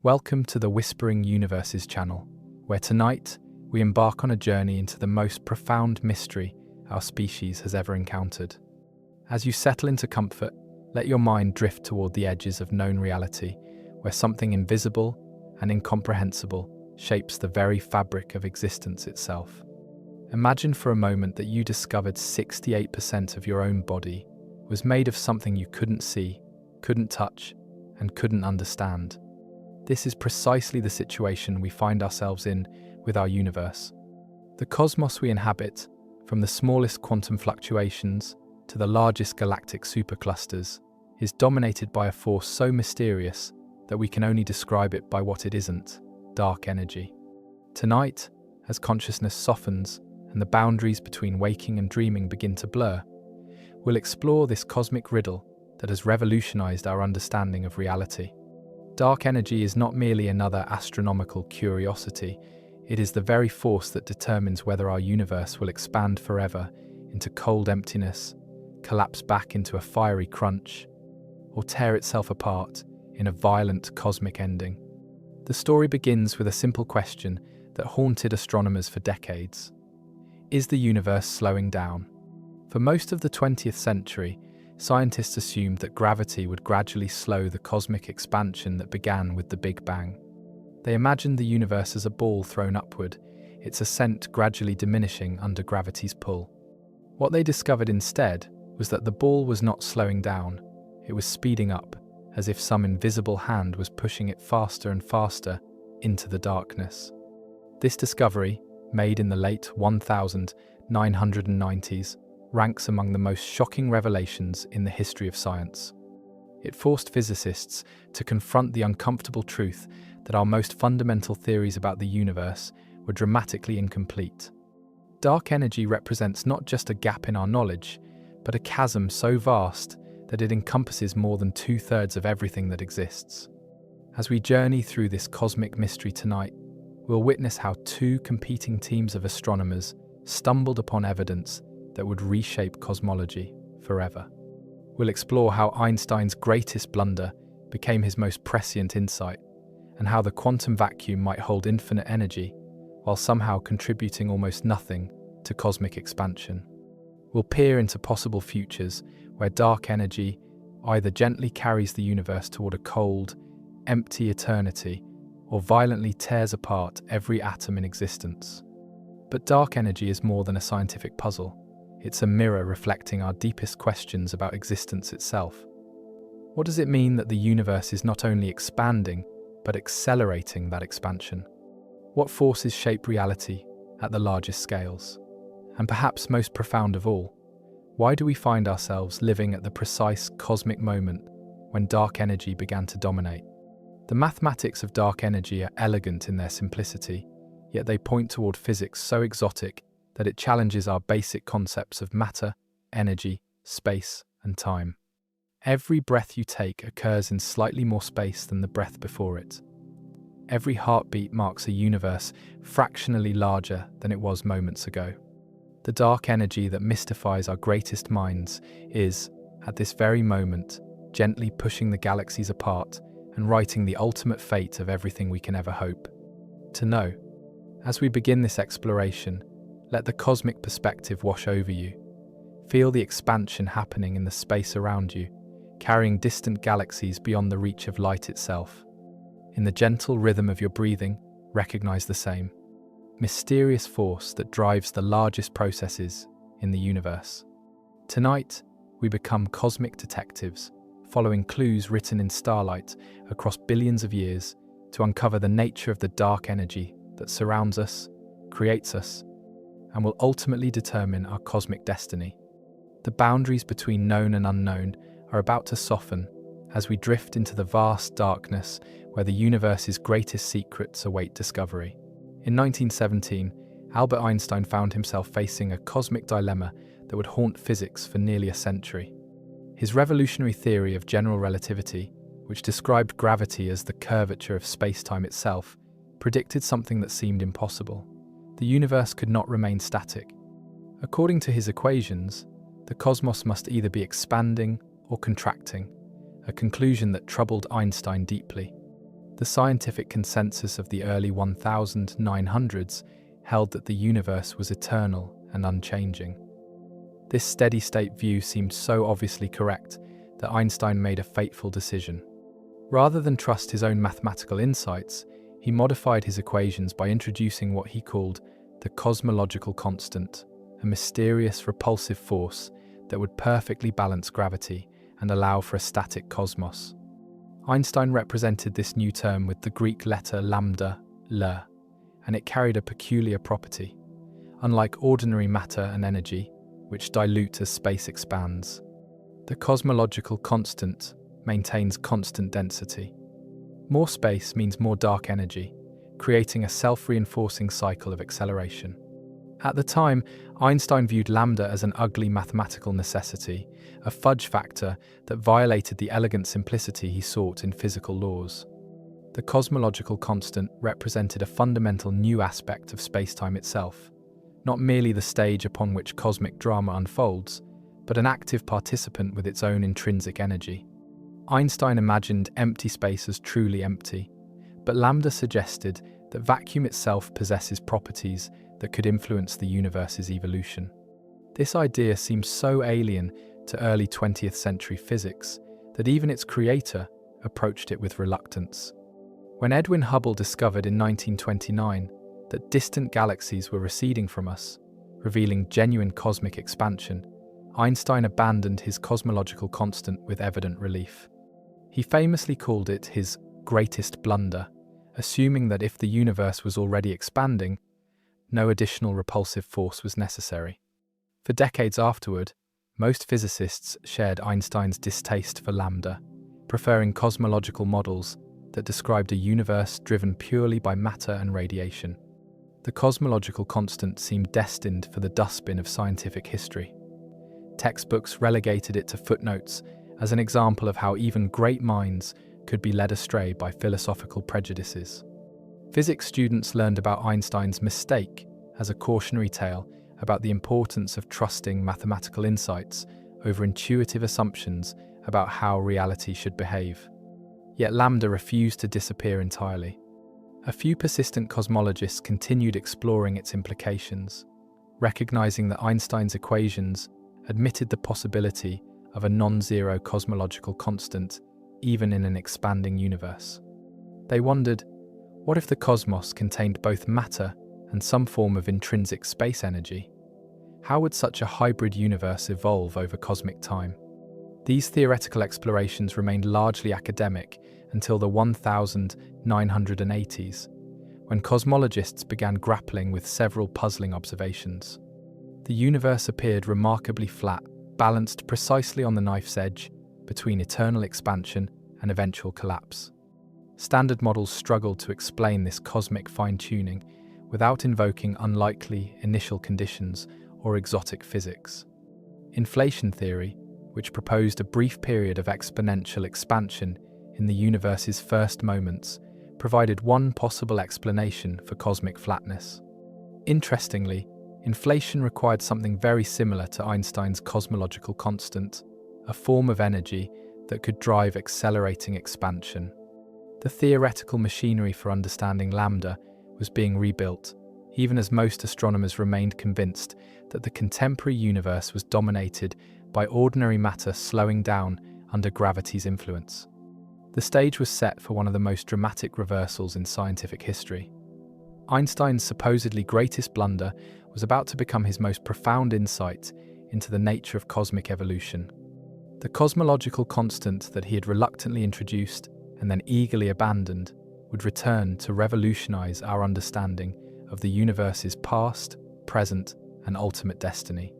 Welcome to the Whispering Universes channel, where tonight we embark on a journey into the most profound mystery our species has ever encountered. As you settle into comfort, let your mind drift toward the edges of known reality, where something invisible and incomprehensible shapes the very fabric of existence itself. Imagine for a moment that you discovered 68% of your own body was made of something you couldn't see, couldn't touch, and couldn't understand. This is precisely the situation we find ourselves in with our universe. The cosmos we inhabit, from the smallest quantum fluctuations to the largest galactic superclusters, is dominated by a force so mysterious that we can only describe it by what it isn't: dark energy. Tonight, as consciousness softens and the boundaries between waking and dreaming begin to blur, we'll explore this cosmic riddle that has revolutionized our understanding of reality. Dark energy is not merely another astronomical curiosity, it is the very force that determines whether our universe will expand forever into cold emptiness, collapse back into a fiery crunch, or tear itself apart in a violent cosmic ending. The story begins with a simple question that haunted astronomers for decades. Is the universe slowing down? For most of the 20th century, scientists assumed that gravity would gradually slow the cosmic expansion that began with the Big Bang. They imagined the universe as a ball thrown upward, its ascent gradually diminishing under gravity's pull. What they discovered instead was that the ball was not slowing down, it was speeding up, as if some invisible hand was pushing it faster and faster into the darkness. This discovery, made in the late 1990s, ranks among the most shocking revelations in the history of science. It forced physicists to confront the uncomfortable truth that our most fundamental theories about the universe were dramatically incomplete. Dark energy represents not just a gap in our knowledge, but a chasm so vast that it encompasses more than 2/3 of everything that exists. As we journey through this cosmic mystery tonight, we'll witness how two competing teams of astronomers stumbled upon evidence that would reshape cosmology forever. We'll explore how Einstein's greatest blunder became his most prescient insight, and how the quantum vacuum might hold infinite energy while somehow contributing almost nothing to cosmic expansion. We'll peer into possible futures where dark energy either gently carries the universe toward a cold, empty eternity, or violently tears apart every atom in existence. But dark energy is more than a scientific puzzle. It's a mirror reflecting our deepest questions about existence itself. What does it mean that the universe is not only expanding, but accelerating that expansion? What forces shape reality at the largest scales? And perhaps most profound of all, why do we find ourselves living at the precise cosmic moment when dark energy began to dominate? The mathematics of dark energy are elegant in their simplicity, yet they point toward physics so exotic that it challenges our basic concepts of matter, energy, space, and time. Every breath you take occurs in slightly more space than the breath before it. Every heartbeat marks a universe fractionally larger than it was moments ago. The dark energy that mystifies our greatest minds is, at this very moment, gently pushing the galaxies apart and writing the ultimate fate of everything we can ever hope to know. As we begin this exploration, let the cosmic perspective wash over you. Feel the expansion happening in the space around you, carrying distant galaxies beyond the reach of light itself. In the gentle rhythm of your breathing, recognize the same mysterious force that drives the largest processes in the universe. Tonight, we become cosmic detectives, following clues written in starlight across billions of years to uncover the nature of the dark energy that surrounds us, creates us, and will ultimately determine our cosmic destiny. The boundaries between known and unknown are about to soften as we drift into the vast darkness where the universe's greatest secrets await discovery. In 1917, Albert Einstein found himself facing a cosmic dilemma that would haunt physics for nearly a century. His revolutionary theory of general relativity, which described gravity as the curvature of space-time itself, predicted something that seemed impossible. The universe could not remain static. According to his equations, the cosmos must either be expanding or contracting, a conclusion that troubled Einstein deeply. The scientific consensus of the early 1900s held that the universe was eternal and unchanging. This steady-state view seemed so obviously correct that Einstein made a fateful decision. Rather than trust his own mathematical insights, he modified his equations by introducing what he called the cosmological constant, a mysterious repulsive force that would perfectly balance gravity and allow for a static cosmos. Einstein represented this new term with the Greek letter lambda, L, and it carried a peculiar property. Unlike ordinary matter and energy, which dilute as space expands, the cosmological constant maintains constant density. More space means more dark energy, creating a self-reinforcing cycle of acceleration. At the time, Einstein viewed lambda as an ugly mathematical necessity, a fudge factor that violated the elegant simplicity he sought in physical laws. The cosmological constant represented a fundamental new aspect of spacetime itself, not merely the stage upon which cosmic drama unfolds, but an active participant with its own intrinsic energy. Einstein imagined empty space as truly empty, but lambda suggested that vacuum itself possesses properties that could influence the universe's evolution. This idea seems so alien to early 20th century physics that even its creator approached it with reluctance. When Edwin Hubble discovered in 1929 that distant galaxies were receding from us, revealing genuine cosmic expansion, Einstein abandoned his cosmological constant with evident relief. He famously called it his greatest blunder, assuming that if the universe was already expanding, no additional repulsive force was necessary. For decades afterward, most physicists shared Einstein's distaste for lambda, preferring cosmological models that described a universe driven purely by matter and radiation. The cosmological constant seemed destined for the dustbin of scientific history. Textbooks relegated it to footnotes as an example of how even great minds could be led astray by philosophical prejudices. Physics students learned about Einstein's mistake as a cautionary tale about the importance of trusting mathematical insights over intuitive assumptions about how reality should behave. Yet lambda refused to disappear entirely. A few persistent cosmologists continued exploring its implications, recognizing that Einstein's equations admitted the possibility of a non-zero cosmological constant, even in an expanding universe. They wondered, what if the cosmos contained both matter and some form of intrinsic space energy? How would such a hybrid universe evolve over cosmic time? These theoretical explorations remained largely academic until the 1980s, when cosmologists began grappling with several puzzling observations. The universe appeared remarkably flat, balanced precisely on the knife's edge between eternal expansion and eventual collapse. Standard models struggled to explain this cosmic fine-tuning without invoking unlikely initial conditions or exotic physics. Inflation theory, which proposed a brief period of exponential expansion in the universe's first moments, provided one possible explanation for cosmic flatness. Interestingly, inflation required something very similar to Einstein's cosmological constant, a form of energy that could drive accelerating expansion. The theoretical machinery for understanding lambda was being rebuilt, even as most astronomers remained convinced that the contemporary universe was dominated by ordinary matter slowing down under gravity's influence. The stage was set for one of the most dramatic reversals in scientific history. Einstein's supposedly greatest blunder was about to become his most profound insight into the nature of cosmic evolution. The cosmological constant that he had reluctantly introduced and then eagerly abandoned would return to revolutionize our understanding of the universe's past, present, and ultimate destiny.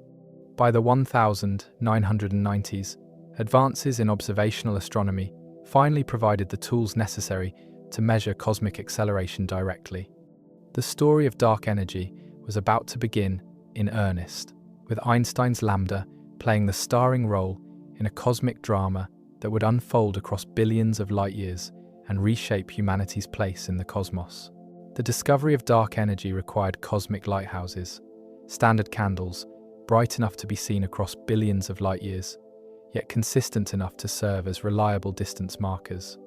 By the 1990s, advances in observational astronomy finally provided the tools necessary to measure cosmic acceleration directly. The story of dark energy was about to begin in earnest, with Einstein's lambda playing the starring role in a cosmic drama that would unfold across billions of light years and reshape humanity's place in the cosmos. The discovery of dark energy required cosmic lighthouses, standard candles, bright enough to be seen across billions of light years, yet consistent enough to serve as reliable distance markers.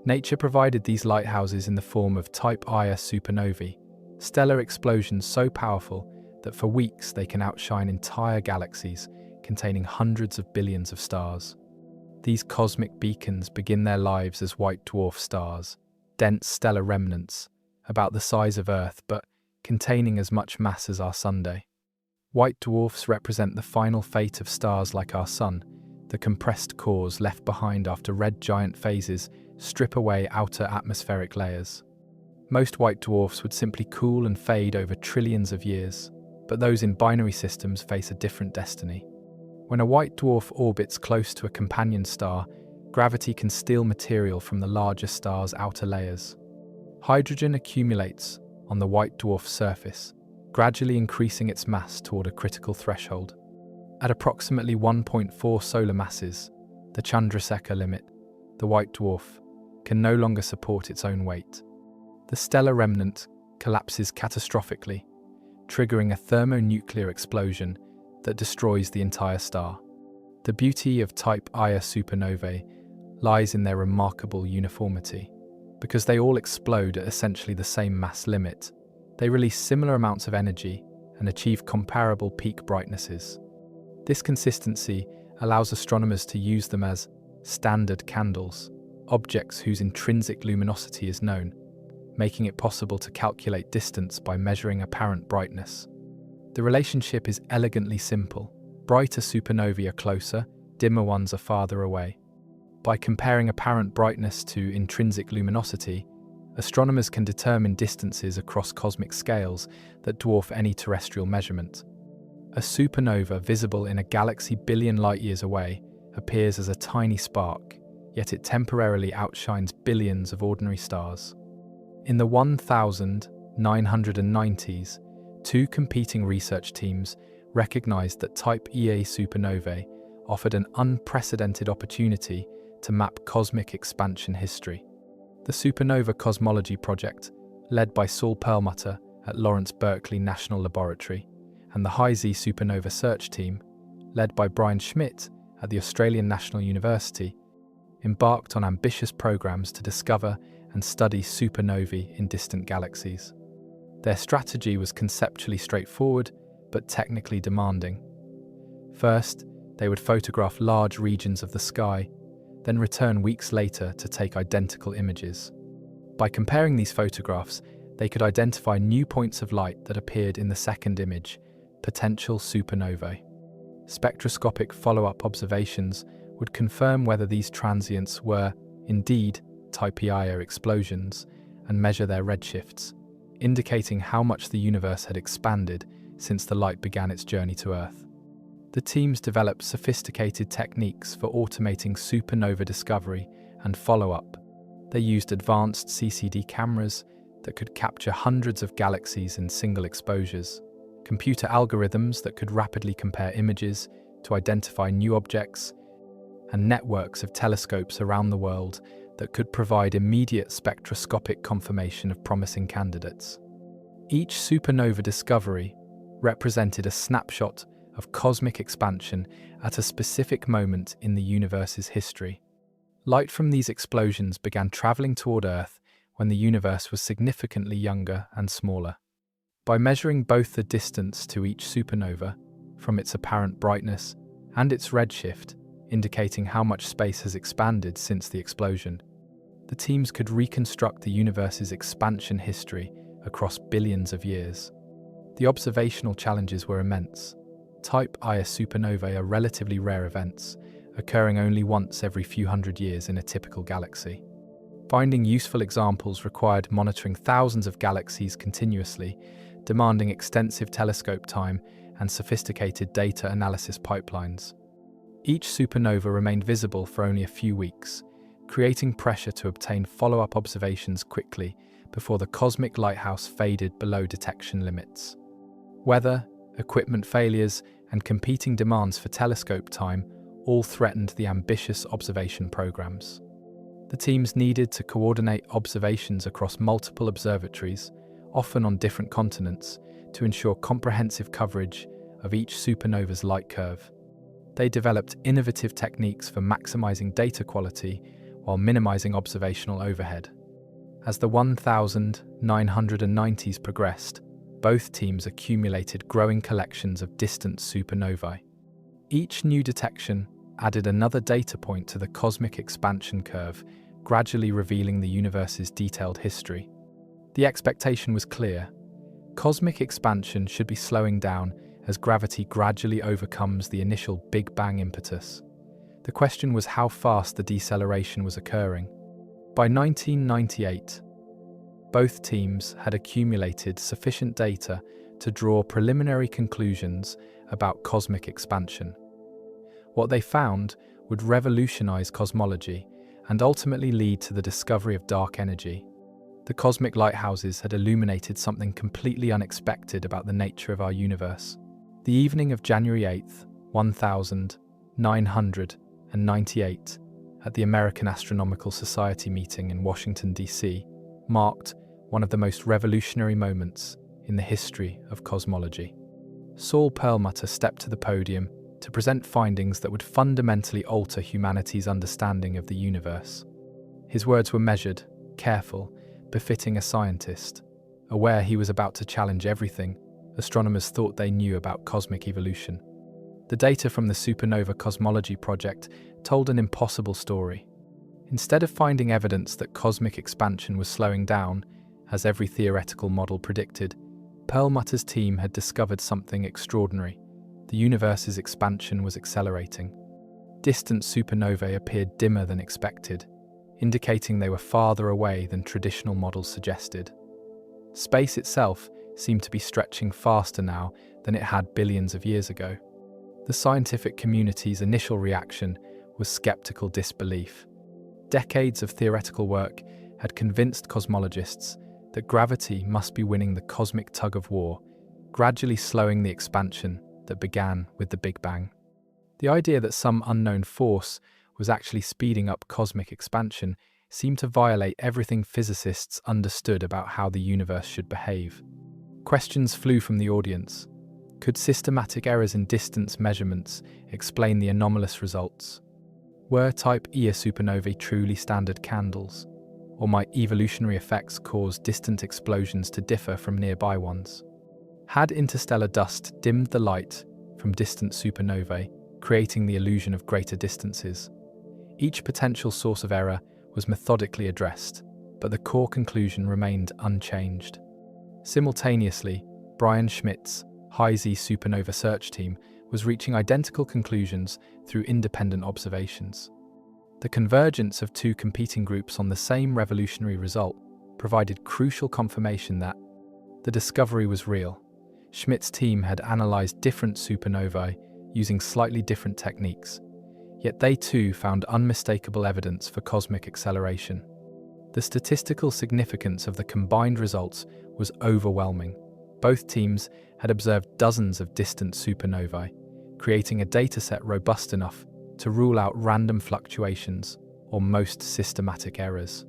Nature provided these lighthouses in the form of Type Ia supernovae, stellar explosions so powerful that for weeks they can outshine entire galaxies containing hundreds of billions of stars. These cosmic beacons begin their lives as white dwarf stars, dense stellar remnants, about the size of Earth but containing as much mass as our Sunday. White dwarfs represent the final fate of stars like our Sun, the compressed cores left behind after red giant phases strip away outer atmospheric layers. Most white dwarfs would simply cool and fade over trillions of years, but those in binary systems face a different destiny. When a white dwarf orbits close to a companion star, gravity can steal material from the larger star's outer layers. Hydrogen accumulates on the white dwarf's surface, gradually increasing its mass toward a critical threshold. At approximately 1.4 solar masses, the Chandrasekhar limit, the white dwarf can no longer support its own weight. The stellar remnant collapses catastrophically, triggering a thermonuclear explosion that destroys the entire star. The beauty of Type Ia supernovae lies in their remarkable uniformity. Because they all explode at essentially the same mass limit, they release similar amounts of energy and achieve comparable peak brightnesses. This consistency allows astronomers to use them as standard candles, objects whose intrinsic luminosity is known, making it possible to calculate distance by measuring apparent brightness. The relationship is elegantly simple. Brighter supernovae are closer, dimmer ones are farther away. By comparing apparent brightness to intrinsic luminosity, astronomers can determine distances across cosmic scales that dwarf any terrestrial measurement. A supernova visible in a galaxy billion light-years away appears as a tiny spark, yet it temporarily outshines billions of ordinary stars. In the 1990s, two competing research teams recognized that Type Ia supernovae offered an unprecedented opportunity to map cosmic expansion history. The Supernova Cosmology Project, led by Saul Perlmutter at Lawrence Berkeley National Laboratory, and the High-Z Supernova Search Team, led by Brian Schmidt at the Australian National University, embarked on ambitious programs to discover and study supernovae in distant galaxies. Their strategy was conceptually straightforward, but technically demanding. First, they would photograph large regions of the sky, then return weeks later to take identical images. By comparing these photographs, they could identify new points of light that appeared in the second image, potential supernovae. Spectroscopic follow-up observations would confirm whether these transients were, indeed, Type Ia explosions and measure their redshifts, indicating how much the universe had expanded since the light began its journey to Earth. The teams developed sophisticated techniques for automating supernova discovery and follow-up. They used advanced CCD cameras that could capture hundreds of galaxies in single exposures, computer algorithms that could rapidly compare images to identify new objects, and networks of telescopes around the world that could provide immediate spectroscopic confirmation of promising candidates. Each supernova discovery represented a snapshot of cosmic expansion at a specific moment in the universe's history. Light from these explosions began traveling toward Earth when the universe was significantly younger and smaller. By measuring both the distance to each supernova, from its apparent brightness, and its redshift, indicating how much space has expanded since the explosion, the teams could reconstruct the universe's expansion history across billions of years. The observational challenges were immense. Type Ia supernovae are relatively rare events, occurring only once every few hundred years in a typical galaxy. Finding useful examples required monitoring thousands of galaxies continuously, demanding extensive telescope time and sophisticated data analysis pipelines. Each supernova remained visible for only a few weeks, creating pressure to obtain follow-up observations quickly before the cosmic lighthouse faded below detection limits. Weather, equipment failures, and competing demands for telescope time all threatened the ambitious observation programs. The teams needed to coordinate observations across multiple observatories, often on different continents, to ensure comprehensive coverage of each supernova's light curve. They developed innovative techniques for maximizing data quality while minimizing observational overhead. As the 1990s progressed, both teams accumulated growing collections of distant supernovae. Each new detection added another data point to the cosmic expansion curve, gradually revealing the universe's detailed history. The expectation was clear. Cosmic expansion should be slowing down as gravity gradually overcomes the initial Big Bang impetus. The question was how fast the deceleration was occurring. By 1998, both teams had accumulated sufficient data to draw preliminary conclusions about cosmic expansion. What they found would revolutionize cosmology and ultimately lead to the discovery of dark energy. The cosmic lighthouses had illuminated something completely unexpected about the nature of our universe. The evening of January 8, 1998, at the American Astronomical Society meeting in Washington, D.C., marked one of the most revolutionary moments in the history of cosmology. Saul Perlmutter stepped to the podium to present findings that would fundamentally alter humanity's understanding of the universe. His words were measured, careful, befitting a scientist. Aware he was about to challenge everything astronomers thought they knew about cosmic evolution. The data from the Supernova Cosmology Project told an impossible story. Instead of finding evidence that cosmic expansion was slowing down, as every theoretical model predicted, Perlmutter's team had discovered something extraordinary. The universe's expansion was accelerating. Distant supernovae appeared dimmer than expected, indicating they were farther away than traditional models suggested. Space itself seemed to be stretching faster now than it had billions of years ago. The scientific community's initial reaction was skeptical disbelief. Decades of theoretical work had convinced cosmologists that gravity must be winning the cosmic tug-of-war, gradually slowing the expansion that began with the Big Bang. The idea that some unknown force was actually speeding up cosmic expansion seemed to violate everything physicists understood about how the universe should behave. Questions flew from the audience. Could systematic errors in distance measurements explain the anomalous results? Were Type Ia supernovae truly standard candles? Or might evolutionary effects cause distant explosions to differ from nearby ones? Had interstellar dust dimmed the light from distant supernovae, creating the illusion of greater distances? Each potential source of error was methodically addressed, but the core conclusion remained unchanged. Simultaneously, Brian Schmidt's High-Z supernova search team was reaching identical conclusions through independent observations. The convergence of two competing groups on the same revolutionary result provided crucial confirmation that the discovery was real. Schmidt's team had analyzed different supernovae using slightly different techniques, yet they too found unmistakable evidence for cosmic acceleration. The statistical significance of the combined results was overwhelming. Both teams had observed dozens of distant supernovae, creating a dataset robust enough to rule out random fluctuations or most systematic errors.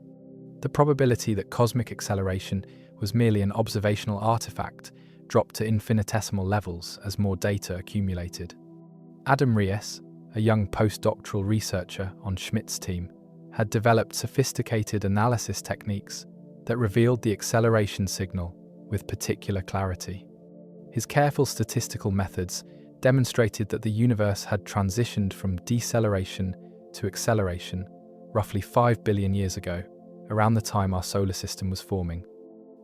The probability that cosmic acceleration was merely an observational artifact dropped to infinitesimal levels as more data accumulated. Adam Rees, a young postdoctoral researcher on Schmidt's team, had developed sophisticated analysis techniques that revealed the acceleration signal with particular clarity. His careful statistical methods demonstrated that the universe had transitioned from deceleration to acceleration roughly 5 billion years ago, around the time our solar system was forming.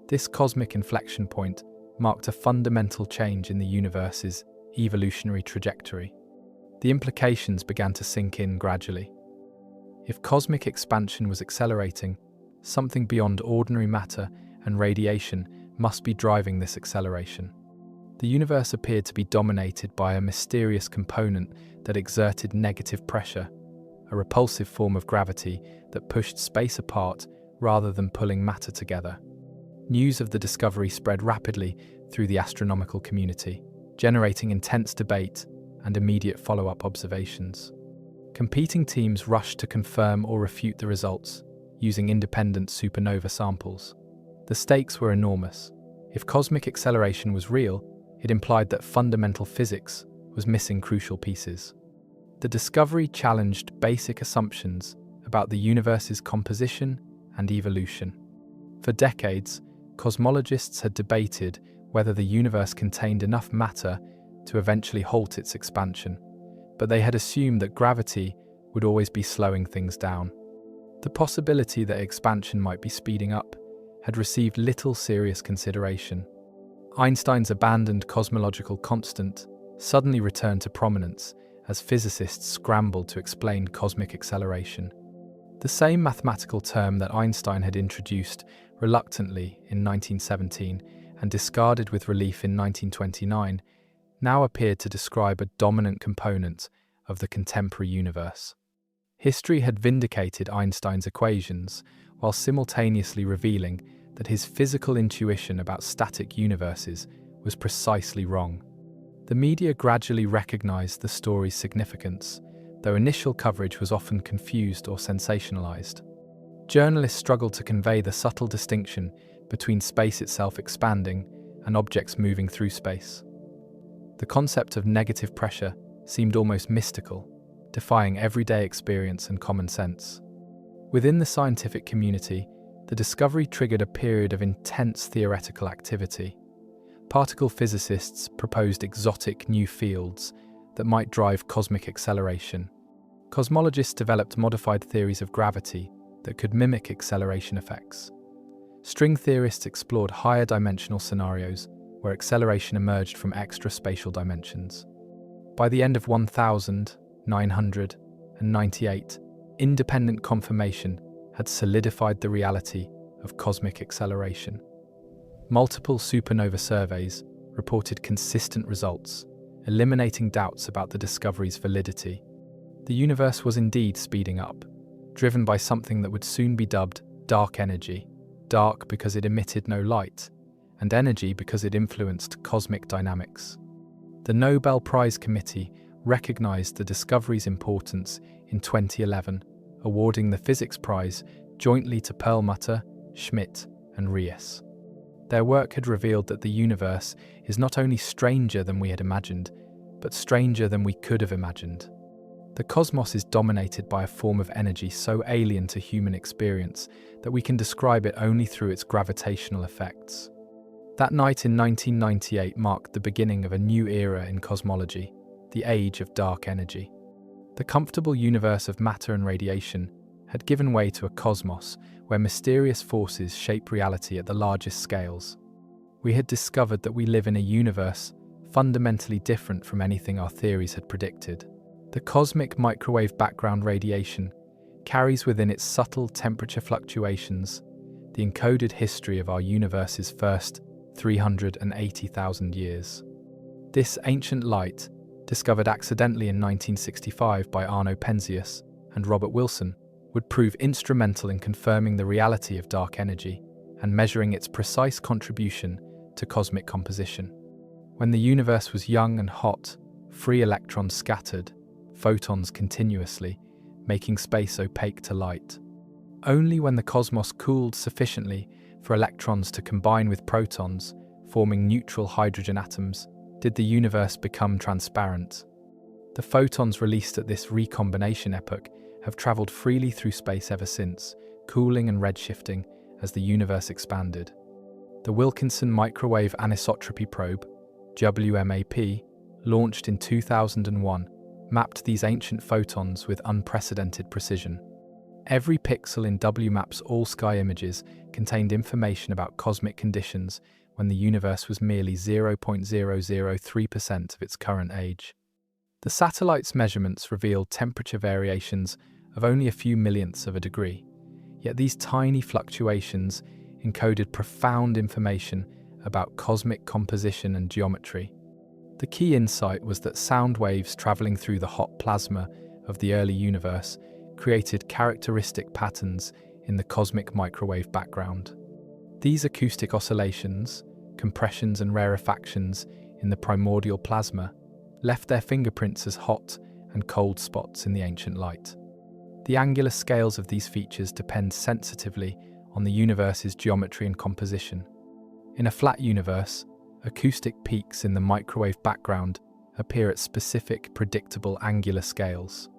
This cosmic inflection point marked a fundamental change in the universe's evolutionary trajectory. The implications began to sink in gradually. If cosmic expansion was accelerating, something beyond ordinary matter and radiation must be driving this acceleration. The universe appeared to be dominated by a mysterious component that exerted negative pressure, a repulsive form of gravity that pushed space apart rather than pulling matter together. News of the discovery spread rapidly through the astronomical community, generating intense debate and immediate follow-up observations. Competing teams rushed to confirm or refute the results, using independent supernova samples. The stakes were enormous. If cosmic acceleration was real, it implied that fundamental physics was missing crucial pieces. The discovery challenged basic assumptions about the universe's composition and evolution. For decades, cosmologists had debated whether the universe contained enough matter to eventually halt its expansion, but they had assumed that gravity would always be slowing things down. The possibility that expansion might be speeding up had received little serious consideration. Einstein's abandoned cosmological constant suddenly returned to prominence as physicists scrambled to explain cosmic acceleration. The same mathematical term that Einstein had introduced reluctantly in 1917 and discarded with relief in 1929 now appeared to describe a dominant component of the contemporary universe. History had vindicated Einstein's equations while simultaneously revealing that his physical intuition about static universes was precisely wrong. The media gradually recognized the story's significance, though initial coverage was often confused or sensationalized. Journalists struggled to convey the subtle distinction between space itself expanding and objects moving through space. The concept of negative pressure seemed almost mystical, defying everyday experience and common sense. Within the scientific community, the discovery triggered a period of intense theoretical activity. Particle physicists proposed exotic new fields that might drive cosmic acceleration. Cosmologists developed modified theories of gravity that could mimic acceleration effects. String theorists explored higher dimensional scenarios where acceleration emerged from extra-spatial dimensions. By the end of 1998, independent confirmation had solidified the reality of cosmic acceleration. Multiple supernova surveys reported consistent results, eliminating doubts about the discovery's validity. The universe was indeed speeding up, driven by something that would soon be dubbed dark energy, dark because it emitted no light, and energy because it influenced cosmic dynamics. The Nobel Prize Committee recognized the discovery's importance in 2011, awarding the Physics Prize jointly to Perlmutter, Schmidt, and Riess. Their work had revealed that the universe is not only stranger than we had imagined, but stranger than we could have imagined. The cosmos is dominated by a form of energy so alien to human experience that we can describe it only through its gravitational effects. That night in 1998 marked the beginning of a new era in cosmology, the age of dark energy. The comfortable universe of matter and radiation had given way to a cosmos where mysterious forces shape reality at the largest scales. We had discovered that we live in a universe fundamentally different from anything our theories had predicted. The cosmic microwave background radiation carries within its subtle temperature fluctuations the encoded history of our universe's first 380,000 years. This ancient light, discovered accidentally in 1965 by Arno Penzias and Robert Wilson, would prove instrumental in confirming the reality of dark energy and measuring its precise contribution to cosmic composition. When the universe was young and hot, free electrons scattered photons continuously, making space opaque to light. Only when the cosmos cooled sufficiently for electrons to combine with protons, forming neutral hydrogen atoms, did the universe become transparent. The photons released at this recombination epoch have traveled freely through space ever since, cooling and redshifting as the universe expanded. The Wilkinson Microwave Anisotropy Probe, WMAP, launched in 2001, mapped these ancient photons with unprecedented precision. Every pixel in WMAP's all-sky images contained information about cosmic conditions when the universe was merely 0.003% of its current age. The satellite's measurements revealed temperature variations of only a few millionths of a degree, yet these tiny fluctuations encoded profound information about cosmic composition and geometry. The key insight was that sound waves traveling through the hot plasma of the early universe created characteristic patterns in the cosmic microwave background. These acoustic oscillations, compressions and rarefactions in the primordial plasma left their fingerprints as hot and cold spots in the ancient light. The angular scales of these features depend sensitively on the universe's geometry and composition. In a flat universe, acoustic peaks in the microwave background appear at specific, predictable angular scales.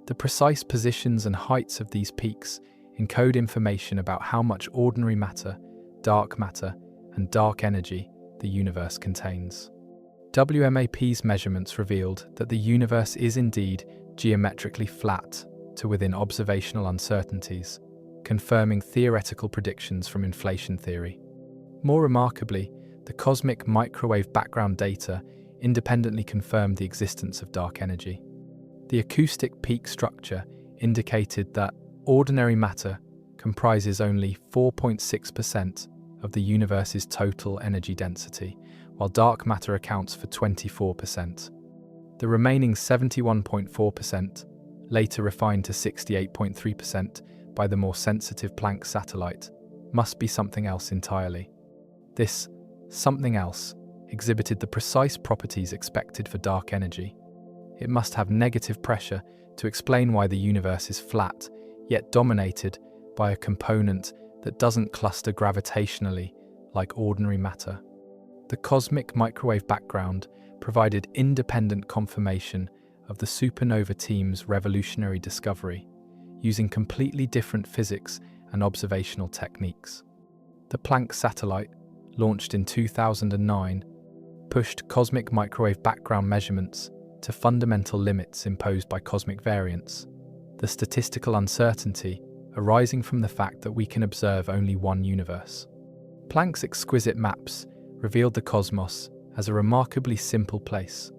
The precise positions and heights of these peaks encode information about how much ordinary matter, and dark energy the universe contains. WMAP's measurements revealed that the universe is indeed geometrically flat to within observational uncertainties, confirming theoretical predictions from inflation theory. More remarkably, the cosmic microwave background data independently confirmed the existence of dark energy. The acoustic peak structure indicated that ordinary matter comprises only 4.6% of the universe's total energy density, while dark matter accounts for 24%. The remaining 71.4%, later refined to 68.3% by the more sensitive Planck satellite, must be something else entirely. This something else exhibited the precise properties expected for dark energy. It must have negative pressure to explain why the universe is flat, yet dominated by a component that doesn't cluster gravitationally like ordinary matter. The cosmic microwave background provided independent confirmation of the supernova team's revolutionary discovery, using completely different physics and observational techniques. The Planck satellite, launched in 2009, pushed cosmic microwave background measurements to fundamental limits imposed by cosmic variance, the statistical uncertainty arising from the fact that we can observe only one universe. Planck's exquisite maps revealed the cosmos as a remarkably simple place.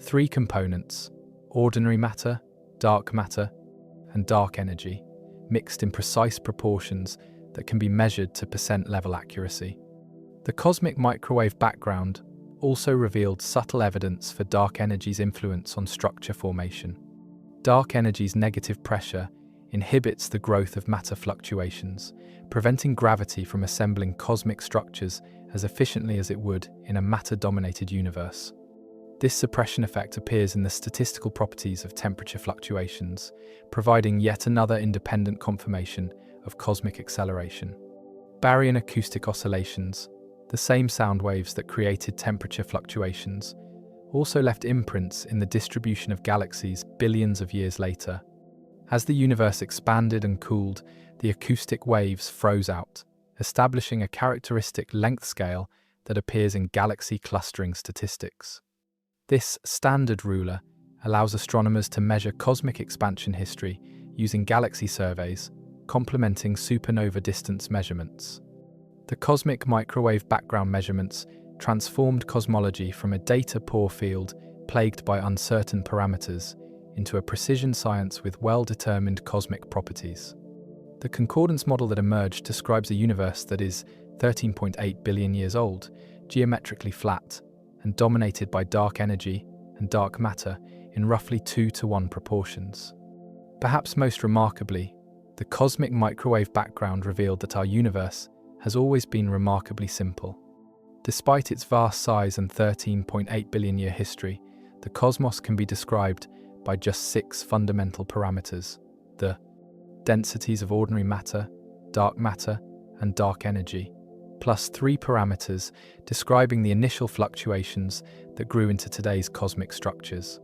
3 components: ordinary matter, and dark energy, mixed in precise proportions that can be measured to percent-level accuracy. The cosmic microwave background also revealed subtle evidence for dark energy's influence on structure formation. Dark energy's negative pressure inhibits the growth of matter fluctuations, preventing gravity from assembling cosmic structures as efficiently as it would in a matter-dominated universe. This suppression effect appears in the statistical properties of temperature fluctuations, providing yet another independent confirmation of cosmic acceleration. Baryon acoustic oscillations, the same sound waves that created temperature fluctuations, also left imprints in the distribution of galaxies billions of years later. As the universe expanded and cooled, the acoustic waves froze out, establishing a characteristic length scale that appears in galaxy clustering statistics. This standard ruler allows astronomers to measure cosmic expansion history using galaxy surveys, complementing supernova distance measurements. The cosmic microwave background measurements transformed cosmology from a data-poor field plagued by uncertain parameters into a precision science with well-determined cosmic properties. The concordance model that emerged describes a universe that is 13.8 billion years old, geometrically flat, and dominated by dark energy and dark matter in roughly 2-to-1 proportions. Perhaps most remarkably, the cosmic microwave background revealed that our universe has always been remarkably simple. Despite its vast size and 13.8 billion year history, the cosmos can be described by just 6 fundamental parameters: the densities of ordinary matter, and dark energy, plus 3 parameters describing the initial fluctuations that grew into today's cosmic structures.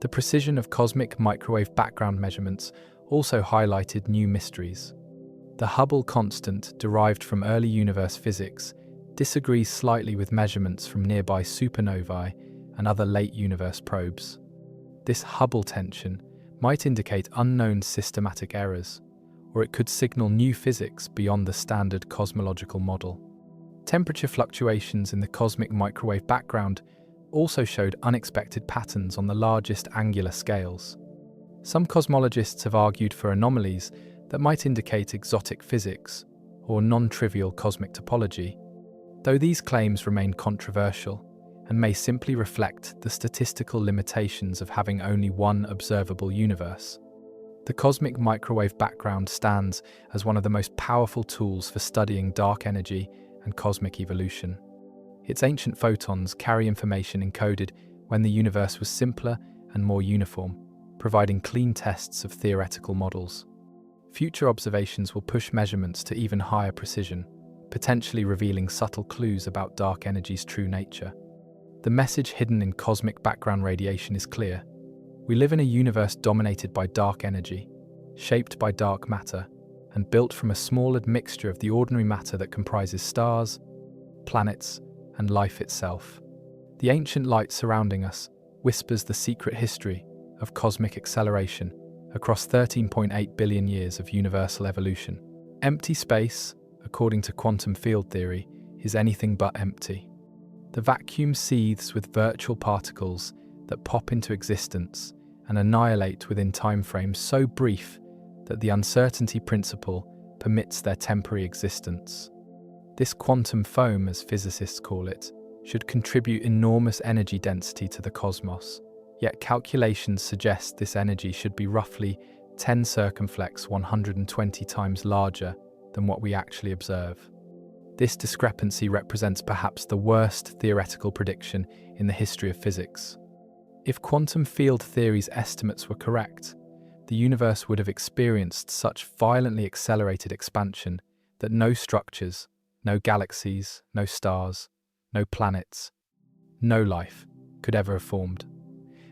The precision of cosmic microwave background measurements also highlighted new mysteries. The Hubble constant, derived from early universe physics, disagrees slightly with measurements from nearby supernovae and other late universe probes. This Hubble tension might indicate unknown systematic errors, or it could signal new physics beyond the standard cosmological model. Temperature fluctuations in the cosmic microwave background also showed unexpected patterns on the largest angular scales. Some cosmologists have argued for anomalies that might indicate exotic physics or non-trivial cosmic topology, though these claims remain controversial and may simply reflect the statistical limitations of having only one observable universe. The cosmic microwave background stands as one of the most powerful tools for studying dark energy and cosmic evolution. Its ancient photons carry information encoded when the universe was simpler and more uniform, providing clean tests of theoretical models. Future observations will push measurements to even higher precision, potentially revealing subtle clues about dark energy's true nature. The message hidden in cosmic background radiation is clear. We live in a universe dominated by dark energy, shaped by dark matter, and built from a small admixture of the ordinary matter that comprises stars, planets, and life itself. The ancient light surrounding us whispers the secret history of cosmic acceleration across 13.8 billion years of universal evolution. Empty space, according to quantum field theory, is anything but empty. The vacuum seethes with virtual particles that pop into existence and annihilate within timeframes so brief that the uncertainty principle permits their temporary existence. This quantum foam, as physicists call it, should contribute enormous energy density to the cosmos, yet calculations suggest this energy should be roughly 10 circumflex 120 times larger than what we actually observe. This discrepancy represents perhaps the worst theoretical prediction in the history of physics. If quantum field theory's estimates were correct, the universe would have experienced such violently accelerated expansion that no structures, no galaxies, no stars, no planets, no life could ever have formed.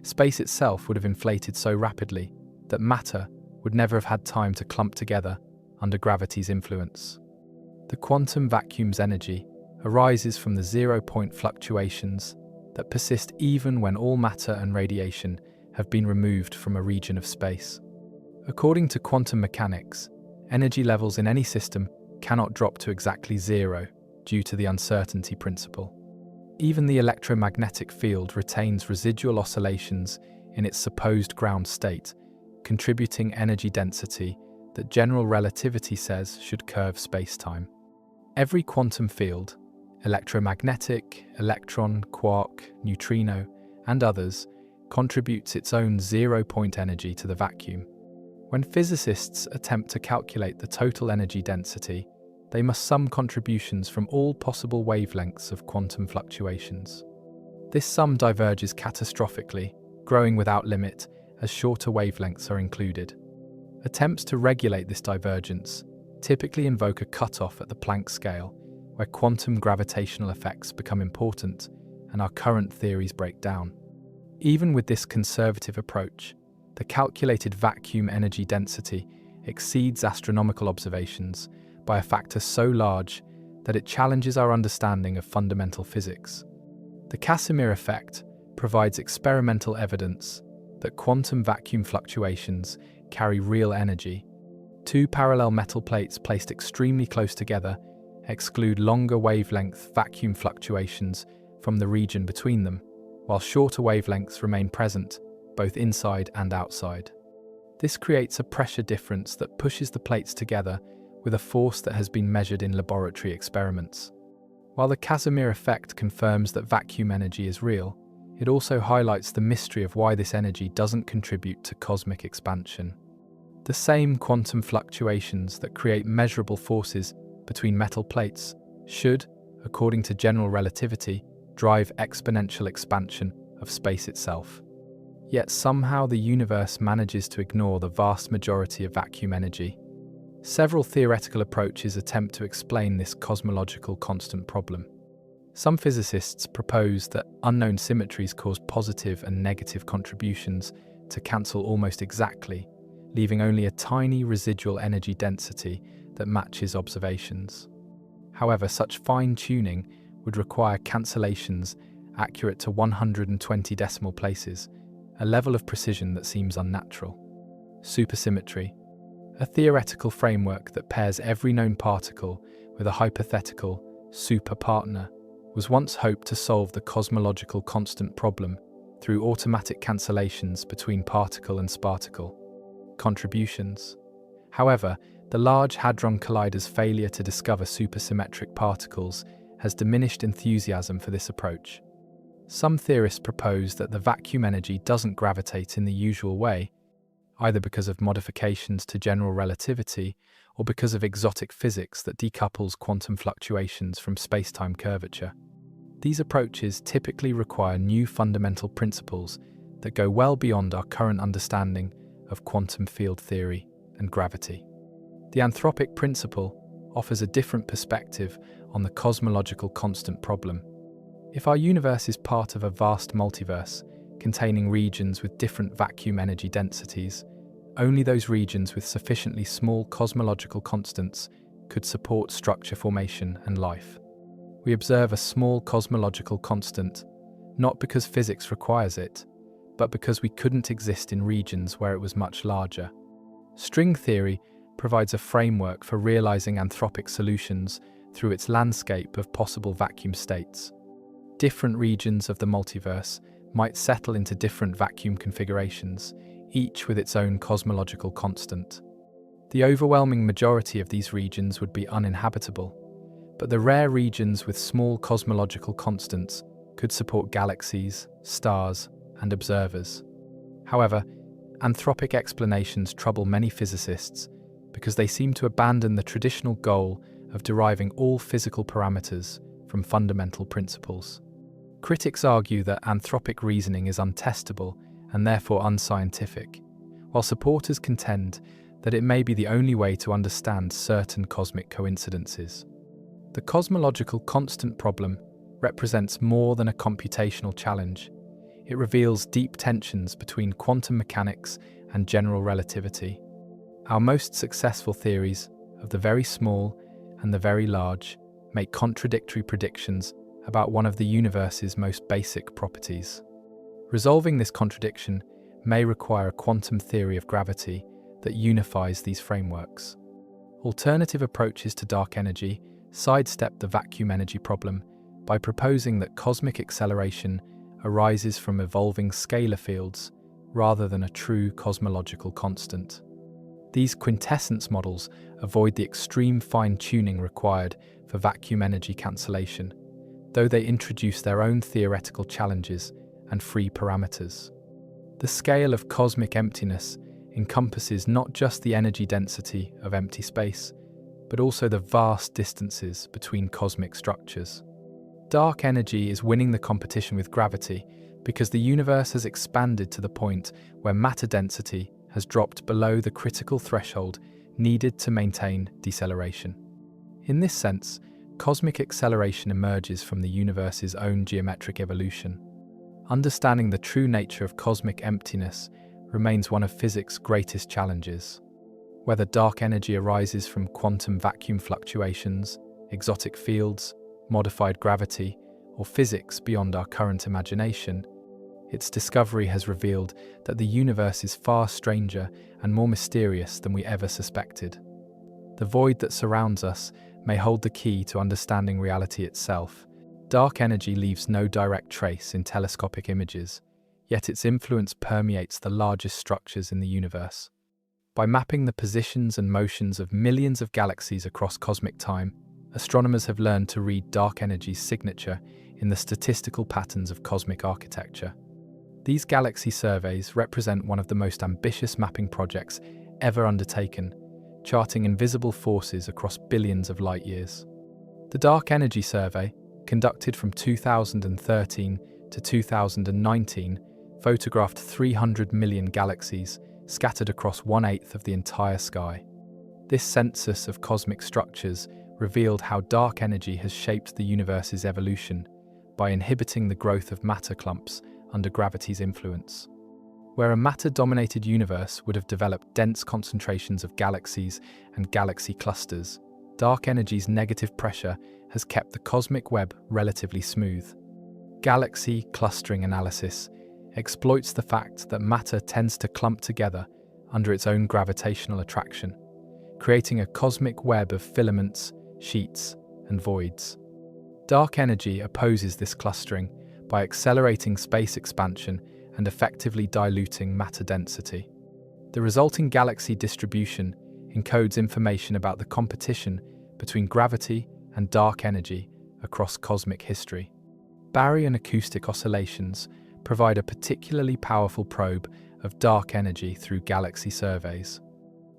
Space itself would have inflated so rapidly that matter would never have had time to clump together under gravity's influence. The quantum vacuum's energy arises from the zero-point fluctuations that persist even when all matter and radiation have been removed from a region of space. According to quantum mechanics, energy levels in any system cannot drop to exactly zero due to the uncertainty principle. Even the electromagnetic field retains residual oscillations in its supposed ground state, contributing energy density that general relativity says should curve space-time. Every quantum field, electromagnetic, electron, quark, neutrino, and others, contributes its own zero-point energy to the vacuum. When physicists attempt to calculate the total energy density, they must sum contributions from all possible wavelengths of quantum fluctuations. This sum diverges catastrophically, growing without limit as shorter wavelengths are included. Attempts to regulate this divergence typically invoke a cutoff at the Planck scale, where quantum gravitational effects become important and our current theories break down. Even with this conservative approach, the calculated vacuum energy density exceeds astronomical observations by a factor so large that it challenges our understanding of fundamental physics. The Casimir effect provides experimental evidence that quantum vacuum fluctuations carry real energy. Two parallel metal plates placed extremely close together exclude longer wavelength vacuum fluctuations from the region between them, while shorter wavelengths remain present both inside and outside. This creates a pressure difference that pushes the plates together with a force that has been measured in laboratory experiments. While the Casimir effect confirms that vacuum energy is real, it also highlights the mystery of why this energy doesn't contribute to cosmic expansion. The same quantum fluctuations that create measurable forces between metal plates should, according to general relativity, drive exponential expansion of space itself. Yet somehow the universe manages to ignore the vast majority of vacuum energy. Several theoretical approaches attempt to explain this cosmological constant problem. Some physicists propose that unknown symmetries cause positive and negative contributions to cancel almost exactly, leaving only a tiny residual energy density that matches observations. However, such fine-tuning would require cancellations accurate to 120 decimal places, a level of precision that seems unnatural. Supersymmetry, a theoretical framework that pairs every known particle with a hypothetical superpartner, was once hoped to solve the cosmological constant problem through automatic cancellations between particle and sparticle contributions. However, the Large Hadron Collider's failure to discover supersymmetric particles has diminished enthusiasm for this approach. Some theorists propose that the vacuum energy doesn't gravitate in the usual way, either because of modifications to general relativity or because of exotic physics that decouples quantum fluctuations from spacetime curvature. These approaches typically require new fundamental principles that go well beyond our current understanding of quantum field theory and gravity. The anthropic principle offers a different perspective on the cosmological constant problem. If our universe is part of a vast multiverse, containing regions with different vacuum energy densities. Only those regions with sufficiently small cosmological constants could support structure formation and life. We observe a small cosmological constant, not because physics requires it, but because we couldn't exist in regions where it was much larger. String theory provides a framework for realizing anthropic solutions through its landscape of possible vacuum states. Different regions of the multiverse might settle into different vacuum configurations, each with its own cosmological constant. The overwhelming majority of these regions would be uninhabitable, but the rare regions with small cosmological constants could support galaxies, stars, and observers. However, anthropic explanations trouble many physicists because they seem to abandon the traditional goal of deriving all physical parameters from fundamental principles. Critics argue that anthropic reasoning is untestable and therefore unscientific, while supporters contend that it may be the only way to understand certain cosmic coincidences. The cosmological constant problem represents more than a computational challenge. It reveals deep tensions between quantum mechanics and general relativity. Our most successful theories of the very small and the very large make contradictory predictions about one of the universe's most basic properties. Resolving this contradiction may require a quantum theory of gravity that unifies these frameworks. Alternative approaches to dark energy sidestep the vacuum energy problem by proposing that cosmic acceleration arises from evolving scalar fields rather than a true cosmological constant. These quintessence models avoid the extreme fine-tuning required for vacuum energy cancellation, though they introduce their own theoretical challenges and free parameters. The scale of cosmic emptiness encompasses not just the energy density of empty space, but also the vast distances between cosmic structures. Dark energy is winning the competition with gravity because the universe has expanded to the point where matter density has dropped below the critical threshold needed to maintain deceleration. In this sense, cosmic acceleration emerges from the universe's own geometric evolution. Understanding the true nature of cosmic emptiness remains one of physics' greatest challenges. Whether dark energy arises from quantum vacuum fluctuations, exotic fields, modified gravity, or physics beyond our current imagination, its discovery has revealed that the universe is far stranger and more mysterious than we ever suspected. The void that surrounds us may hold the key to understanding reality itself. Dark energy leaves no direct trace in telescopic images, yet its influence permeates the largest structures in the universe. By mapping the positions and motions of millions of galaxies across cosmic time, astronomers have learned to read dark energy's signature in the statistical patterns of cosmic architecture. These galaxy surveys represent one of the most ambitious mapping projects ever undertaken, charting invisible forces across billions of light years. The Dark Energy Survey, conducted from 2013 to 2019, photographed 300 million galaxies scattered across 1/8 of the entire sky. This census of cosmic structures revealed how dark energy has shaped the universe's evolution by inhibiting the growth of matter clumps under gravity's influence. Where a matter-dominated universe would have developed dense concentrations of galaxies and galaxy clusters, dark energy's negative pressure has kept the cosmic web relatively smooth. Galaxy clustering analysis exploits the fact that matter tends to clump together under its own gravitational attraction, creating a cosmic web of filaments, sheets, and voids. Dark energy opposes this clustering by accelerating space expansion and effectively diluting matter density. The resulting galaxy distribution encodes information about the competition between gravity and dark energy across cosmic history. Baryon acoustic oscillations provide a particularly powerful probe of dark energy through galaxy surveys.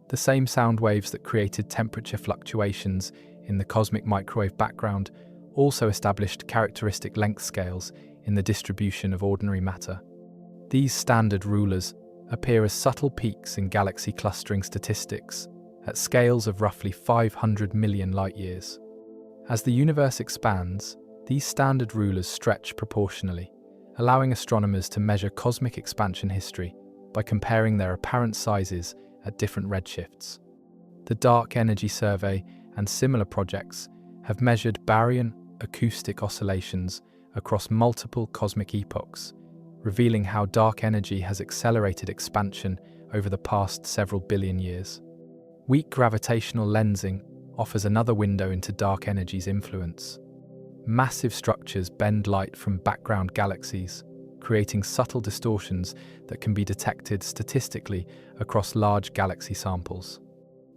The same sound waves that created temperature fluctuations in the cosmic microwave background also established characteristic length scales in the distribution of ordinary matter. These standard rulers appear as subtle peaks in galaxy clustering statistics at scales of roughly 500 million light-years. As the universe expands, these standard rulers stretch proportionally, allowing astronomers to measure cosmic expansion history by comparing their apparent sizes at different redshifts. The Dark Energy Survey and similar projects have measured baryon acoustic oscillations across multiple cosmic epochs, revealing how dark energy has accelerated expansion over the past several billion years. Weak gravitational lensing offers another window into dark energy's influence. Massive structures bend light from background galaxies, creating subtle distortions that can be detected statistically across large galaxy samples.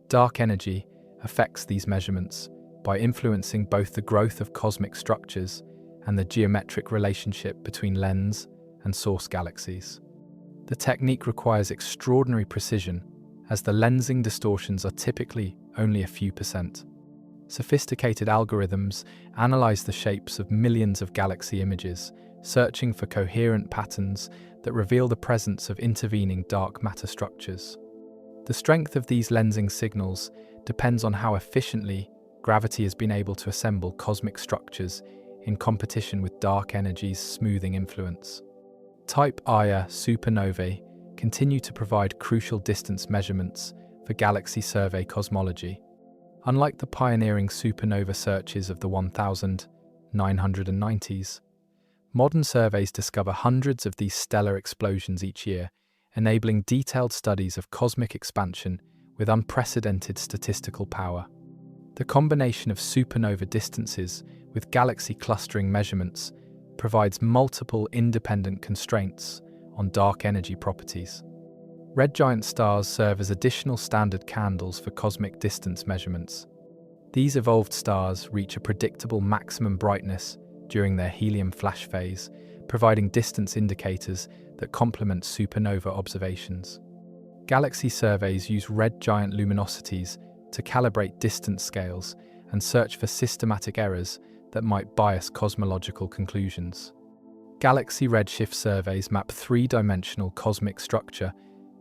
Dark energy affects these measurements by influencing both the growth of cosmic structures and the geometric relationship between lens and source galaxies. The technique requires extraordinary precision, as the lensing distortions are typically only a few percent. Sophisticated algorithms analyze the shapes of millions of galaxy images, searching for coherent patterns that reveal the presence of intervening dark matter structures. The strength of these lensing signals depends on how efficiently gravity has been able to assemble cosmic structures in competition with dark energy's smoothing influence. Type Ia supernovae continue to provide crucial distance measurements for galaxy survey cosmology. Unlike the pioneering supernova searches of the 1990s, modern surveys discover hundreds of these stellar explosions each year, enabling detailed studies of cosmic expansion with unprecedented statistical power. The combination of supernova distances with galaxy clustering measurements provides multiple independent constraints on dark energy properties. Red giant stars serve as additional standard candles for cosmic distance measurements. These evolved stars reach a predictable maximum brightness during their helium flash phase, providing distance indicators that complement supernova observations. Galaxy surveys use red giant luminosities to calibrate distance scales and search for systematic errors that might bias cosmological conclusions. Galaxy redshift surveys map three-dimensional cosmic structure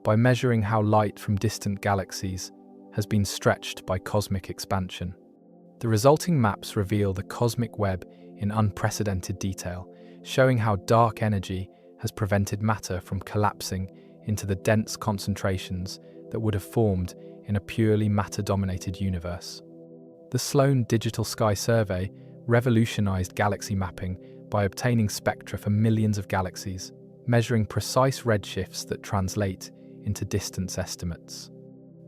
by measuring how light from distant galaxies has been stretched by cosmic expansion. The resulting maps reveal the cosmic web in unprecedented detail, showing how dark energy has prevented matter from collapsing into the dense concentrations that would have formed in a purely matter-dominated universe. The Sloan Digital Sky Survey revolutionized galaxy mapping by obtaining spectra for millions of galaxies, measuring precise redshifts that translate into distance estimates.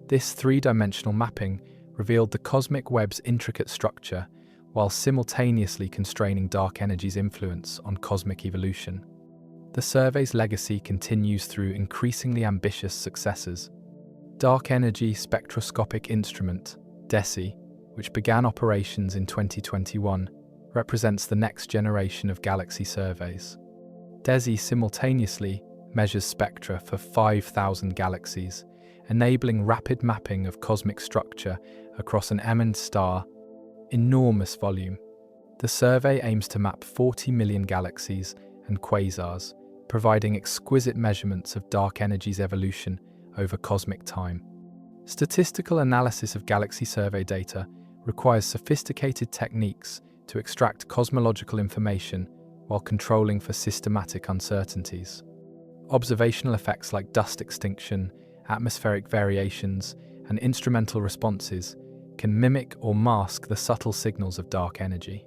This three-dimensional mapping revealed the cosmic web's intricate structure while simultaneously constraining dark energy's influence on cosmic evolution. The survey's legacy continues through increasingly ambitious successors. Dark Energy Spectroscopic Instrument, DESI, which began operations in 2021, represents the next generation of galaxy surveys. DESI simultaneously measures spectra for 5,000 galaxies, enabling rapid mapping of cosmic structure across an eminent star enormous volume. The survey aims to map 40 million galaxies and quasars, providing exquisite measurements of dark energy's evolution over cosmic time. Statistical analysis of galaxy survey data requires sophisticated techniques to extract cosmological information while controlling for systematic uncertainties. Observational effects like dust extinction, atmospheric variations, and instrumental responses can mimic or mask the subtle signals of dark energy.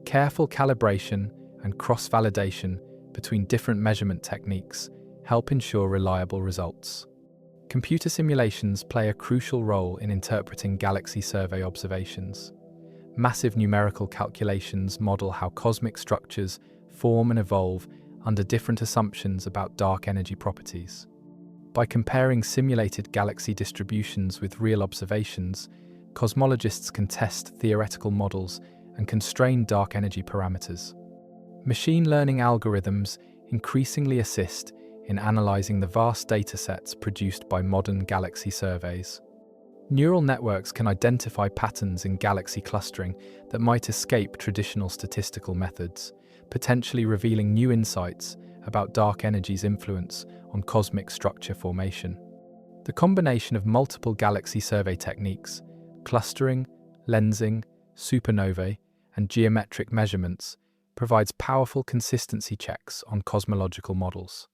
Careful calibration and cross-validation between different measurement techniques help ensure reliable results. Computer simulations play a crucial role in interpreting galaxy survey observations. Massive numerical calculations model how cosmic structures form and evolve under different assumptions about dark energy properties. By comparing simulated galaxy distributions with real observations, cosmologists can test theoretical models and constrain dark energy parameters. Machine learning algorithms increasingly assist in analyzing the vast datasets produced by modern galaxy surveys. Neural networks can identify patterns in galaxy clustering that might escape traditional statistical methods, potentially revealing new insights about dark energy's influence on cosmic structure formation. The combination of multiple galaxy survey techniques, clustering, lensing, supernovae, and geometric measurements, provides powerful consistency checks on cosmological models.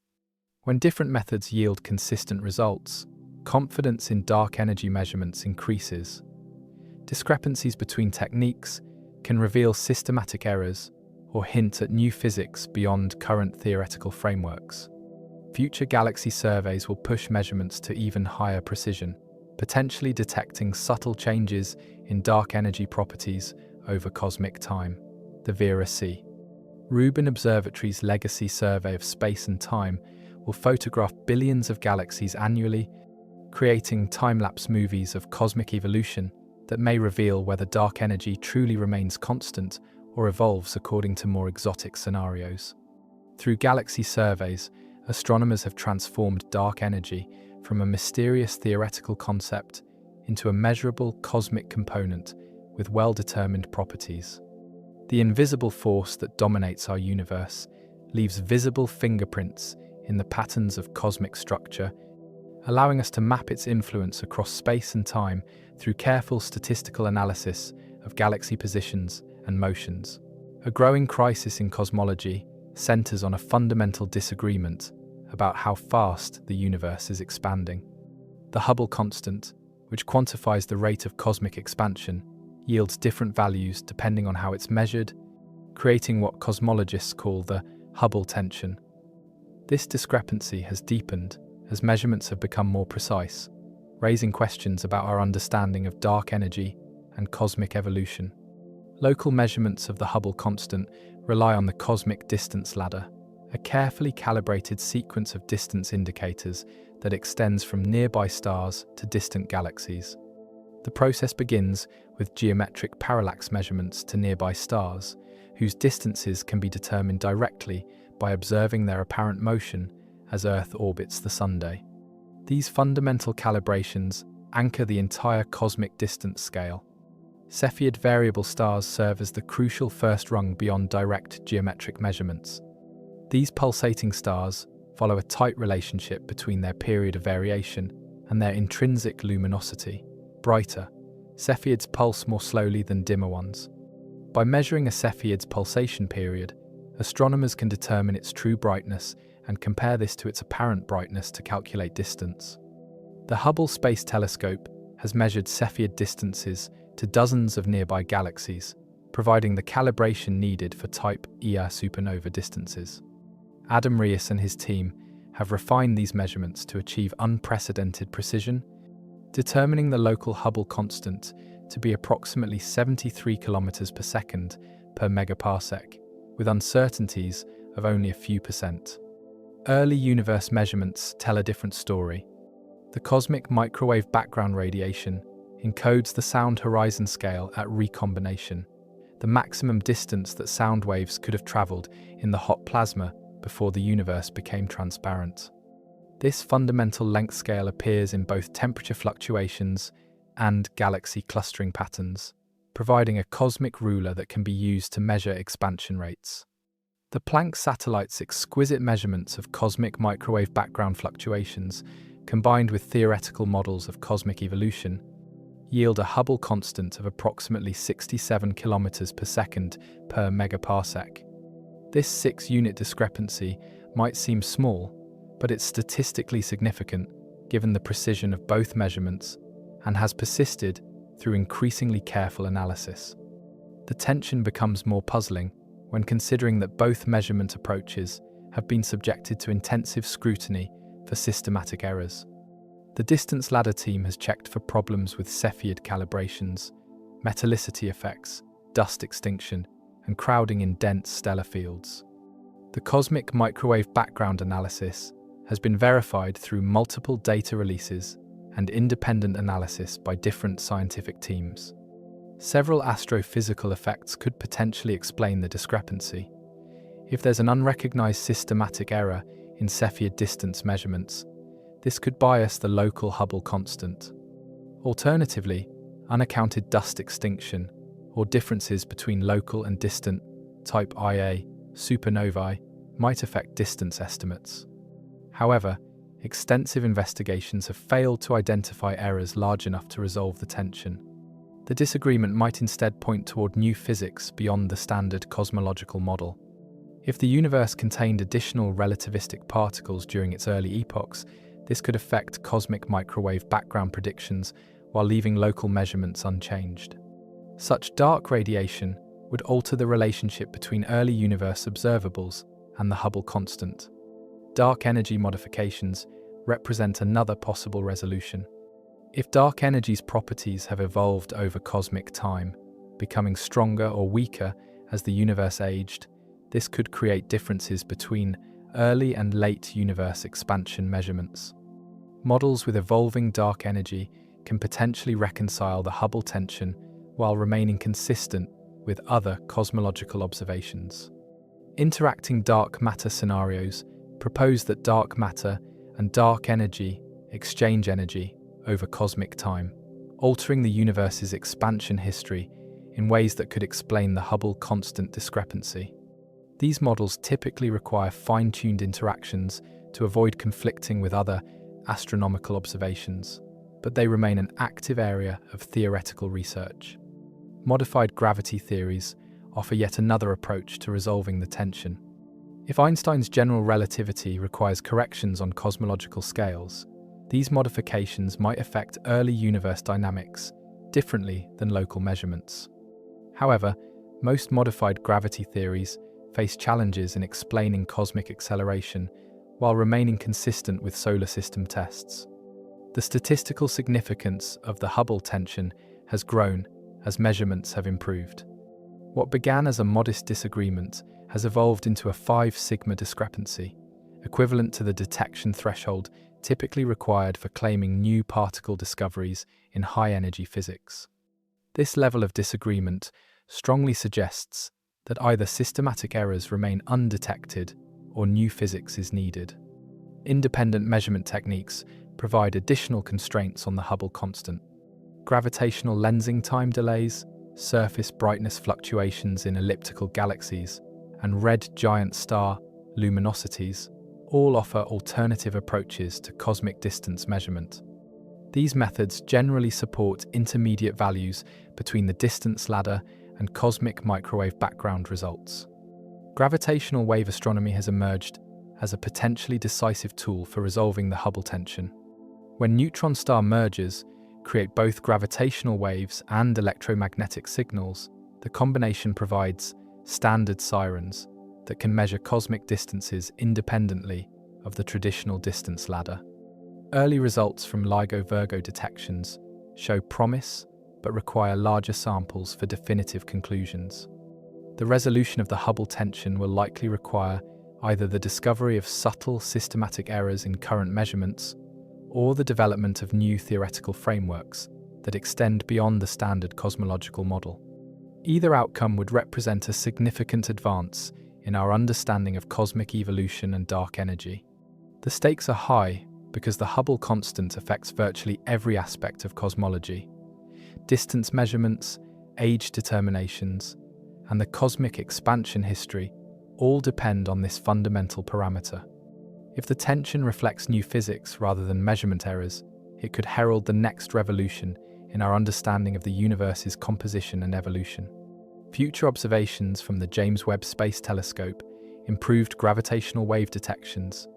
When different methods yield consistent results, confidence in dark energy measurements increases. Discrepancies between techniques can reveal systematic errors or hint at new physics beyond current theoretical frameworks. Future galaxy surveys will push measurements to even higher precision, potentially detecting subtle changes in dark energy properties over cosmic time. The Vera-C. Rubin Observatory's Legacy Survey of Space and Time will photograph billions of galaxies annually, creating time-lapse movies of cosmic evolution that may reveal whether dark energy truly remains constant or evolves according to more exotic scenarios. Through galaxy surveys, astronomers have transformed dark energy from a mysterious theoretical concept into a measurable cosmic component with well-determined properties. The invisible force that dominates our universe leaves visible fingerprints in the patterns of cosmic structure, allowing us to map its influence across space and time through careful statistical analysis of galaxy positions and motions. A growing crisis in cosmology centers on a fundamental disagreement about how fast the universe is expanding. The Hubble constant, which quantifies the rate of cosmic expansion, yields different values depending on how it's measured, creating what cosmologists call the Hubble tension. This discrepancy has deepened as measurements have become more precise, raising questions about our understanding of dark energy and cosmic evolution. Local measurements of the Hubble constant rely on the cosmic distance ladder, a carefully calibrated sequence of distance indicators that extends from nearby stars to distant galaxies. The process begins with geometric parallax measurements to nearby stars, whose distances can be determined directly by observing their apparent motion as Earth orbits the Sunday. These fundamental calibrations anchor the entire cosmic distance scale. Cepheid variable stars serve as the crucial first rung beyond direct geometric measurements. These pulsating stars follow a tight relationship between their period of variation and their intrinsic luminosity. Brighter Cepheids pulse more slowly than dimmer ones. By measuring a Cepheid's pulsation period, astronomers can determine its true brightness and compare this to its apparent brightness to calculate distance. The Hubble Space Telescope has measured Cepheid distances to dozens of nearby galaxies, providing the calibration needed for Type Ia supernova distances. Adam Rees and his team have refined these measurements to achieve unprecedented precision, determining the local Hubble constant to be approximately 73 kilometers per second per megaparsec, with uncertainties of only a few %. Early universe measurements tell a different story. The cosmic microwave background radiation encodes the sound horizon scale at recombination, the maximum distance that sound waves could have traveled in the hot plasma before the universe became transparent. This fundamental length scale appears in both temperature fluctuations and galaxy clustering patterns, providing a cosmic ruler that can be used to measure expansion rates. The Planck satellite's exquisite measurements of cosmic microwave background fluctuations, combined with theoretical models of cosmic evolution, yield a Hubble constant of approximately 67 kilometers per second per megaparsec. This 6-unit discrepancy might seem small, but it's statistically significant given the precision of both measurements and has persisted through increasingly careful analysis. The tension becomes more puzzling when considering that both measurement approaches have been subjected to intensive scrutiny for systematic errors. The distance ladder team has checked for problems with Cepheid calibrations, metallicity effects, dust extinction, and crowding in dense stellar fields. The cosmic microwave background analysis has been verified through multiple data releases and independent analysis by different scientific teams. Several astrophysical effects could potentially explain the discrepancy. If there's an unrecognized systematic error in Cepheid distance measurements, this could bias the local Hubble constant. Alternatively, unaccounted dust extinction or differences between local and distant Type Ia supernovae might affect distance estimates. However, extensive investigations have failed to identify errors large enough to resolve the tension. The disagreement might instead point toward new physics beyond the standard cosmological model. If the universe contained additional relativistic particles during its early epochs, this could affect cosmic microwave background predictions while leaving local measurements unchanged. Such dark radiation would alter the relationship between early universe observables and the Hubble constant. Dark energy modifications represent another possible resolution. If dark energy's properties have evolved over cosmic time, becoming stronger or weaker as the universe aged, this could create differences between early and late universe expansion measurements. Models with evolving dark energy can potentially reconcile the Hubble tension while remaining consistent with other cosmological observations. Interacting dark matter scenarios propose that dark matter and dark energy exchange energy over cosmic time, altering the universe's expansion history in ways that could explain the Hubble constant discrepancy. These models typically require fine-tuned interactions to avoid conflicting with other astronomical observations, but they remain an active area of theoretical research. Modified gravity theories offer yet another approach to resolving the tension. If Einstein's general relativity requires corrections on cosmological scales, these modifications might affect early universe dynamics differently than local measurements. However, most modified gravity theories face challenges in explaining cosmic acceleration while remaining consistent with solar system tests. The statistical significance of the Hubble tension has grown as measurements have improved. What began as a modest disagreement has evolved into a 5 sigma discrepancy, equivalent to the detection threshold typically required for claiming new particle discoveries in high-energy physics. This level of disagreement strongly suggests that either systematic errors remain undetected or new physics is needed. Independent measurement techniques provide additional constraints on the Hubble constant. Gravitational lensing time delays, surface brightness fluctuations in elliptical galaxies, and red giant star luminosities all offer alternative approaches to cosmic distance measurement. These methods generally support intermediate values between the distance ladder and cosmic microwave background results. Gravitational wave astronomy has emerged as a potentially decisive tool for resolving the Hubble tension. When neutron star mergers create both gravitational waves and electromagnetic signals, the combination provides standard sirens that can measure cosmic distances independently of the traditional distance ladder. Early results from LIGO-Virgo detections show promise, but require larger samples for definitive conclusions. The resolution of the Hubble tension will likely require either the discovery of subtle systematic errors in current measurements or the development of new theoretical frameworks that extend beyond the standard cosmological model. Either outcome would represent a significant advance in our understanding of cosmic evolution and dark energy. The stakes are high because the Hubble constant affects virtually every aspect of cosmology. Distance measurements, age determinations, and the cosmic expansion history all depend on this fundamental parameter. If the tension reflects new physics rather than measurement errors, it could herald the next revolution in our understanding of the universe's composition and evolution. Future observations from the James Webb Space Telescope, improved gravitational wave detections,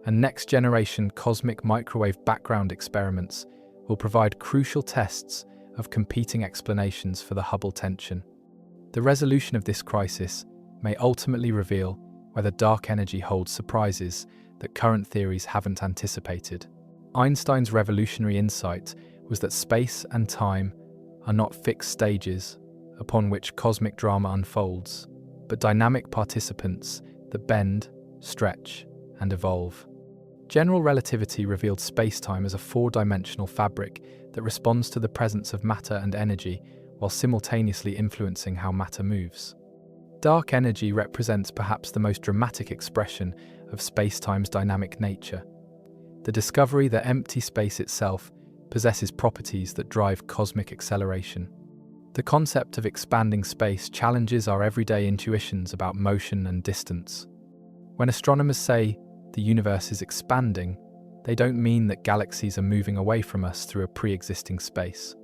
and next-generation cosmic microwave background experiments will provide crucial tests of competing explanations for the Hubble tension. The resolution of this crisis may ultimately reveal whether dark energy holds surprises that current theories haven't anticipated. Einstein's revolutionary insight was that space and time are not fixed stages upon which cosmic drama unfolds, but dynamic participants that bend, stretch, and evolve. General relativity revealed space-time as a 4-dimensional fabric that responds to the presence of matter and energy while simultaneously influencing how matter moves. Dark energy represents perhaps the most dramatic expression of space-time's dynamic nature. The discovery that empty space itself possesses properties that drive cosmic acceleration. The concept of expanding space challenges our everyday intuitions about motion and distance. When astronomers say the universe is expanding, they don't mean that galaxies are moving away from us through a pre-existing space.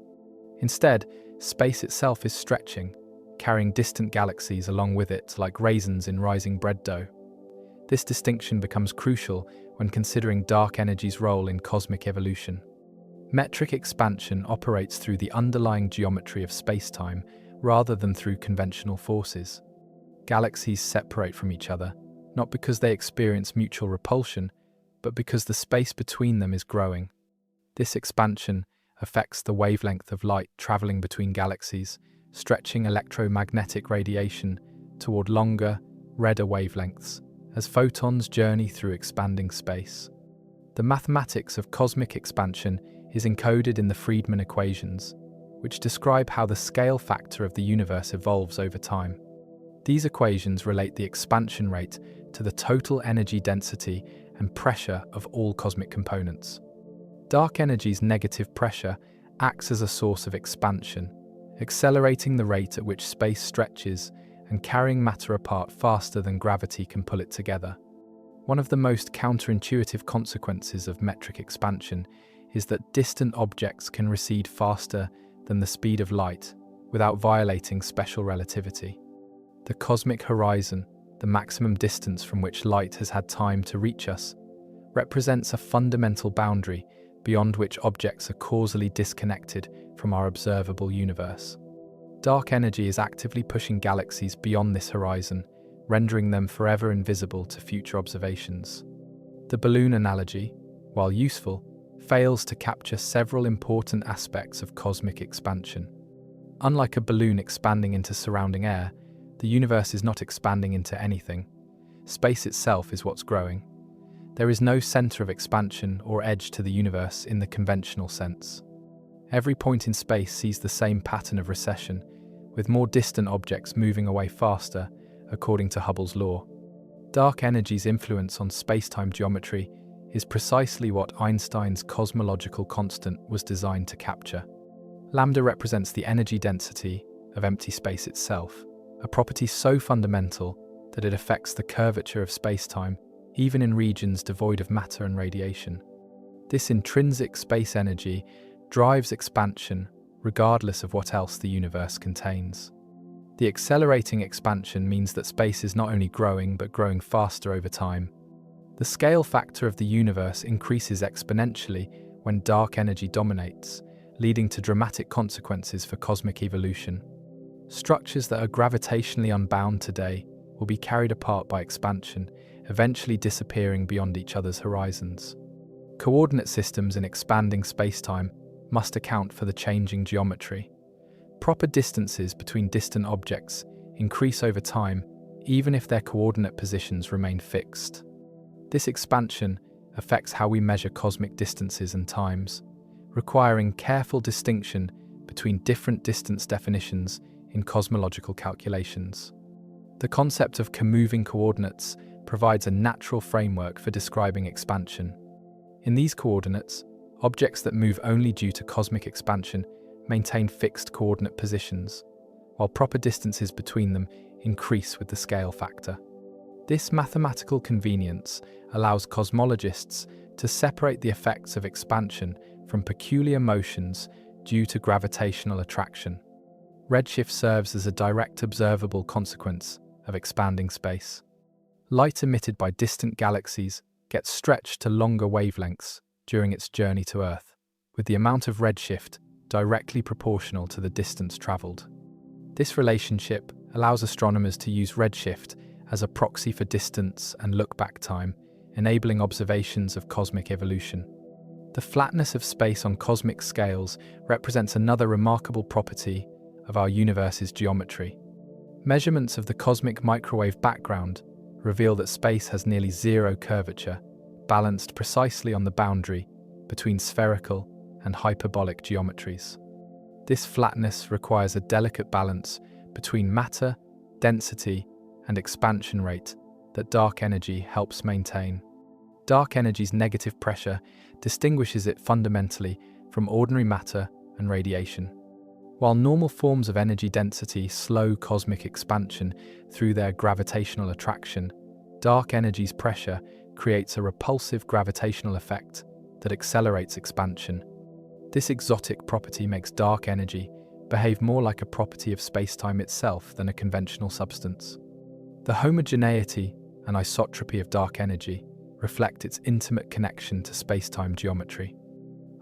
Instead, space itself is stretching, carrying distant galaxies along with it like raisins in rising bread dough. This distinction becomes crucial when considering dark energy's role in cosmic evolution. Metric expansion operates through the underlying geometry of space-time rather than through conventional forces. Galaxies separate from each other, not because they experience mutual repulsion, but because the space between them is growing. This expansion affects the wavelength of light traveling between galaxies, stretching electromagnetic radiation toward longer, redder wavelengths as photons journey through expanding space. The mathematics of cosmic expansion is encoded in the Friedmann equations, which describe how the scale factor of the universe evolves over time. These equations relate the expansion rate to the total energy density and pressure of all cosmic components. Dark energy's negative pressure acts as a source of expansion, accelerating the rate at which space stretches and carrying matter apart faster than gravity can pull it together. One of the most counterintuitive consequences of metric expansion is that distant objects can recede faster than the speed of light without violating special relativity. The cosmic horizon, the maximum distance from which light has had time to reach us, represents a fundamental boundary beyond which objects are causally disconnected from our observable universe. Dark energy is actively pushing galaxies beyond this horizon, rendering them forever invisible to future observations. The balloon analogy, while useful, fails to capture several important aspects of cosmic expansion. Unlike a balloon expanding into surrounding air, the universe is not expanding into anything. Space itself is what's growing. There is no center of expansion or edge to the universe in the conventional sense. Every point in space sees the same pattern of recession, with more distant objects moving away faster, according to Hubble's law. Dark energy's influence on space-time geometry is precisely what Einstein's cosmological constant was designed to capture. Lambda represents the energy density of empty space itself, a property so fundamental that it affects the curvature of space-time, even in regions devoid of matter and radiation. This intrinsic space energy drives expansion regardless of what else the universe contains. The accelerating expansion means that space is not only growing but growing faster over time. The scale factor of the universe increases exponentially when dark energy dominates, leading to dramatic consequences for cosmic evolution. Structures that are gravitationally unbound today will be carried apart by expansion, eventually disappearing beyond each other's horizons. Coordinate systems in expanding spacetime must account for the changing geometry. Proper distances between distant objects increase over time, even if their coordinate positions remain fixed. This expansion affects how we measure cosmic distances and times, requiring careful distinction between different distance definitions in cosmological calculations. The concept of comoving coordinates provides a natural framework for describing expansion. In these coordinates, objects that move only due to cosmic expansion maintain fixed coordinate positions, while proper distances between them increase with the scale factor. This mathematical convenience allows cosmologists to separate the effects of expansion from peculiar motions due to gravitational attraction. Redshift serves as a direct observable consequence of expanding space. Light emitted by distant galaxies gets stretched to longer wavelengths during its journey to Earth, with the amount of redshift directly proportional to the distance traveled. This relationship allows astronomers to use redshift as a proxy for distance and look-back time, enabling observations of cosmic evolution. The flatness of space on cosmic scales represents another remarkable property of our universe's geometry. Measurements of the cosmic microwave background reveal that space has nearly zero curvature, balanced precisely on the boundary between spherical and hyperbolic geometries. This flatness requires a delicate balance between matter, density, and expansion rate that dark energy helps maintain. Dark energy's negative pressure distinguishes it fundamentally from ordinary matter and radiation. While normal forms of energy density slow cosmic expansion through their gravitational attraction, dark energy's pressure creates a repulsive gravitational effect that accelerates expansion. This exotic property makes dark energy behave more like a property of space-time itself than a conventional substance. The homogeneity and isotropy of dark energy reflect its intimate connection to space-time geometry.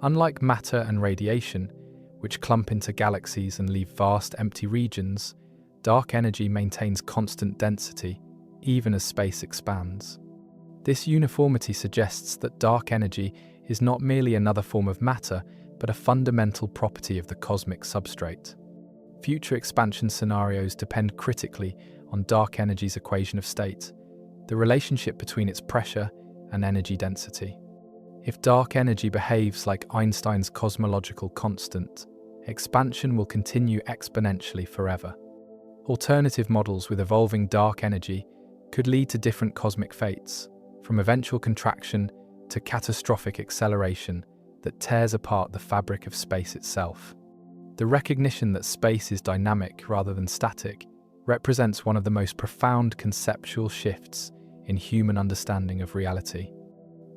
Unlike matter and radiation, which clump into galaxies and leave vast empty regions, dark energy maintains constant density, even as space expands. This uniformity suggests that dark energy is not merely another form of matter, but a fundamental property of the cosmic substrate. Future expansion scenarios depend critically on dark energy's equation of state, the relationship between its pressure and energy density. If dark energy behaves like Einstein's cosmological constant, expansion will continue exponentially forever. Alternative models with evolving dark energy could lead to different cosmic fates, from eventual contraction to catastrophic acceleration that tears apart the fabric of space itself. The recognition that space is dynamic rather than static represents one of the most profound conceptual shifts in human understanding of reality.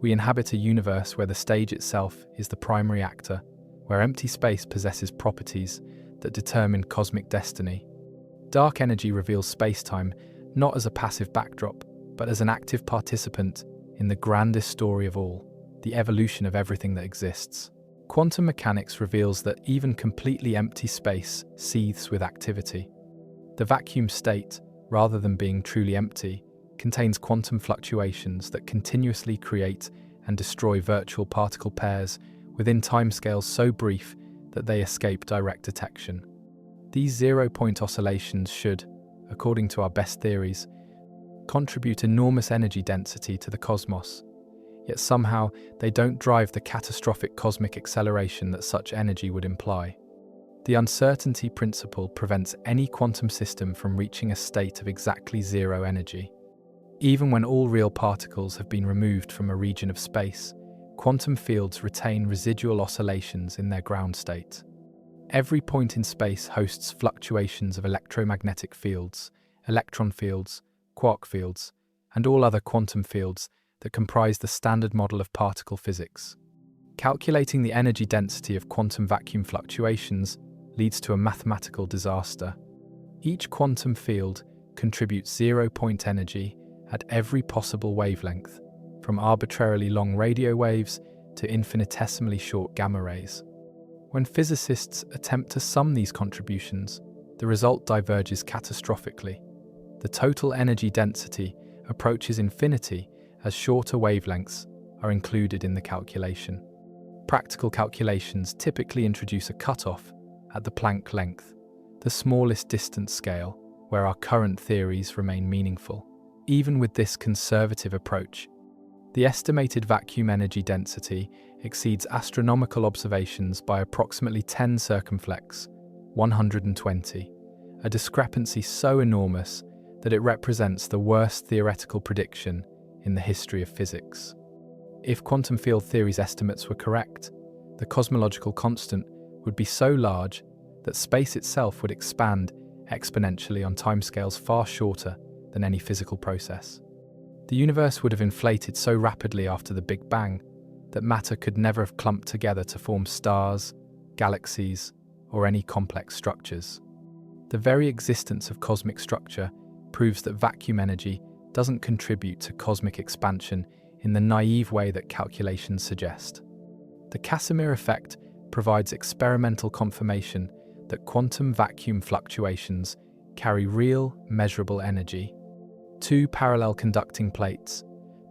We inhabit a universe where the stage itself is the primary actor, where empty space possesses properties that determine cosmic destiny. Dark energy reveals space-time not as a passive backdrop, but as an active participant in the grandest story of all, the evolution of everything that exists. Quantum mechanics reveals that even completely empty space seethes with activity. The vacuum state, rather than being truly empty, contains quantum fluctuations that continuously create and destroy virtual particle pairs within timescales so brief that they escape direct detection. These zero-point oscillations should, according to our best theories, contribute enormous energy density to the cosmos, yet somehow they don't drive the catastrophic cosmic acceleration that such energy would imply. The uncertainty principle prevents any quantum system from reaching a state of exactly zero energy. Even when all real particles have been removed from a region of space, quantum fields retain residual oscillations in their ground state. Every point in space hosts fluctuations of electromagnetic fields, electron fields, quark fields, and all other quantum fields that comprise the standard model of particle physics. Calculating the energy density of quantum vacuum fluctuations leads to a mathematical disaster. Each quantum field contributes zero-point energy at every possible wavelength, from arbitrarily long radio waves to infinitesimally short gamma rays. When physicists attempt to sum these contributions, the result diverges catastrophically. The total energy density approaches infinity as shorter wavelengths are included in the calculation. Practical calculations typically introduce a cutoff at the Planck length, the smallest distance scale where our current theories remain meaningful. Even with this conservative approach, the estimated vacuum energy density exceeds astronomical observations by approximately 10 circumflex, 120, a discrepancy so enormous that it represents the worst theoretical prediction in the history of physics. If quantum field theory's estimates were correct, the cosmological constant would be so large that space itself would expand exponentially on timescales far shorter than any physical process. The universe would have inflated so rapidly after the Big Bang that matter could never have clumped together to form stars, galaxies, or any complex structures. The very existence of cosmic structure proves that vacuum energy doesn't contribute to cosmic expansion in the naive way that calculations suggest. The Casimir effect provides experimental confirmation that quantum vacuum fluctuations carry real, measurable energy. Two parallel conducting plates,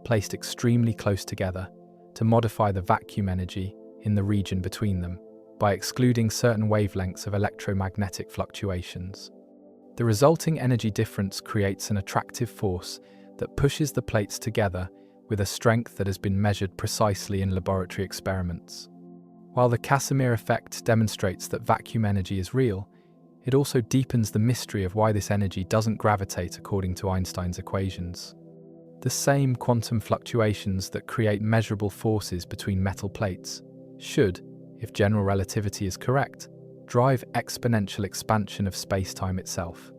placed extremely close together, to modify the vacuum energy in the region between them by excluding certain wavelengths of electromagnetic fluctuations. The resulting energy difference creates an attractive force that pushes the plates together with a strength that has been measured precisely in laboratory experiments. While the Casimir effect demonstrates that vacuum energy is real, it also deepens the mystery of why this energy doesn't gravitate according to Einstein's equations. The same quantum fluctuations that create measurable forces between metal plates should, if general relativity is correct, drive exponential expansion of space-time itself.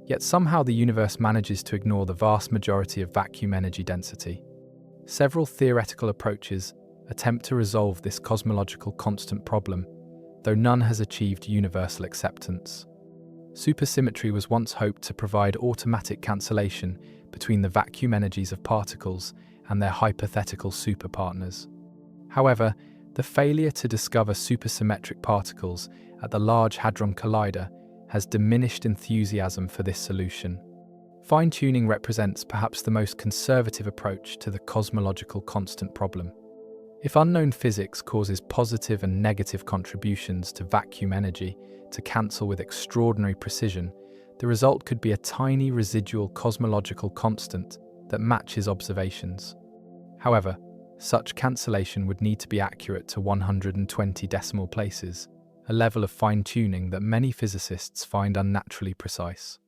Yet somehow the universe manages to ignore the vast majority of vacuum energy density. Several theoretical approaches attempt to resolve this cosmological constant problem, though none has achieved universal acceptance. Supersymmetry was once hoped to provide automatic cancellation between the vacuum energies of particles and their hypothetical superpartners. However, the failure to discover supersymmetric particles at the Large Hadron Collider has diminished enthusiasm for this solution. Fine-tuning represents perhaps the most conservative approach to the cosmological constant problem. If unknown physics causes positive and negative contributions to vacuum energy to cancel with extraordinary precision, the result could be a tiny residual cosmological constant that matches observations. However, such cancellation would need to be accurate to 120 decimal places, a level of fine-tuning that many physicists find unnaturally precise.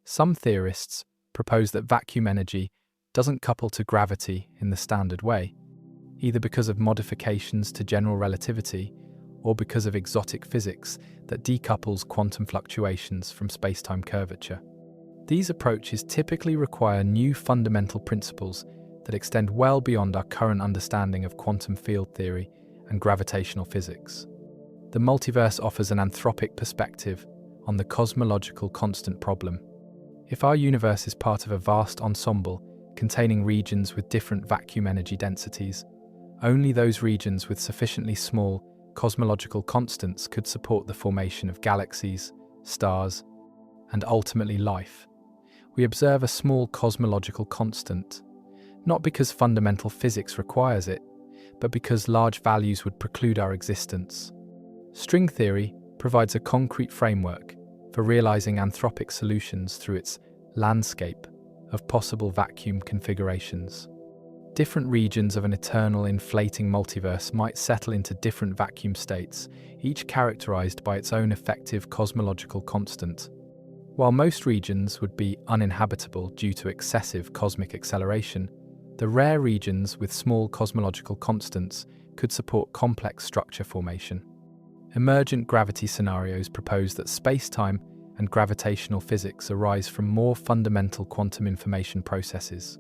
Some theorists propose that vacuum energy doesn't couple to gravity in the standard way, either because of modifications to general relativity or because of exotic physics that decouples quantum fluctuations from space-time curvature. These approaches typically require new fundamental principles that extend well beyond our current understanding of quantum field theory and gravitational physics. The multiverse offers an anthropic perspective on the cosmological constant problem. If our universe is part of a vast ensemble containing regions with different vacuum energy densities, only those regions with sufficiently small cosmological constants could support the formation of galaxies, stars, and ultimately life. We observe a small cosmological constant, not because fundamental physics requires it, but because large values would preclude our existence. String theory provides a concrete framework for realizing anthropic solutions through its landscape of possible vacuum configurations. Different regions of an eternal inflating multiverse might settle into different vacuum states, each characterized by its own effective cosmological constant. While most regions would be uninhabitable due to excessive cosmic acceleration, the rare regions with small cosmological constants could support complex structure formation. Emergent gravity scenarios propose that space-time and gravitational physics arise from more fundamental quantum information processes.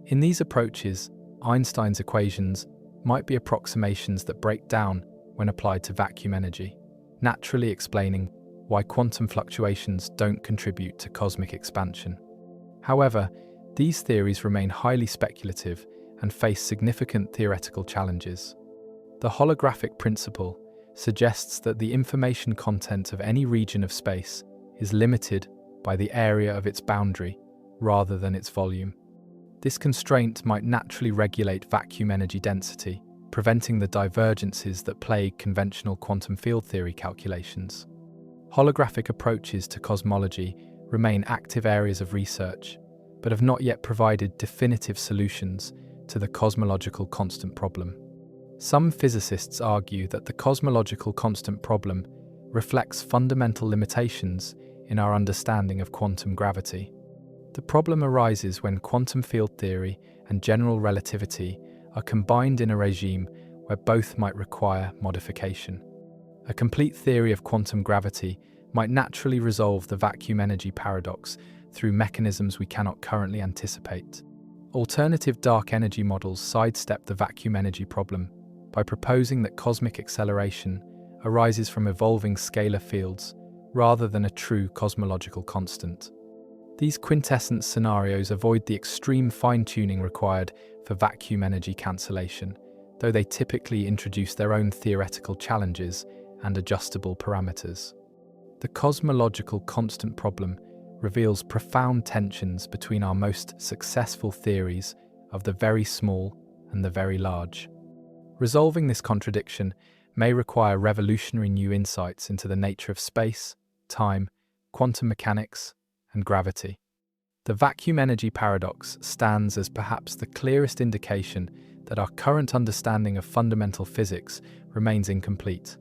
In these approaches, Einstein's equations might be approximations that break down when applied to vacuum energy, naturally explaining why quantum fluctuations don't contribute to cosmic expansion. However, these theories remain highly speculative and face significant theoretical challenges. The holographic principle suggests that the information content of any region of space is limited by the area of its boundary rather than its volume. This constraint might naturally regulate vacuum energy density, preventing the divergences that plague conventional quantum field theory calculations. Holographic approaches to cosmology remain active areas of research, but have not yet provided definitive solutions to the cosmological constant problem. Some physicists argue that the cosmological constant problem reflects fundamental limitations in our understanding of quantum gravity. The problem arises when quantum field theory and general relativity are combined in a regime where both might require modification. A complete theory of quantum gravity might naturally resolve the vacuum energy paradox through mechanisms we cannot currently anticipate. Alternative dark energy models sidestep the vacuum energy problem by proposing that cosmic acceleration arises from evolving scalar fields rather than a true cosmological constant. These quintessence scenarios avoid the extreme fine-tuning required for vacuum energy cancellation, though they typically introduce their own theoretical challenges and adjustable parameters. The cosmological constant problem reveals profound tensions between our most successful theories of the very small and the very large. Resolving this contradiction may require revolutionary new insights into the nature of space, time, quantum mechanics, and gravity. The vacuum energy paradox stands as perhaps the clearest indication that our current understanding of fundamental physics remains incomplete.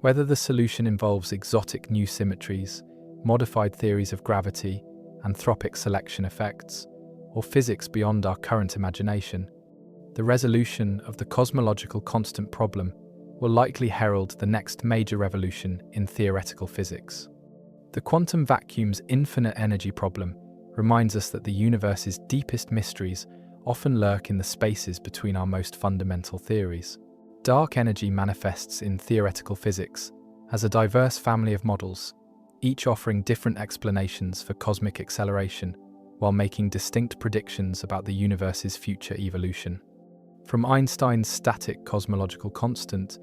Whether the solution involves exotic new symmetries, modified theories of gravity, anthropic selection effects, or physics beyond our current imagination, the resolution of the cosmological constant problem will likely herald the next major revolution in theoretical physics. The quantum vacuum's infinite energy problem reminds us that the universe's deepest mysteries often lurk in the spaces between our most fundamental theories. Dark energy manifests in theoretical physics as a diverse family of models, each offering different explanations for cosmic acceleration while making distinct predictions about the universe's future evolution. From Einstein's static cosmological constant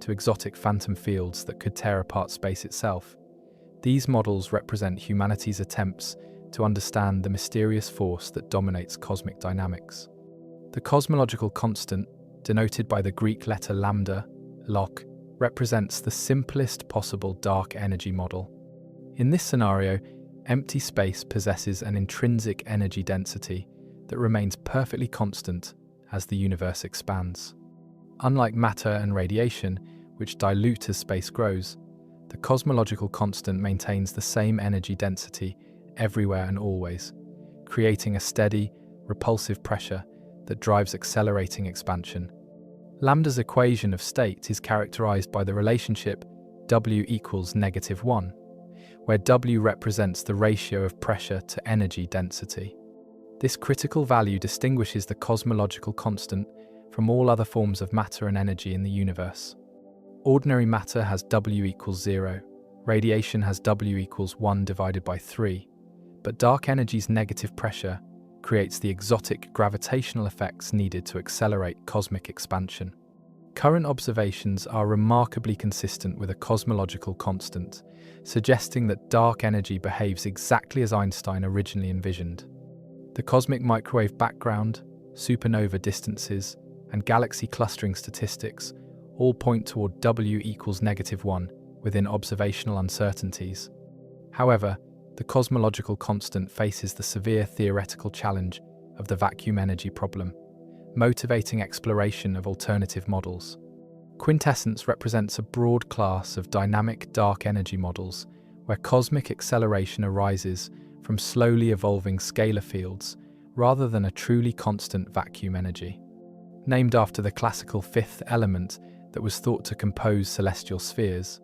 to exotic phantom fields that could tear apart space itself, these models represent humanity's attempts to understand the mysterious force that dominates cosmic dynamics. The cosmological constant, denoted by the Greek letter lambda, log, represents the simplest possible dark energy model. In this scenario, empty space possesses an intrinsic energy density that remains perfectly constant as the universe expands. Unlike matter and radiation, which dilute as space grows, the cosmological constant maintains the same energy density everywhere and always, creating a steady, repulsive pressure that drives accelerating expansion. Lambda's equation of state is characterized by the relationship W equals -1, where W represents the ratio of pressure to energy density. This critical value distinguishes the cosmological constant from all other forms of matter and energy in the universe. Ordinary matter has W equals 0, radiation has W equals 1 divided by 3, but dark energy's negative pressure creates the exotic gravitational effects needed to accelerate cosmic expansion. Current observations are remarkably consistent with a cosmological constant, suggesting that dark energy behaves exactly as Einstein originally envisioned. The cosmic microwave background, supernova distances, and galaxy clustering statistics all point toward W equals -1 within observational uncertainties. However, the cosmological constant faces the severe theoretical challenge of the vacuum energy problem, motivating exploration of alternative models. Quintessence represents a broad class of dynamic dark energy models where cosmic acceleration arises from slowly evolving scalar fields rather than a truly constant vacuum energy. Named after the classical fifth element that was thought to compose celestial spheres,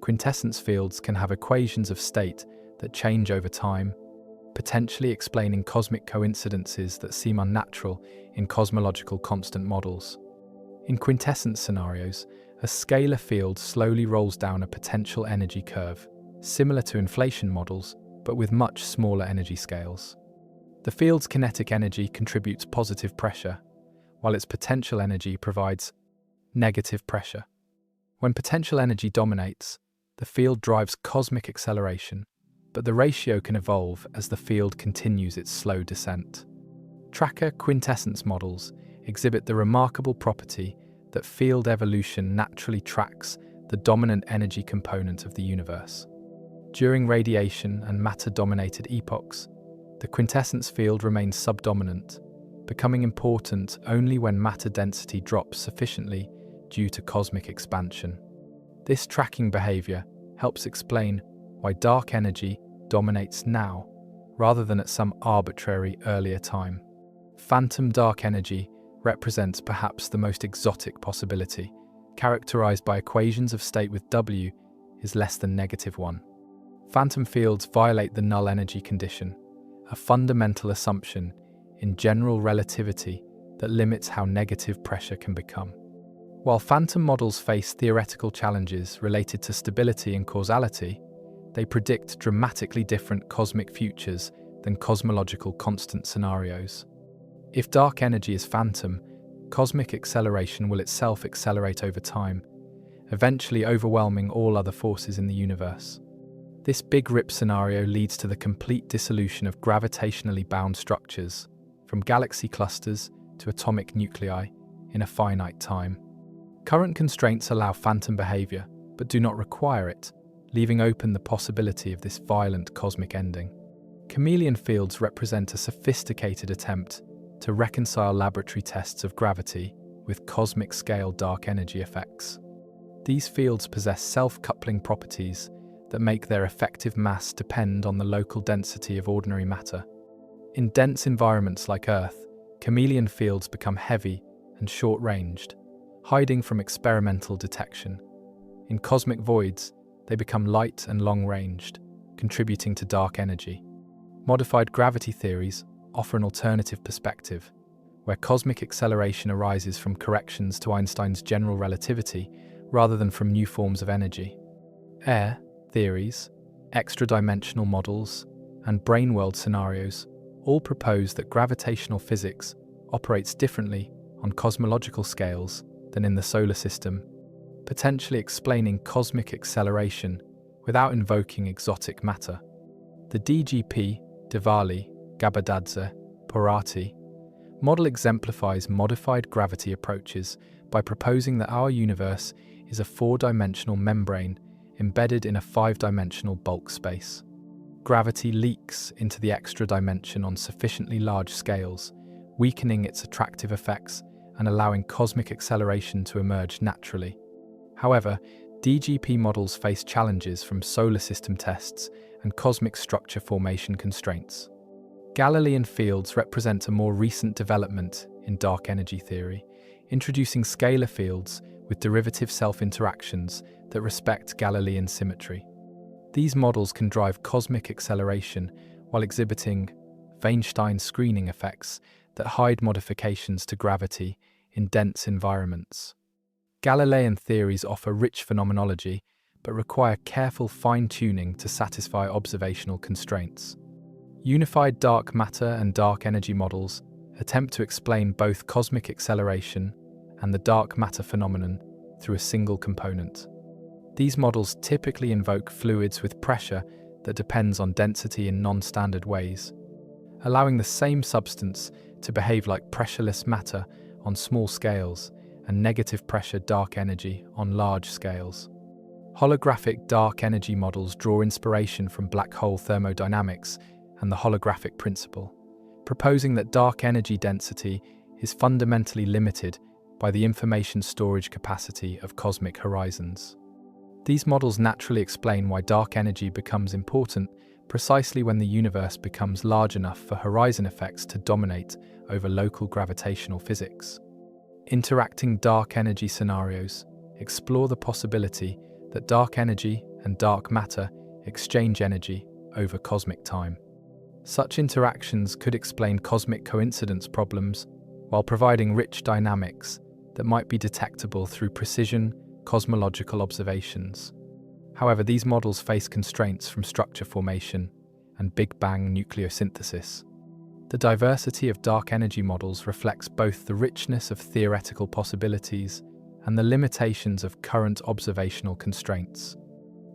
quintessence fields can have equations of state that change over time, potentially explaining cosmic coincidences that seem unnatural in cosmological constant models. In quintessence scenarios, a scalar field slowly rolls down a potential energy curve, similar to inflation models, but with much smaller energy scales. The field's kinetic energy contributes positive pressure, while its potential energy provides negative pressure. When potential energy dominates, the field drives cosmic acceleration, but the ratio can evolve as the field continues its slow descent. Tracker quintessence models exhibit the remarkable property that field evolution naturally tracks the dominant energy component of the universe. During radiation and matter-dominated epochs, the quintessence field remains subdominant, becoming important only when matter density drops sufficiently due to cosmic expansion. This tracking behavior helps explain why dark energy dominates now, rather than at some arbitrary earlier time. Phantom dark energy represents perhaps the most exotic possibility, characterized by equations of state with W is less than -1. Phantom fields violate the null energy condition, a fundamental assumption in general relativity that limits how negative pressure can become. While phantom models face theoretical challenges related to stability and causality, they predict dramatically different cosmic futures than cosmological constant scenarios. If dark energy is phantom, cosmic acceleration will itself accelerate over time, eventually overwhelming all other forces in the universe. This Big Rip scenario leads to the complete dissolution of gravitationally bound structures, from galaxy clusters to atomic nuclei, in a finite time. Current constraints allow phantom behavior, but do not require it, leaving open the possibility of this violent cosmic ending. Chameleon fields represent a sophisticated attempt to reconcile laboratory tests of gravity with cosmic-scale dark energy effects. These fields possess self-coupling properties that make their effective mass depend on the local density of ordinary matter. In dense environments like Earth, chameleon fields become heavy and short-ranged, hiding from experimental detection. In cosmic voids, they become light and long-ranged, contributing to dark energy. Modified gravity theories offer an alternative perspective, where cosmic acceleration arises from corrections to Einstein's general relativity rather than from new forms of energy. Air theories, extra-dimensional models, and brane-world scenarios all propose that gravitational physics operates differently on cosmological scales than in the solar system, potentially explaining cosmic acceleration without invoking exotic matter. The DGP, Diwali, Gabadadze, Porati model exemplifies modified gravity approaches by proposing that our universe is a four-dimensional membrane embedded in a five-dimensional bulk space. Gravity leaks into the extra dimension on sufficiently large scales, weakening its attractive effects and allowing cosmic acceleration to emerge naturally. However, DGP models face challenges from solar system tests and cosmic structure formation constraints. Galilean fields represent a more recent development in dark energy theory, introducing scalar fields with derivative self-interactions that respect Galilean symmetry. These models can drive cosmic acceleration while exhibiting Weinstein screening effects that hide modifications to gravity in dense environments. Galilean theories offer rich phenomenology, but require careful fine-tuning to satisfy observational constraints. Unified dark matter and dark energy models attempt to explain both cosmic acceleration and the dark matter phenomenon through a single component. These models typically invoke fluids with pressure that depends on density in non-standard ways, allowing the same substance to behave like pressureless matter on small scales and negative pressure dark energy on large scales. Holographic dark energy models draw inspiration from black hole thermodynamics and the holographic principle, proposing that dark energy density is fundamentally limited by the information storage capacity of cosmic horizons. These models naturally explain why dark energy becomes important precisely when the universe becomes large enough for horizon effects to dominate over local gravitational physics. Interacting dark energy scenarios explore the possibility that dark energy and dark matter exchange energy over cosmic time. Such interactions could explain cosmic coincidence problems while providing rich dynamics that might be detectable through precision cosmological observations. However, these models face constraints from structure formation and Big Bang nucleosynthesis. The diversity of dark energy models reflects both the richness of theoretical possibilities and the limitations of current observational constraints.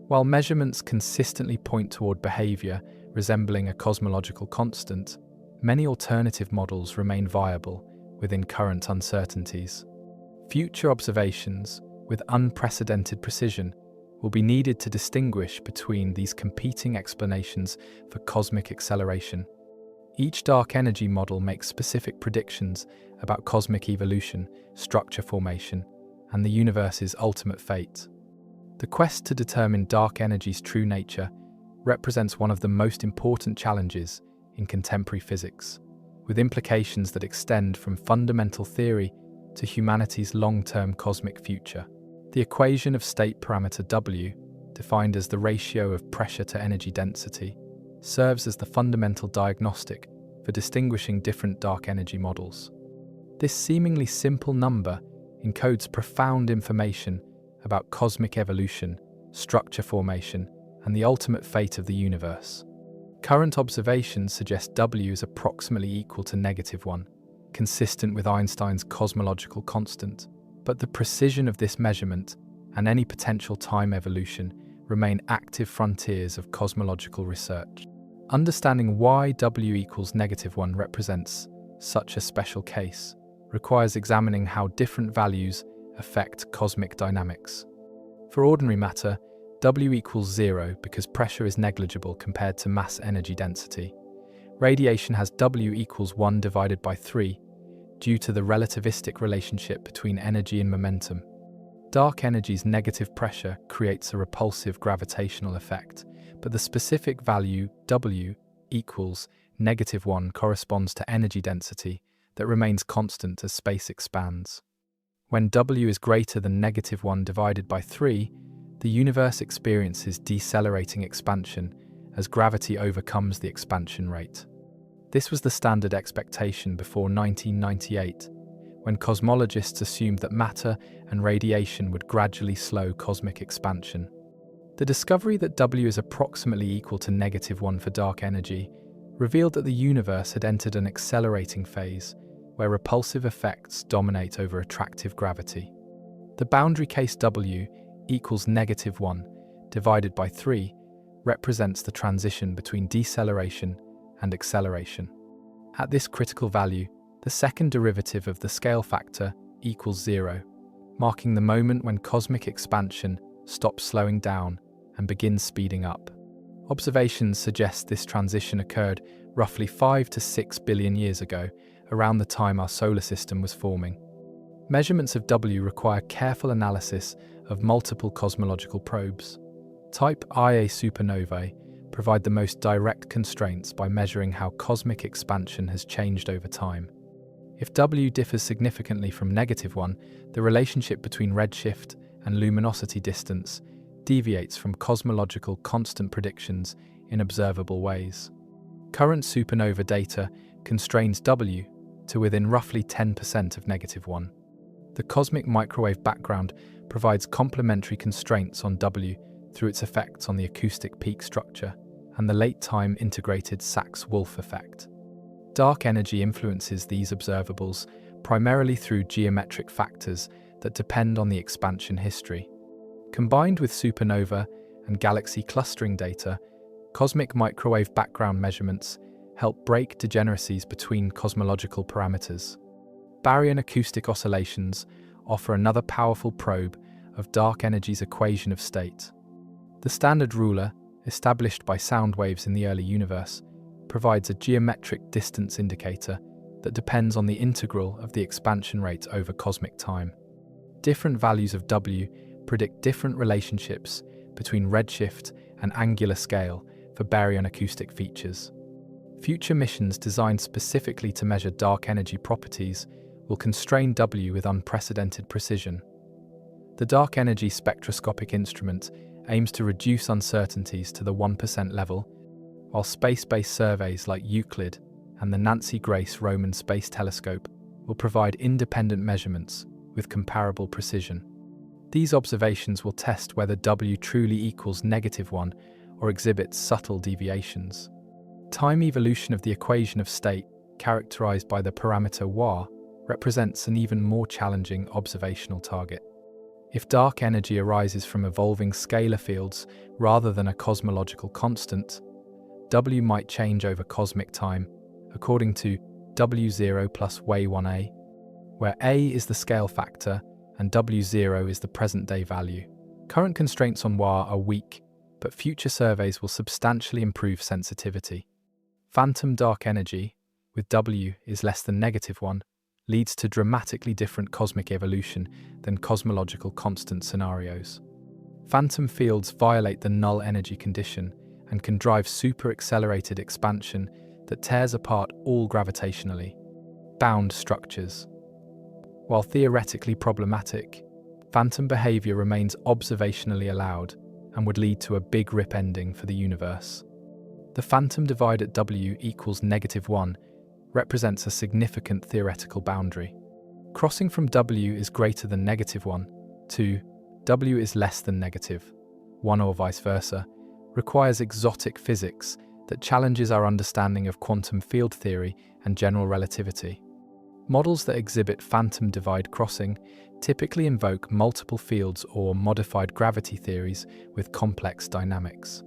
While measurements consistently point toward behavior resembling a cosmological constant, many alternative models remain viable within current uncertainties. Future observations, with unprecedented precision, will be needed to distinguish between these competing explanations for cosmic acceleration. Each dark energy model makes specific predictions about cosmic evolution, structure formation, and the universe's ultimate fate. The quest to determine dark energy's true nature represents one of the most important challenges in contemporary physics, with implications that extend from fundamental theory to humanity's long-term cosmic future. The equation of state parameter W, defined as the ratio of pressure to energy density, serves as the fundamental diagnostic for distinguishing different dark energy models. This seemingly simple number encodes profound information about cosmic evolution, structure formation, and the ultimate fate of the universe. Current observations suggest W is approximately equal to -1, consistent with Einstein's cosmological constant, but the precision of this measurement and any potential time evolution remain active frontiers of cosmological research. Understanding why W equals -1 represents such a special case requires examining how different values affect cosmic dynamics. For ordinary matter, W equals 0 because pressure is negligible compared to mass energy density. Radiation has W equals 1 divided by 3 due to the relativistic relationship between energy and momentum. Dark energy's negative pressure creates a repulsive gravitational effect, but the specific value W equals -1 corresponds to energy density that remains constant as space expands. When W is greater than -1 divided by 3, the universe experiences decelerating expansion as gravity overcomes the expansion rate. This was the standard expectation before 1998, when cosmologists assumed that matter and radiation would gradually slow cosmic expansion. The discovery that W is approximately equal to -1 for dark energy revealed that the universe had entered an accelerating phase where repulsive effects dominate over attractive gravity. The boundary case W equals -1 divided by 3 represents the transition between deceleration and acceleration. At this critical value, the second derivative of the scale factor equals 0, marking the moment when cosmic expansion stops slowing down and begins speeding up. Observations suggest this transition occurred roughly 5 to 6 billion years ago, around the time our solar system was forming. Measurements of W require careful analysis of multiple cosmological probes. Type Ia supernovae provide the most direct constraints by measuring how cosmic expansion has changed over time. If W differs significantly from -1, the relationship between redshift and luminosity distance deviates from cosmological constant predictions in observable ways. Current supernova data constrains W to within roughly 10% of -1. The cosmic microwave background provides complementary constraints on W through its effects on the acoustic peak structure and the late-time integrated Sachs-Wolfe effect. Dark energy influences these observables primarily through geometric factors that depend on the expansion history. Combined with supernova and galaxy clustering data, cosmic microwave background measurements help break degeneracies between cosmological parameters. Baryon acoustic oscillations offer another powerful probe of dark energy's equation of state. The Standard Ruler, established by sound waves in the early universe, provides a geometric distance indicator that depends on the integral of the expansion rate over cosmic time. Different values of W predict different relationships between redshift and angular scale for baryon acoustic features. Future missions designed specifically to measure dark energy properties will constrain W with unprecedented precision. The Dark Energy Spectroscopic Instrument aims to reduce uncertainties to the 1% level, while space-based surveys like Euclid and the Nancy Grace Roman Space Telescope will provide independent measurements with comparable precision. These observations will test whether W truly equals -1 or exhibits subtle deviations. Time evolution of the equation of state, characterized by the parameter WAR, represents an even more challenging observational target. If dark energy arises from evolving scalar fields rather than a cosmological constant, W might change over cosmic time, according to W0 plus W1A, where A is the scale factor and W0 is the present-day value. Current constraints on WAR are weak, but future surveys will substantially improve sensitivity. Phantom dark energy, with W is less than -1, leads to dramatically different cosmic evolution than cosmological constant scenarios. Phantom fields violate the null energy condition and can drive super-accelerated expansion that tears apart all gravitationally bound structures. While theoretically problematic, phantom behavior remains observationally allowed and would lead to a big rip ending for the universe. The phantom divide at W equals -1 represents a significant theoretical boundary. Crossing from W is greater than -1 to W is less than -1 or vice versa requires exotic physics that challenges our understanding of quantum field theory and general relativity. Models that exhibit phantom divide crossing typically invoke multiple fields or modified gravity theories with complex dynamics.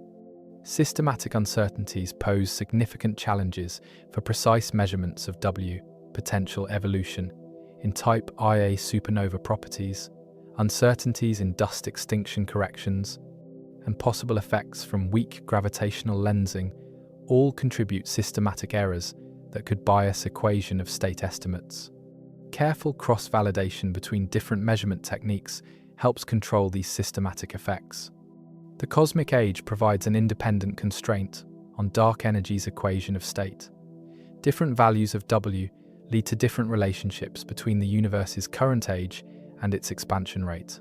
Systematic uncertainties pose significant challenges for precise measurements of W potential evolution in type Ia supernova properties, uncertainties in dust extinction corrections, and possible effects from weak gravitational lensing all contribute systematic errors that could bias equation of state estimates. Careful cross-validation between different measurement techniques helps control these systematic effects. The cosmic age provides an independent constraint on dark energy's equation of state. Different values of W lead to different relationships between the universe's current age and its expansion rate.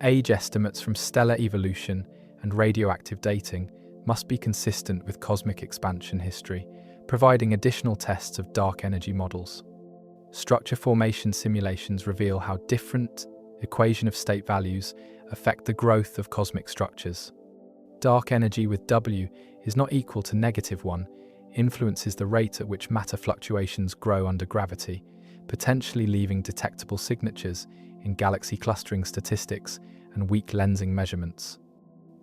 Age estimates from stellar evolution and radioactive dating must be consistent with cosmic expansion history, providing additional tests of dark energy models. Structure formation simulations reveal how different equation of state values affect the growth of cosmic structures. Dark energy with W is not equal to -1, influences the rate at which matter fluctuations grow under gravity, potentially leaving detectable signatures in galaxy clustering statistics and weak lensing measurements.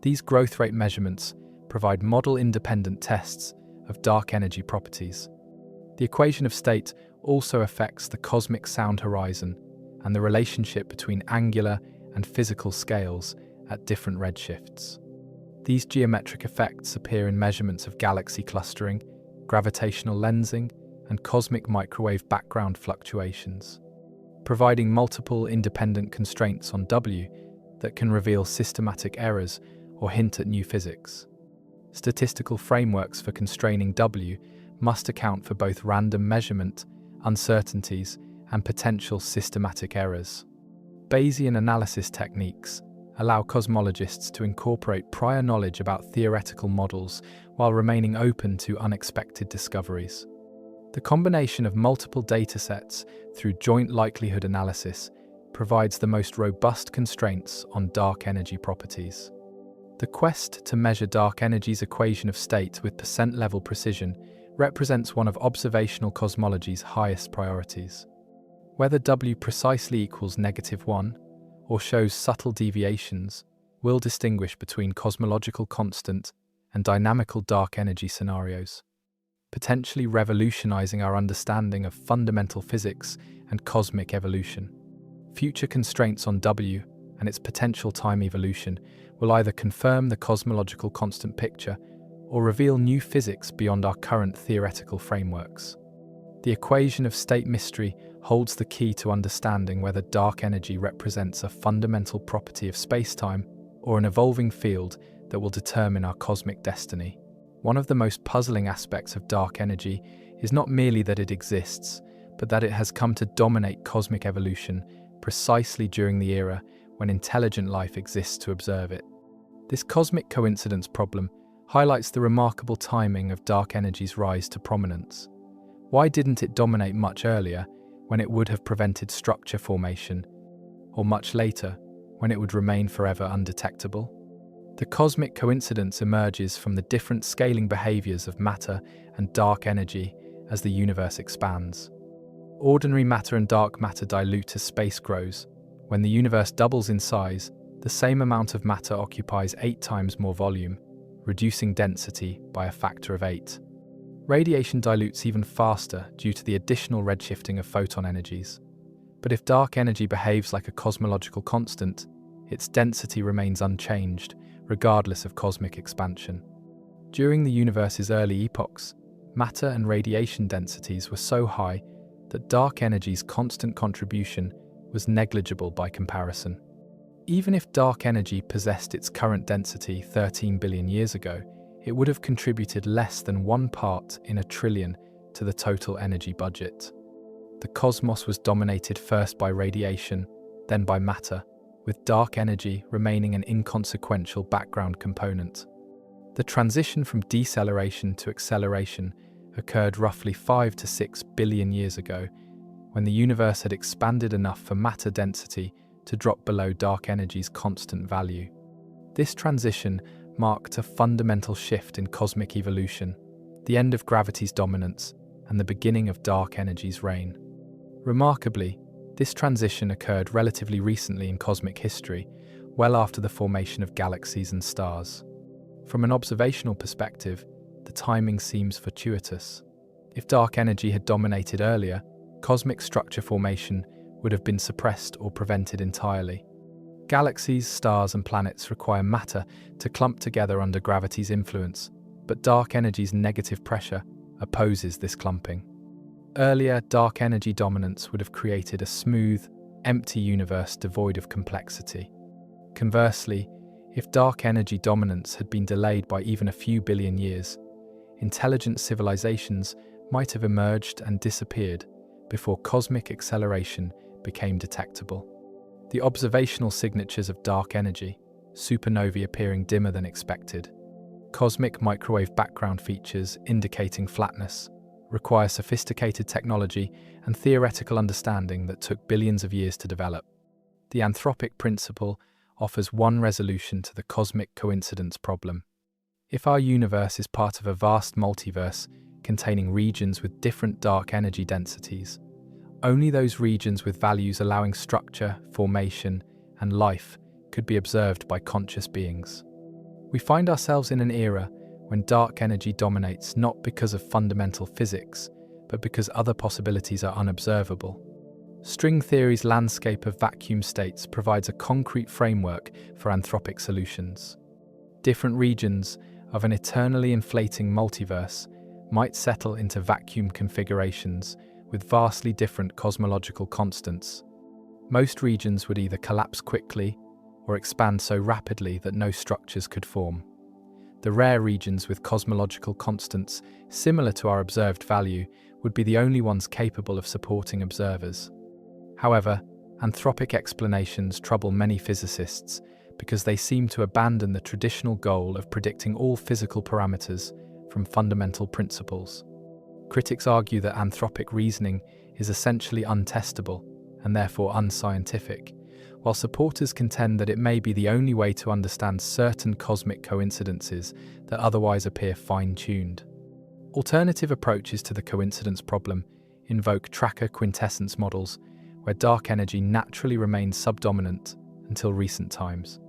These growth rate measurements provide model-independent tests of dark energy properties. The equation of state also affects the cosmic sound horizon and the relationship between angular and physical scales at different redshifts. These geometric effects appear in measurements of galaxy clustering, gravitational lensing, and cosmic microwave background fluctuations, providing multiple independent constraints on W that can reveal systematic errors or hint at new physics. Statistical frameworks for constraining W must account for both random measurement, uncertainties, and potential systematic errors. Bayesian analysis techniques allow cosmologists to incorporate prior knowledge about theoretical models while remaining open to unexpected discoveries. The combination of multiple datasets through joint likelihood analysis provides the most robust constraints on dark energy properties. The quest to measure dark energy's equation of state with percent-level precision represents one of observational cosmology's highest priorities. Whether W precisely equals -1 or shows subtle deviations will distinguish between cosmological constant and dynamical dark energy scenarios, potentially revolutionizing our understanding of fundamental physics and cosmic evolution. Future constraints on W and its potential time evolution will either confirm the cosmological constant picture or reveal new physics beyond our current theoretical frameworks. The equation of state mystery holds the key to understanding whether dark energy represents a fundamental property of spacetime or an evolving field that will determine our cosmic destiny. One of the most puzzling aspects of dark energy is not merely that it exists, but that it has come to dominate cosmic evolution precisely during the era when intelligent life exists to observe it. This cosmic coincidence problem highlights the remarkable timing of dark energy's rise to prominence. Why didn't it dominate much earlier, when it would have prevented structure formation, or much later, when it would remain forever undetectable? The cosmic coincidence emerges from the different scaling behaviors of matter and dark energy as the universe expands. Ordinary matter and dark matter dilute as space grows. When the universe doubles in size, the same amount of matter occupies 8 times more volume, reducing density by a factor of 8. Radiation dilutes even faster due to the additional redshifting of photon energies. But if dark energy behaves like a cosmological constant, its density remains unchanged, regardless of cosmic expansion. During the universe's early epochs, matter and radiation densities were so high that dark energy's constant contribution was negligible by comparison. Even if dark energy possessed its current density 13 billion years ago, it would have contributed less than 1 part in a trillion to the total energy budget. The cosmos was dominated first by radiation, then by matter, with dark energy remaining an inconsequential background component. The transition from deceleration to acceleration occurred roughly 5 to 6 billion years ago, when the universe had expanded enough for matter density to drop below dark energy's constant value. This transition marked a fundamental shift in cosmic evolution, the end of gravity's dominance, and the beginning of dark energy's reign. Remarkably, this transition occurred relatively recently in cosmic history, well after the formation of galaxies and stars. From an observational perspective, the timing seems fortuitous. If dark energy had dominated earlier, cosmic structure formation would have been suppressed or prevented entirely. Galaxies, stars, and planets require matter to clump together under gravity's influence, but dark energy's negative pressure opposes this clumping. Earlier, dark energy dominance would have created a smooth, empty universe devoid of complexity. Conversely, if dark energy dominance had been delayed by even a few billion years, intelligent civilizations might have emerged and disappeared before cosmic acceleration became detectable. The observational signatures of dark energy, supernovae appearing dimmer than expected, cosmic microwave background features indicating flatness, require sophisticated technology and theoretical understanding that took billions of years to develop. The anthropic principle offers one resolution to the cosmic coincidence problem. If our universe is part of a vast multiverse containing regions with different dark energy densities, only those regions with values allowing structure, formation, and life could be observed by conscious beings. We find ourselves in an era when dark energy dominates not because of fundamental physics, but because other possibilities are unobservable. String theory's landscape of vacuum states provides a concrete framework for anthropic solutions. Different regions of an eternally inflating multiverse might settle into vacuum configurations with vastly different cosmological constants. Most regions would either collapse quickly or expand so rapidly that no structures could form. The rare regions with cosmological constants similar to our observed value would be the only ones capable of supporting observers. However, anthropic explanations trouble many physicists because they seem to abandon the traditional goal of predicting all physical parameters from fundamental principles. Critics argue that anthropic reasoning is essentially untestable and therefore unscientific, while supporters contend that it may be the only way to understand certain cosmic coincidences that otherwise appear fine-tuned. Alternative approaches to the coincidence problem invoke tracker quintessence models, where dark energy naturally remains subdominant until recent times.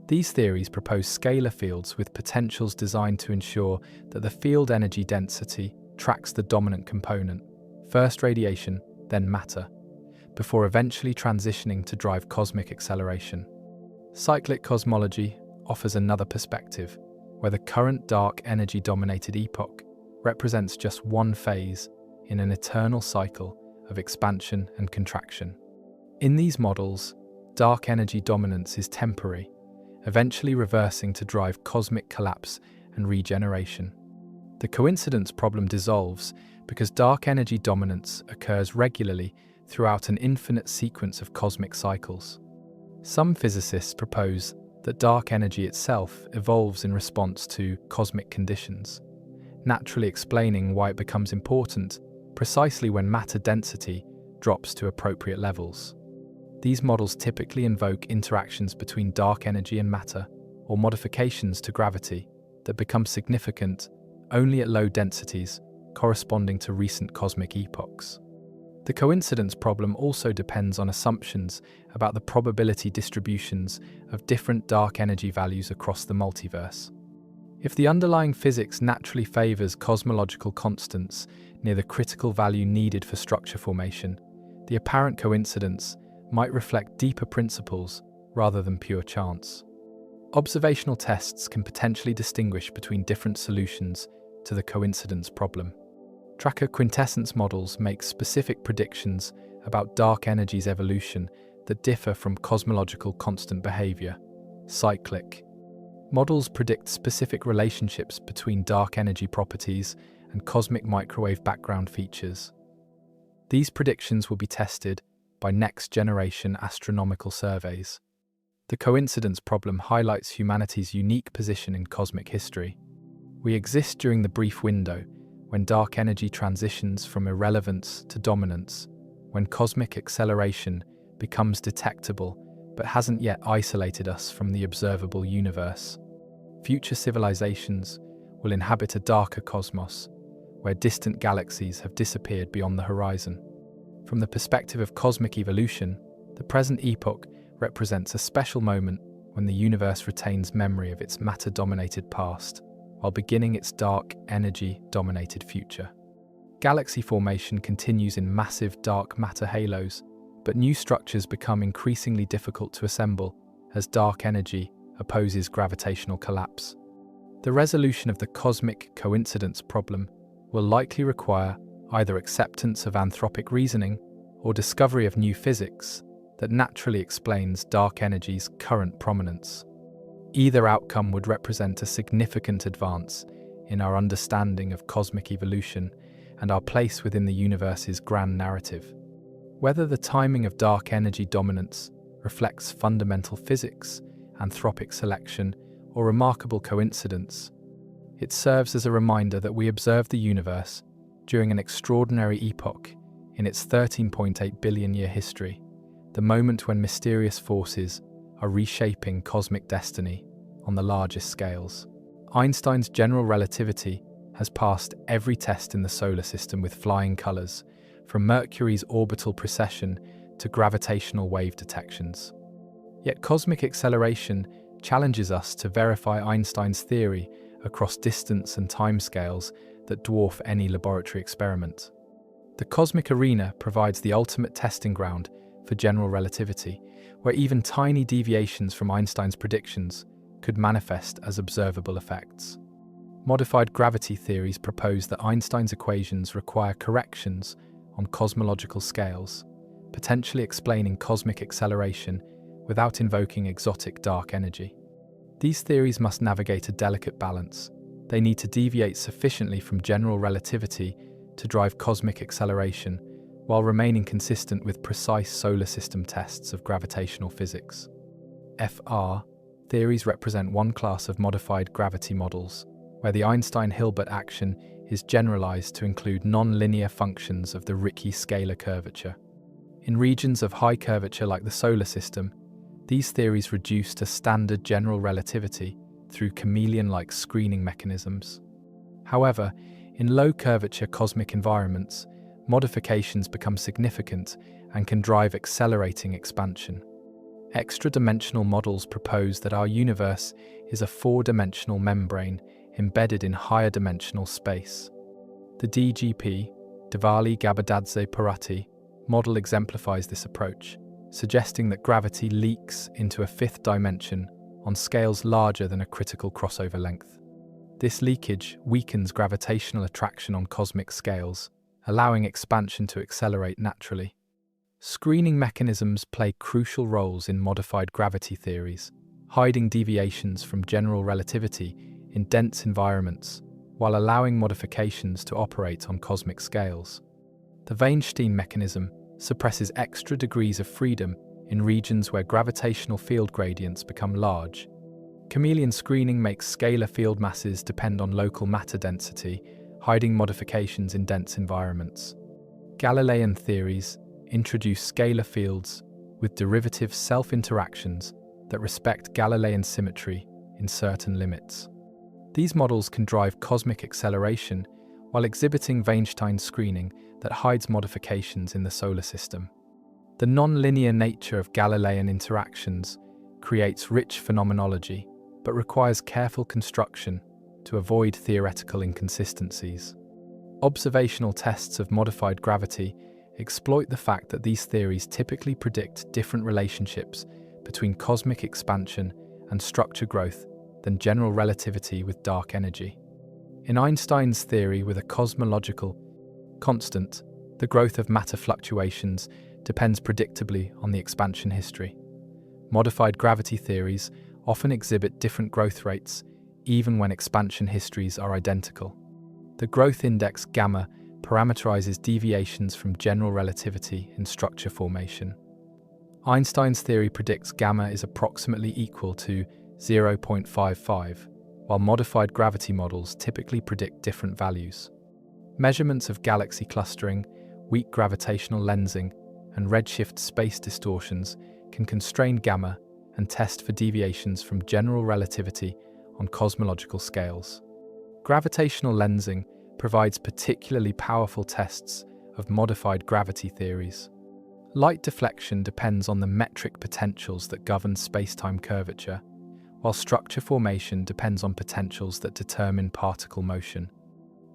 These theories propose scalar fields with potentials designed to ensure that the field energy density tracks the dominant component, first radiation, then matter, before eventually transitioning to drive cosmic acceleration. Cyclic cosmology offers another perspective, where the current dark energy-dominated epoch represents just one phase in an eternal cycle of expansion and contraction. In these models, dark energy dominance is temporary, eventually reversing to drive cosmic collapse and regeneration. The coincidence problem dissolves because dark energy dominance occurs regularly throughout an infinite sequence of cosmic cycles. Some physicists propose that dark energy itself evolves in response to cosmic conditions, naturally explaining why it becomes important precisely when matter density drops to appropriate levels. These models typically invoke interactions between dark energy and matter, or modifications to gravity, that become significant only at low densities corresponding to recent cosmic epochs. The coincidence problem also depends on assumptions about the probability distributions of different dark energy values across the multiverse. If the underlying physics naturally favors cosmological constants near the critical value needed for structure formation, the apparent coincidence might reflect deeper principles rather than pure chance. Observational tests can potentially distinguish between different solutions to the coincidence problem. Tracker quintessence models make specific predictions about dark energy's evolution that differ from cosmological constant behavior. Cyclic models predict specific relationships between dark energy properties and cosmic microwave background features. These predictions will be tested by next-generation astronomical surveys. The coincidence problem highlights humanity's unique position in cosmic history. We exist during the brief window when dark energy transitions from irrelevance to dominance, when cosmic acceleration becomes detectable but hasn't yet isolated us from the observable universe. Future civilizations will inhabit a darker cosmos, where distant galaxies have disappeared beyond the horizon. From the perspective of cosmic evolution, the present epoch represents a special moment when the universe retains memory of its matter-dominated past, while beginning its dark, energy-dominated future. Galaxy formation continues in massive dark matter halos, but new structures become increasingly difficult to assemble as dark energy opposes gravitational collapse. The resolution of the cosmic coincidence problem will likely require either acceptance of anthropic reasoning or discovery of new physics that naturally explains dark energy's current prominence. Either outcome would represent a significant advance in our understanding of cosmic evolution and our place within the universe's grand narrative. Whether the timing of dark energy dominance reflects fundamental physics, anthropic selection, or remarkable coincidence, it serves as a reminder that we observe the universe during an extraordinary epoch in its 13.8 billion year history, the moment when mysterious forces are reshaping cosmic destiny on the largest scales. Einstein's general relativity has passed every test in the solar system with flying colors, from Mercury's orbital precession to gravitational wave detections. Yet cosmic acceleration challenges us to verify Einstein's theory across distance and timescales that dwarf any laboratory experiment. The cosmic arena provides the ultimate testing ground for general relativity, where even tiny deviations from Einstein's predictions could manifest as observable effects. Modified gravity theories propose that Einstein's equations require corrections on cosmological scales, potentially explaining cosmic acceleration without invoking exotic dark energy. These theories must navigate a delicate balance. They need to deviate sufficiently from general relativity to drive cosmic acceleration, while remaining consistent with precise solar system tests of gravitational physics. FR theories represent one class of modified gravity models, where the Einstein-Hilbert action is generalized to include non-linear functions of the Ricci scalar curvature. In regions of high curvature like the solar system, these theories reduce to standard general relativity through chameleon-like screening mechanisms. However, in low curvature cosmic environments, modifications become significant and can drive accelerating expansion. Extra-dimensional models propose that our universe is a four-dimensional membrane embedded in higher dimensional space. The DGP, Dvali-Gabadadze-Parati, model exemplifies this approach, suggesting that gravity leaks into a fifth dimension on scales larger than a critical crossover length. This leakage weakens gravitational attraction on cosmic scales, allowing expansion to accelerate naturally. Screening mechanisms play crucial roles in modified gravity theories, hiding deviations from general relativity in dense environments while allowing modifications to operate on cosmic scales. The Weinstein mechanism suppresses extra degrees of freedom in regions where gravitational field gradients become large. Chameleon screening makes scalar field masses depend on local matter density, hiding modifications in dense environments. Galilean theories introduce scalar fields with derivative self-interactions that respect Galilean symmetry in certain limits. These models can drive cosmic acceleration while exhibiting Weinstein screening that hides modifications in the solar system. The non-linear nature of Galilean interactions creates rich phenomenology, but requires careful construction to avoid theoretical inconsistencies. Observational tests of modified gravity exploit the fact that these theories typically predict different relationships between cosmic expansion and structure growth than general relativity with dark energy. In Einstein's theory with a cosmological constant, the growth of matter fluctuations depends predictably on the expansion history. Modified gravity theories often exhibit different growth rates, even when expansion histories are identical. The growth index gamma parameterizes deviations from general relativity in structure formation. Einstein's theory predicts gamma is approximately equal to 0.55, while modified gravity models typically predict different values. Measurements of galaxy clustering, weak gravitational lensing, and redshift space distortions can constrain gamma and test for deviations from general relativity on cosmological scales. Gravitational lensing provides particularly powerful tests of modified gravity theories. Light deflection depends on the metric potentials that govern space-time curvature, while structure formation depends on potentials that determine particle motion.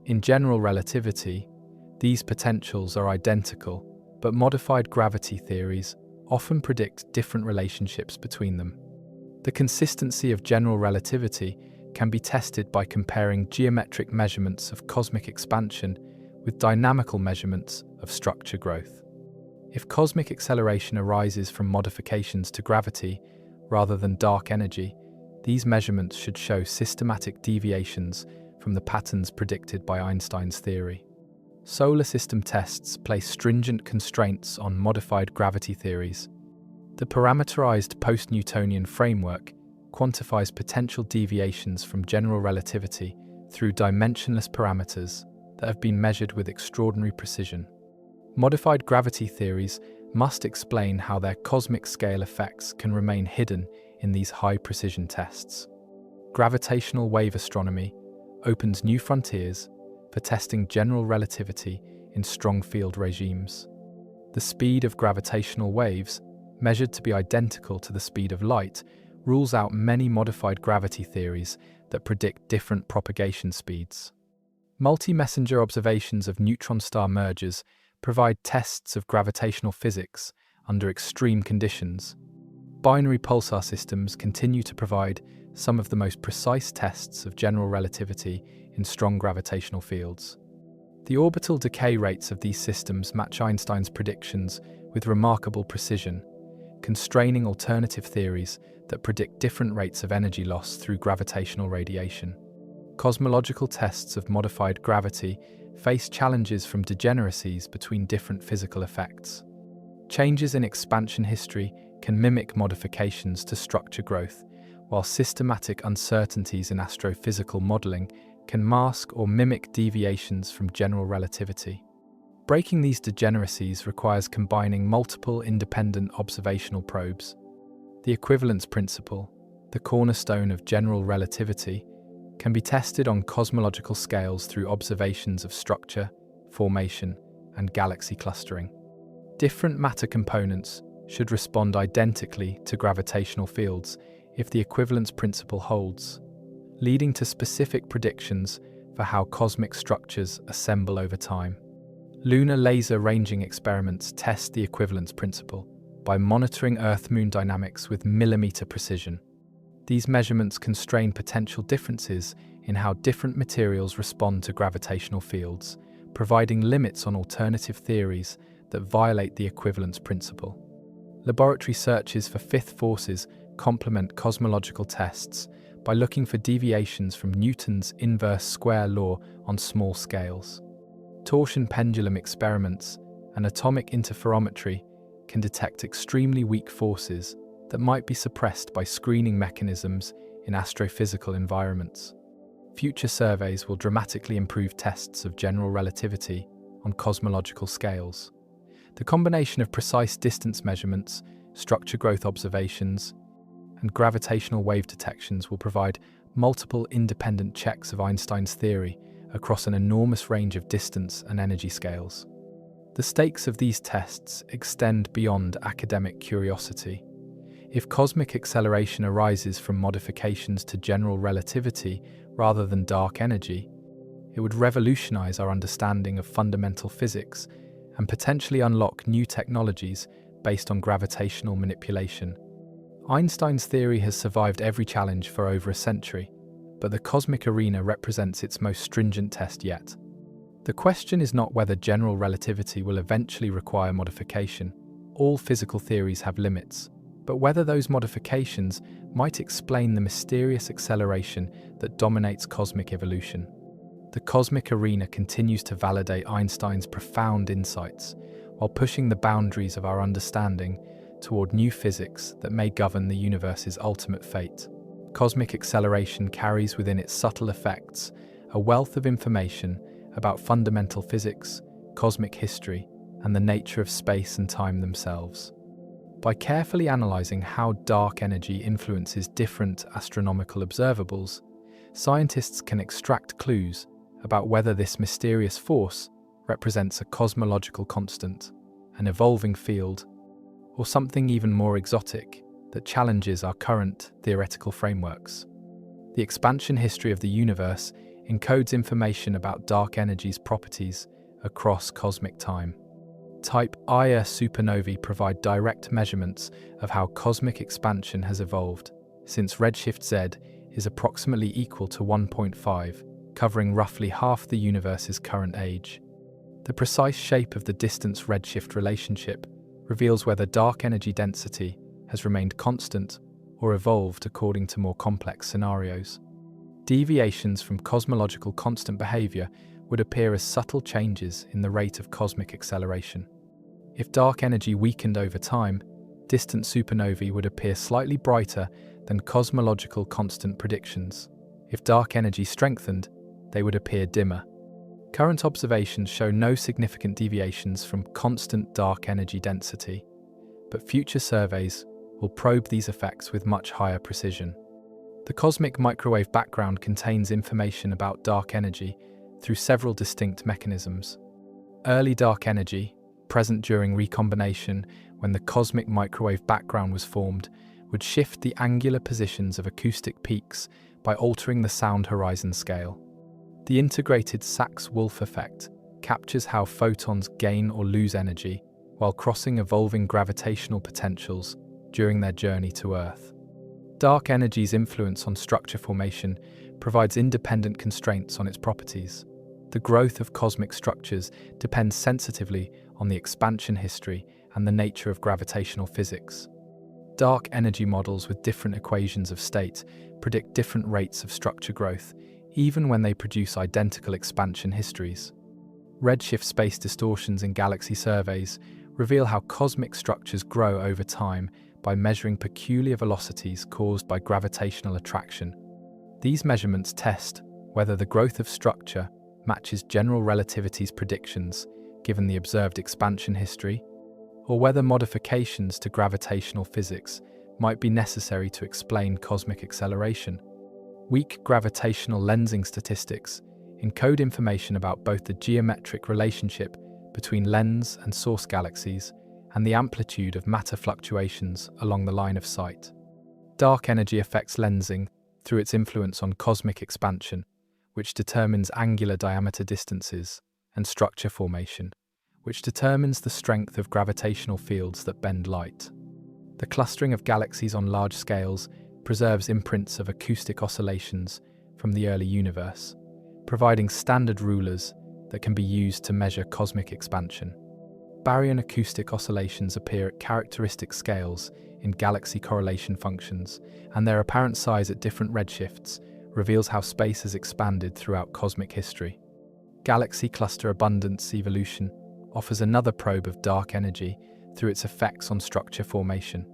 In general relativity, these potentials are identical, but modified gravity theories often predict different relationships between them. The consistency of general relativity can be tested by comparing geometric measurements of cosmic expansion with dynamical measurements of structure growth. If cosmic acceleration arises from modifications to gravity rather than dark energy, these measurements should show systematic deviations from the patterns predicted by Einstein's theory. Solar system tests place stringent constraints on modified gravity theories. The parameterized post-Newtonian framework quantifies potential deviations from general relativity through dimensionless parameters that have been measured with extraordinary precision. Modified gravity theories must explain how their cosmic scale effects can remain hidden in these high-precision tests. Gravitational wave astronomy opens new frontiers for testing general relativity in strong field regimes. The speed of gravitational waves, measured to be identical to the speed of light, rules out many modified gravity theories that predict different propagation speeds. Multi-messenger observations of neutron star mergers provide tests of gravitational physics under extreme conditions. Binary pulsar systems continue to provide some of the most precise tests of general relativity in strong gravitational fields. The orbital decay rates of these systems match Einstein's predictions with remarkable precision, constraining alternative theories that predict different rates of energy loss through gravitational radiation. Cosmological tests of modified gravity face challenges from degeneracies between different physical effects. Changes in expansion history can mimic modifications to structure growth, while systematic uncertainties in astrophysical modeling can mask or mimic deviations from general relativity. Breaking these degeneracies requires combining multiple independent observational probes. The equivalence principle, the cornerstone of general relativity, can be tested on cosmological scales through observations of structure, formation, and galaxy clustering. Different matter components should respond identically to gravitational fields if the equivalence principle holds, leading to specific predictions for how cosmic structures assemble over time. Lunar laser ranging experiments test the equivalence principle by monitoring Earth-Moon dynamics with millimeter precision. These measurements constrain potential differences in how different materials respond to gravitational fields, providing limits on alternative theories that violate the equivalence principle. Laboratory searches for fifth forces complement cosmological tests by looking for deviations from Newton's inverse square law on small scales. Torsion pendulum experiments and atomic interferometry can detect extremely weak forces that might be suppressed by screening mechanisms in astrophysical environments. Future surveys will dramatically improve tests of general relativity on cosmological scales. The combination of precise distance measurements, structure growth observations, and gravitational wave detections will provide multiple independent checks of Einstein's theory across an enormous range of distance and energy scales. The stakes of these tests extend beyond academic curiosity. If cosmic acceleration arises from modifications to general relativity rather than dark energy, it would revolutionize our understanding of fundamental physics and potentially unlock new technologies based on gravitational manipulation. Einstein's theory has survived every challenge for over a century, but the cosmic arena represents its most stringent test yet. The question is not whether general relativity will eventually require modification. All physical theories have limits, but whether those modifications might explain the mysterious acceleration that dominates cosmic evolution. The cosmic arena continues to validate Einstein's profound insights, while pushing the boundaries of our understanding toward new physics that may govern the universe's ultimate fate. Cosmic acceleration carries within its subtle effects a wealth of information about fundamental physics, cosmic history, and the nature of space and time themselves. By carefully analyzing how dark energy influences different astronomical observables, scientists can extract clues about whether this mysterious force represents a cosmological constant, an evolving field, or something even more exotic that challenges our current theoretical frameworks. The expansion history of the universe encodes information about dark energy's properties across cosmic time. Type Ia supernovae provide direct measurements of how cosmic expansion has evolved, since redshift Z is approximately equal to 1.5, covering roughly half the universe's current age. The precise shape of the distance redshift relationship reveals whether dark energy density has remained constant or evolved according to more complex scenarios. Deviations from cosmological constant behavior would appear as subtle changes in the rate of cosmic acceleration. If dark energy weakened over time, distant supernovae would appear slightly brighter than cosmological constant predictions. If dark energy strengthened, they would appear dimmer. Current observations show no significant deviations from constant dark energy density, but future surveys will probe these effects with much higher precision. The cosmic microwave background contains information about dark energy through several distinct mechanisms. Early dark energy, present during recombination when the cosmic microwave background was formed, would shift the angular positions of acoustic peaks by altering the sound horizon scale. The integrated Sachs-Wolfe effect captures how photons gain or lose energy while crossing evolving gravitational potentials during their journey to Earth. Dark energy's influence on structure formation provides independent constraints on its properties. The growth of cosmic structures depends sensitively on the expansion history and the nature of gravitational physics. Dark energy models with different equations of state predict different rates of structure growth, even when they produce identical expansion histories. Redshift space distortions in galaxy surveys reveal how cosmic structures grow over time by measuring peculiar velocities caused by gravitational attraction. These measurements test whether the growth of structure matches general relativity's predictions given the observed expansion history, or whether modifications to gravitational physics might be necessary to explain cosmic acceleration. Weak gravitational lensing statistics encode information about both the geometric relationship between lens and source galaxies and the amplitude of matter fluctuations along the line of sight. Dark energy affects lensing through its influence on cosmic expansion, which determines angular diameter distances, and structure formation, which determines the strength of gravitational fields that bend light. The clustering of galaxies on large scales preserves imprints of acoustic oscillations from the early universe, providing standard rulers that can be used to measure cosmic expansion. Baryon acoustic oscillations appear at characteristic scales in galaxy correlation functions, and their apparent size at different redshifts reveals how space has expanded throughout cosmic history. Galaxy cluster abundance evolution offers another probe of dark energy through its effects on structure formation.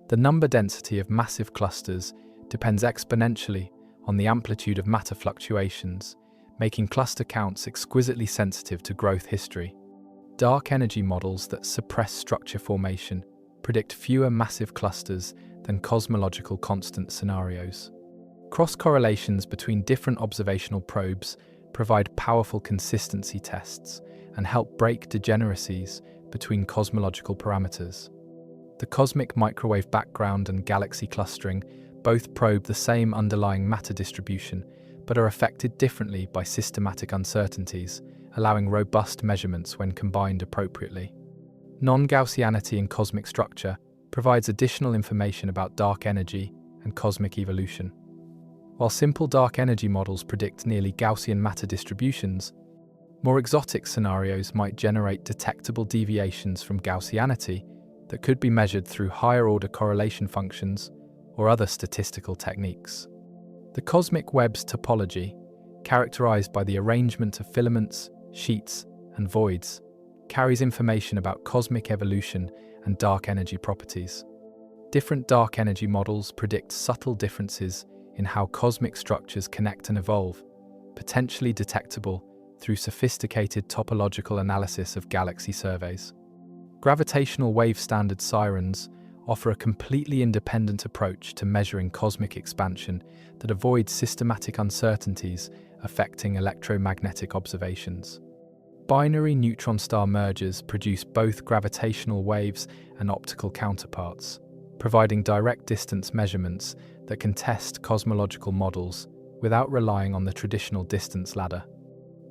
The number density of massive clusters depends exponentially on the amplitude of matter fluctuations, making cluster counts exquisitely sensitive to growth history. Dark energy models that suppress structure formation predict fewer massive clusters than cosmological constant scenarios. Cross-correlations between different observational probes provide powerful consistency tests and help break degeneracies between cosmological parameters. The cosmic microwave background and galaxy clustering both probe the same underlying matter distribution, but are affected differently by systematic uncertainties, allowing robust measurements when combined appropriately. Non-Gaussianity in cosmic structure provides additional information about dark energy and cosmic evolution. While simple dark energy models predict nearly Gaussian matter distributions, more exotic scenarios might generate detectable deviations from Gaussianity that could be measured through higher-order correlation functions or other statistical techniques. The cosmic web's topology, characterized by the arrangement of filaments, sheets, and voids, carries information about cosmic evolution and dark energy properties. Different dark energy models predict subtle differences in how cosmic structures connect and evolve, potentially detectable through sophisticated topological analysis of galaxy surveys. Gravitational wave standard sirens offer a completely independent approach to measuring cosmic expansion that avoids systematic uncertainties affecting electromagnetic observations. Binary neutron star mergers produce both gravitational waves and optical counterparts, providing direct distance measurements that can test cosmological models without relying on the traditional distance ladder.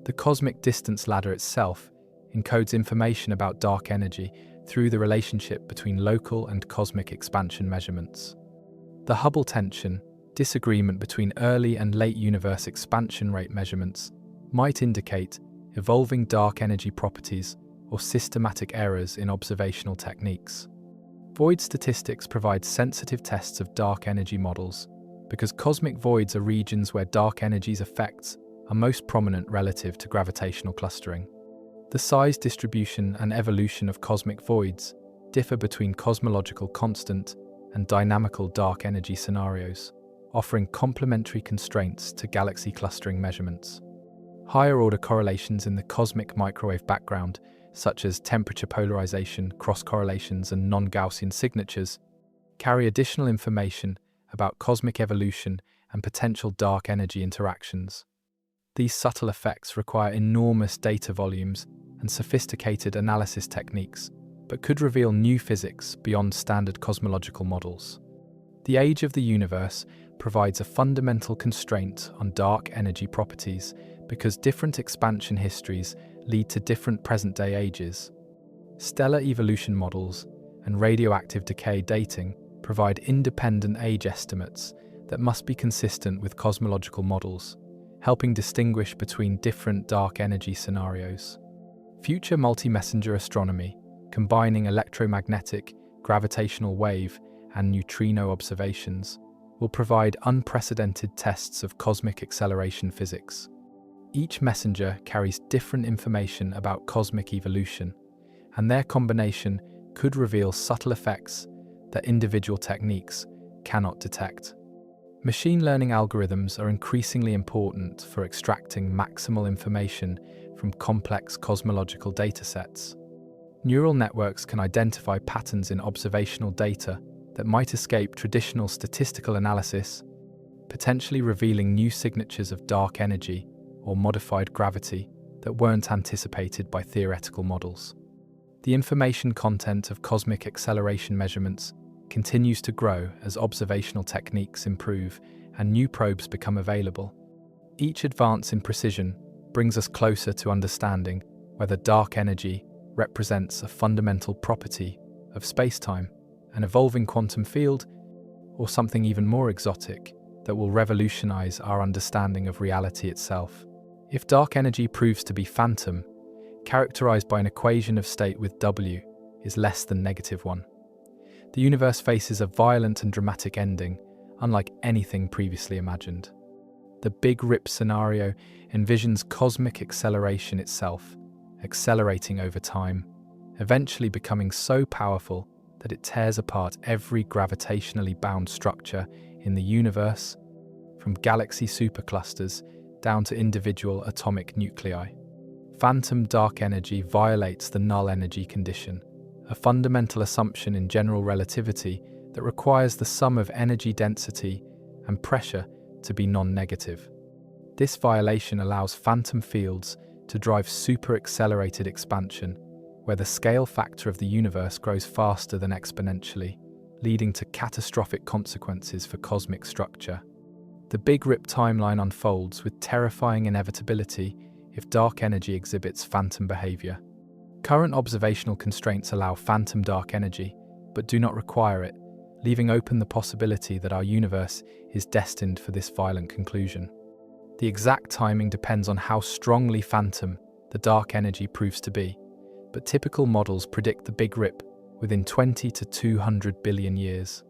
The cosmic distance ladder itself encodes information about dark energy through the relationship between local and cosmic expansion measurements. The Hubble tension, disagreement between early and late universe expansion rate measurements, might indicate evolving dark energy properties or systematic errors in observational techniques. Void statistics provide sensitive tests of dark energy models because cosmic voids are regions where dark energy's effects are most prominent relative to gravitational clustering. The size distribution and evolution of cosmic voids differ between cosmological constant and dynamical dark energy scenarios, offering complementary constraints to galaxy clustering measurements. Higher-order correlations in the cosmic microwave background, such as temperature polarization, cross-correlations, and non-Gaussian signatures, carry additional information about cosmic evolution and potential dark energy interactions. These subtle effects require enormous data volumes and sophisticated analysis techniques, but could reveal new physics beyond standard cosmological models. The age of the universe provides a fundamental constraint on dark energy properties because different expansion histories lead to different present-day ages. Stellar evolution models and radioactive decay dating provide independent age estimates that must be consistent with cosmological models, helping distinguish between different dark energy scenarios. Future multi-messenger astronomy, combining electromagnetic, gravitational wave, and neutrino observations, will provide unprecedented tests of cosmic acceleration physics. Each messenger carries different information about cosmic evolution, and their combination could reveal subtle effects that individual techniques cannot detect. Machine learning algorithms are increasingly important for extracting maximal information from complex cosmological datasets. Neural networks can identify patterns in observational data that might escape traditional statistical analysis, potentially revealing new signatures of dark energy or modified gravity that weren't anticipated by theoretical models. The information content of cosmic acceleration measurements continues to grow as observational techniques improve and new probes become available. Each advance in precision brings us closer to understanding whether dark energy represents a fundamental property of spacetime, an evolving quantum field, or something even more exotic that will revolutionize our understanding of reality itself. If dark energy proves to be phantom, characterized by an equation of state with W is less than -1, the universe faces a violent and dramatic ending, unlike anything previously imagined. The Big Rip scenario envisions cosmic acceleration itself, accelerating over time, eventually becoming so powerful that it tears apart every gravitationally bound structure in the universe, from galaxy superclusters down to individual atomic nuclei. Phantom dark energy violates the null energy condition, a fundamental assumption in general relativity that requires the sum of energy density and pressure to be non-negative. This violation allows phantom fields to drive super-accelerated expansion, where the scale factor of the universe grows faster than exponentially, leading to catastrophic consequences for cosmic structure. The Big Rip timeline unfolds with terrifying inevitability if dark energy exhibits phantom behavior. Current observational constraints allow phantom dark energy, but do not require it, leaving open the possibility that our universe is destined for this violent conclusion. The exact timing depends on how strongly phantom the dark energy proves to be, but typical models predict the Big Rip within 20 to 200 billion years.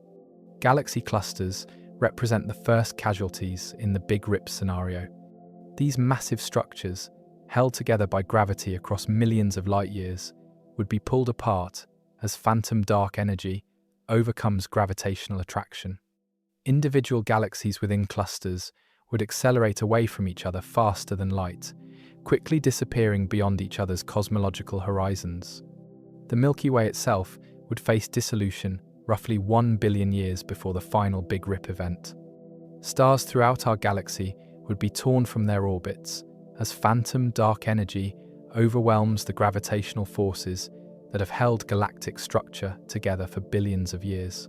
Galaxy clusters represent the first casualties in the Big Rip scenario. These massive structures, held together by gravity across millions of light years, would be pulled apart as phantom dark energy overcomes gravitational attraction. Individual galaxies within clusters would accelerate away from each other faster than light, quickly disappearing beyond each other's cosmological horizons. The Milky Way itself would face dissolution roughly 1 billion years before the final Big Rip event. Stars throughout our galaxy would be torn from their orbits as phantom dark energy overwhelms the gravitational forces that have held galactic structure together for billions of years.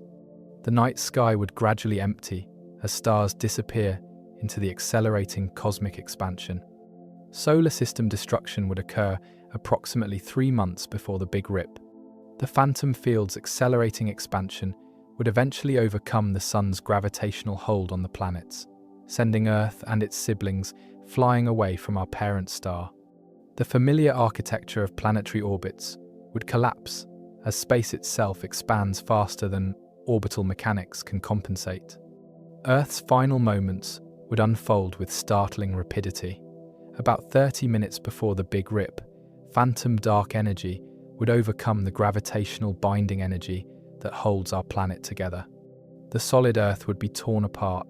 The night sky would gradually empty as stars disappear into the accelerating cosmic expansion. Solar system destruction would occur approximately 3 months before the Big Rip. The phantom field's accelerating expansion would eventually overcome the sun's gravitational hold on the planets, sending Earth and its siblings flying away from our parent star. The familiar architecture of planetary orbits would collapse as space itself expands faster than orbital mechanics can compensate. Earth's final moments would unfold with startling rapidity. About 30 minutes before the Big Rip, phantom dark energy would overcome the gravitational binding energy that holds our planet together. The solid Earth would be torn apart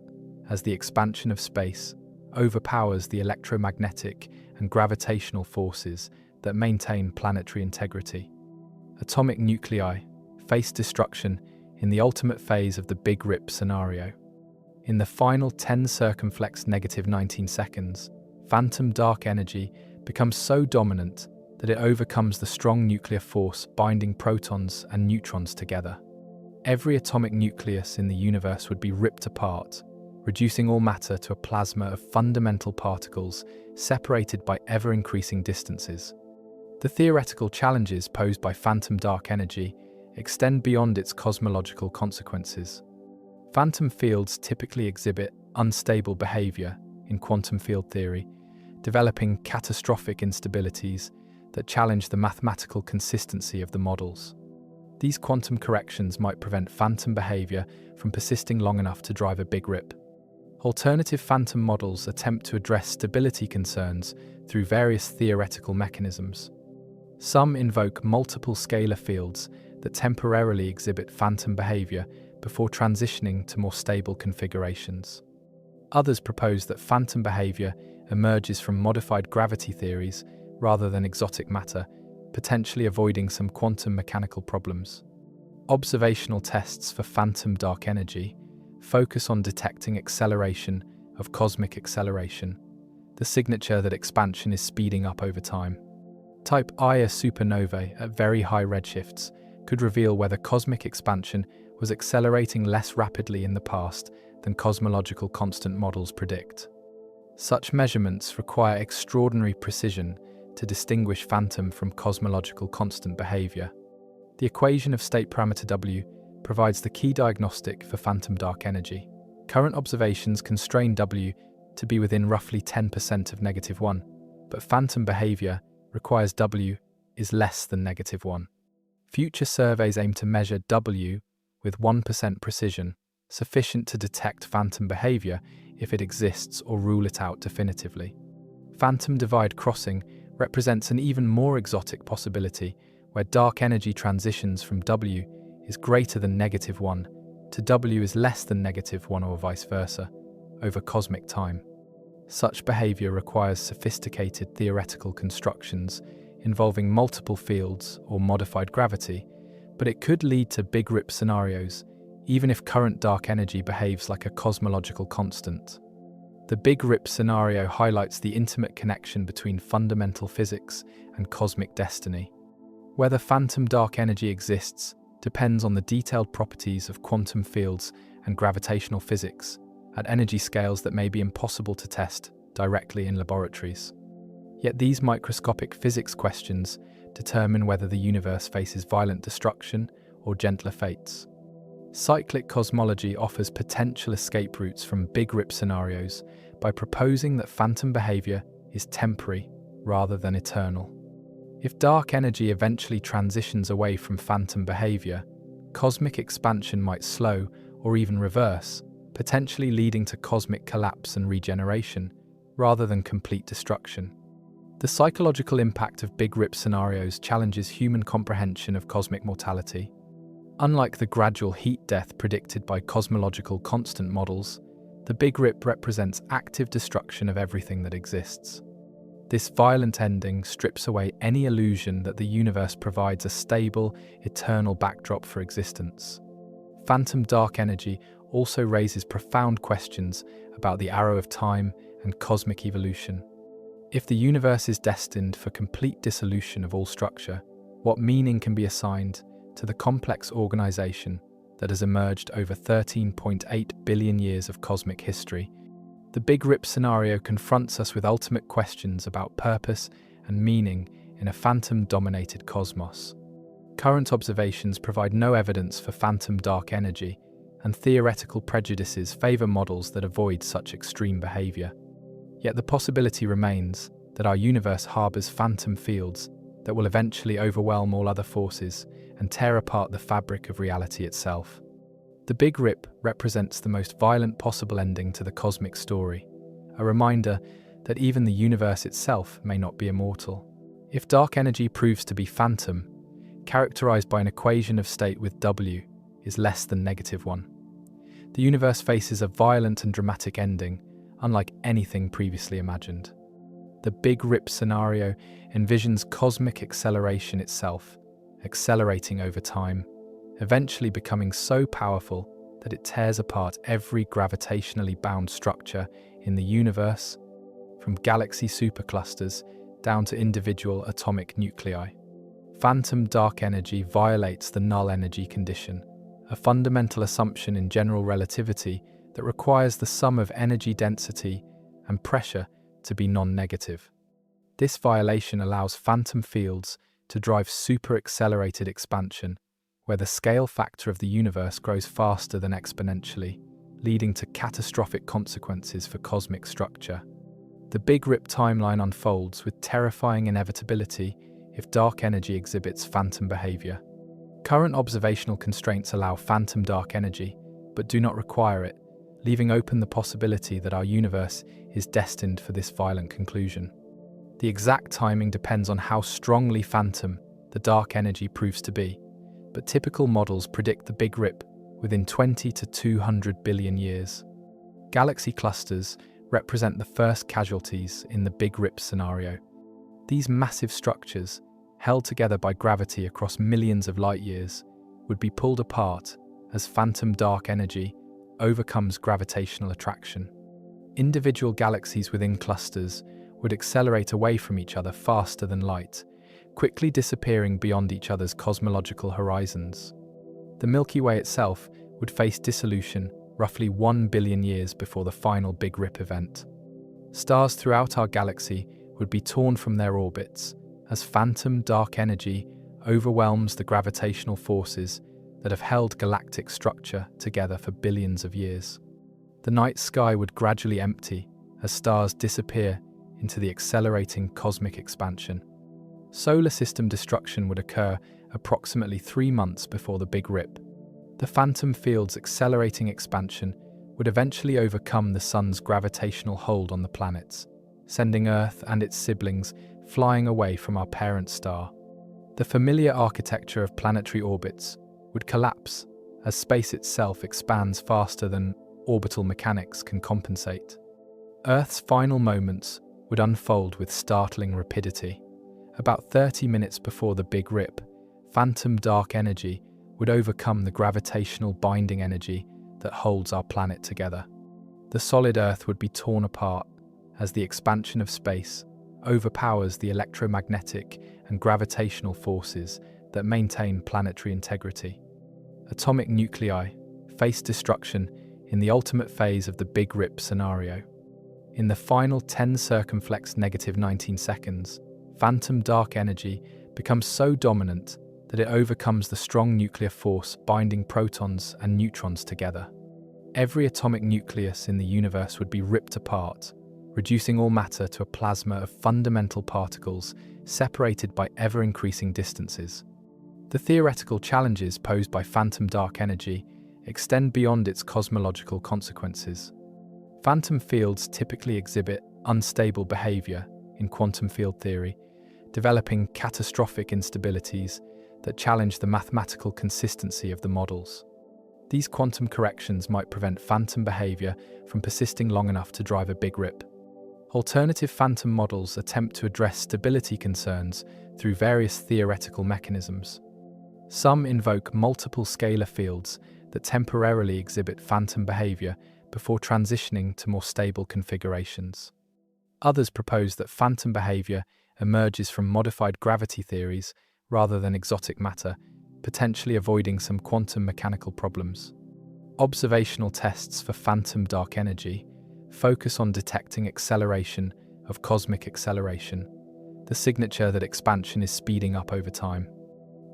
as the expansion of space overpowers the electromagnetic and gravitational forces that maintain planetary integrity. Atomic nuclei face destruction in the ultimate phase of the Big Rip scenario. In the final 10 circumflex -19 seconds, phantom dark energy becomes so dominant that it overcomes the strong nuclear force binding protons and neutrons together. Every atomic nucleus in the universe would be ripped apart, reducing all matter to a plasma of fundamental particles separated by ever-increasing distances. The theoretical challenges posed by phantom dark energy extend beyond its cosmological consequences. Phantom fields typically exhibit unstable behavior in quantum field theory, developing catastrophic instabilities that challenge the mathematical consistency of the models. These quantum corrections might prevent phantom behavior from persisting long enough to drive a big rip. Alternative phantom models attempt to address stability concerns through various theoretical mechanisms. Some invoke multiple scalar fields that temporarily exhibit phantom behavior before transitioning to more stable configurations. Others propose that phantom behavior emerges from modified gravity theories rather than exotic matter, potentially avoiding some quantum mechanical problems. Observational tests for phantom dark energy focus on detecting acceleration of cosmic acceleration, the signature that expansion is speeding up over time. Type Ia supernovae at very high redshifts could reveal whether cosmic expansion was accelerating less rapidly in the past than cosmological constant models predict. Such measurements require extraordinary precision to distinguish phantom from cosmological constant behavior. The equation of state parameter W provides the key diagnostic for phantom dark energy. Current observations constrain W to be within roughly 10% of -1, but phantom behavior requires W is less than -1. Future surveys aim to measure W with 1% precision, sufficient to detect phantom behavior if it exists or rule it out definitively. Phantom divide crossing represents an even more exotic possibility where dark energy transitions from W is greater than -1 to W is less than -1 or vice versa over cosmic time. Such behavior requires sophisticated theoretical constructions involving multiple fields or modified gravity, but it could lead to big rip scenarios even if current dark energy behaves like a cosmological constant. The Big Rip scenario highlights the intimate connection between fundamental physics and cosmic destiny. Whether phantom dark energy exists depends on the detailed properties of quantum fields and gravitational physics at energy scales that may be impossible to test directly in laboratories. Yet these microscopic physics questions determine whether the universe faces violent destruction or gentler fates. Cyclic cosmology offers potential escape routes from Big Rip scenarios by proposing that phantom behavior is temporary rather than eternal. If dark energy eventually transitions away from phantom behavior, cosmic expansion might slow or even reverse, potentially leading to cosmic collapse and regeneration, rather than complete destruction. The psychological impact of Big Rip scenarios challenges human comprehension of cosmic mortality. Unlike the gradual heat death predicted by cosmological constant models, the Big Rip represents active destruction of everything that exists. This violent ending strips away any illusion that the universe provides a stable, eternal backdrop for existence. Phantom dark energy also raises profound questions about the arrow of time and cosmic evolution. If the universe is destined for complete dissolution of all structure, what meaning can be assigned to the complex organization that has emerged over 13.8 billion years of cosmic history? The Big Rip scenario confronts us with ultimate questions about purpose and meaning in a phantom-dominated cosmos. Current observations provide no evidence for phantom dark energy, and theoretical prejudices favor models that avoid such extreme behavior. Yet the possibility remains that our universe harbors phantom fields that will eventually overwhelm all other forces and tear apart the fabric of reality itself. The Big Rip represents the most violent possible ending to the cosmic story, a reminder that even the universe itself may not be immortal. If dark energy proves to be phantom, characterized by an equation of state with W is less than -1, the universe faces a violent and dramatic ending, unlike anything previously imagined. The Big Rip scenario envisions cosmic acceleration itself, accelerating over time, eventually becoming so powerful that it tears apart every gravitationally bound structure in the universe, from galaxy superclusters down to individual atomic nuclei. Phantom dark energy violates the null energy condition, a fundamental assumption in general relativity that requires the sum of energy density and pressure to be non-negative. This violation allows phantom fields to drive super-accelerated expansion, where the scale factor of the universe grows faster than exponentially, leading to catastrophic consequences for cosmic structure. The Big Rip timeline unfolds with terrifying inevitability if dark energy exhibits phantom behavior. Current observational constraints allow phantom dark energy, but do not require it, leaving open the possibility that our universe is destined for this violent conclusion. The exact timing depends on how strongly phantom the dark energy proves to be, but typical models predict the Big Rip within 20 to 200 billion years. Galaxy clusters represent the first casualties in the Big Rip scenario. These massive structures, held together by gravity across millions of light years, would be pulled apart as phantom dark energy overcomes gravitational attraction. Individual galaxies within clusters would accelerate away from each other faster than light, quickly disappearing beyond each other's cosmological horizons. The Milky Way itself would face dissolution roughly 1 billion years before the final Big Rip event. Stars throughout our galaxy would be torn from their orbits as phantom dark energy overwhelms the gravitational forces that have held galactic structure together for billions of years. The night sky would gradually empty as stars disappear into the accelerating cosmic expansion. Solar system destruction would occur approximately 3 months before the Big Rip. The phantom field's accelerating expansion would eventually overcome the sun's gravitational hold on the planets, sending Earth and its siblings flying away from our parent star. The familiar architecture of planetary orbits would collapse as space itself expands faster than orbital mechanics can compensate. Earth's final moments would unfold with startling rapidity. About 30 minutes before the Big Rip, phantom dark energy would overcome the gravitational binding energy that holds our planet together. The solid Earth would be torn apart as the expansion of space overpowers the electromagnetic and gravitational forces that maintain planetary integrity. Atomic nuclei face destruction in the ultimate phase of the Big Rip scenario. In the final 10 circumflex -19 seconds, phantom dark energy becomes so dominant that it overcomes the strong nuclear force binding protons and neutrons together. Every atomic nucleus in the universe would be ripped apart, reducing all matter to a plasma of fundamental particles separated by ever-increasing distances. The theoretical challenges posed by phantom dark energy extend beyond its cosmological consequences. Phantom fields typically exhibit unstable behavior in quantum field theory, developing catastrophic instabilities that challenge the mathematical consistency of the models. These quantum corrections might prevent phantom behavior from persisting long enough to drive a Big Rip. Alternative phantom models attempt to address stability concerns through various theoretical mechanisms. Some invoke multiple scalar fields that temporarily exhibit phantom behavior before transitioning to more stable configurations. Others propose that phantom behavior emerges from modified gravity theories rather than exotic matter, potentially avoiding some quantum mechanical problems. Observational tests for phantom dark energy focus on detecting acceleration of cosmic acceleration, the signature that expansion is speeding up over time.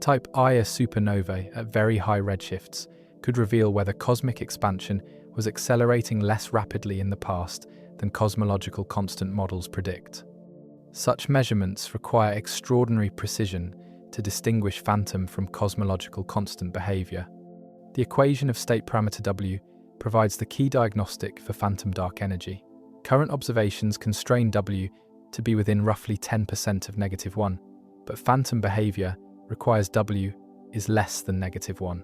Type Ia supernovae at very high redshifts could reveal whether cosmic expansion was accelerating less rapidly in the past than cosmological constant models predict. Such measurements require extraordinary precision to distinguish phantom from cosmological constant behavior. The equation of state parameter W provides the key diagnostic for phantom dark energy. Current observations constrain W to be within roughly 10% of -1, but phantom behavior requires W is less than -1.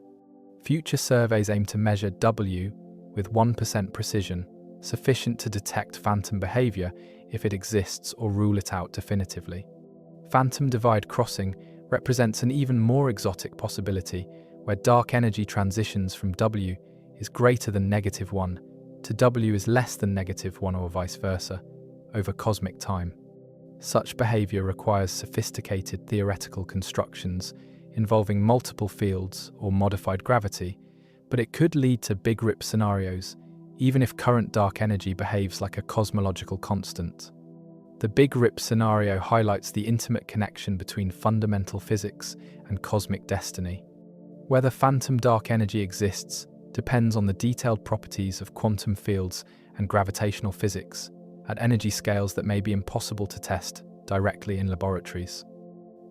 Future surveys aim to measure W with 1% precision, sufficient to detect phantom behavior if it exists, or rule it out definitively. Phantom divide crossing represents an even more exotic possibility, where dark energy transitions from W is greater than -1 to W is less than -1 or vice versa, over cosmic time. Such behavior requires sophisticated theoretical constructions involving multiple fields or modified gravity, but it could lead to big rip scenarios, even if current dark energy behaves like a cosmological constant. The Big Rip scenario highlights the intimate connection between fundamental physics and cosmic destiny. Whether phantom dark energy exists depends on the detailed properties of quantum fields and gravitational physics at energy scales that may be impossible to test directly in laboratories.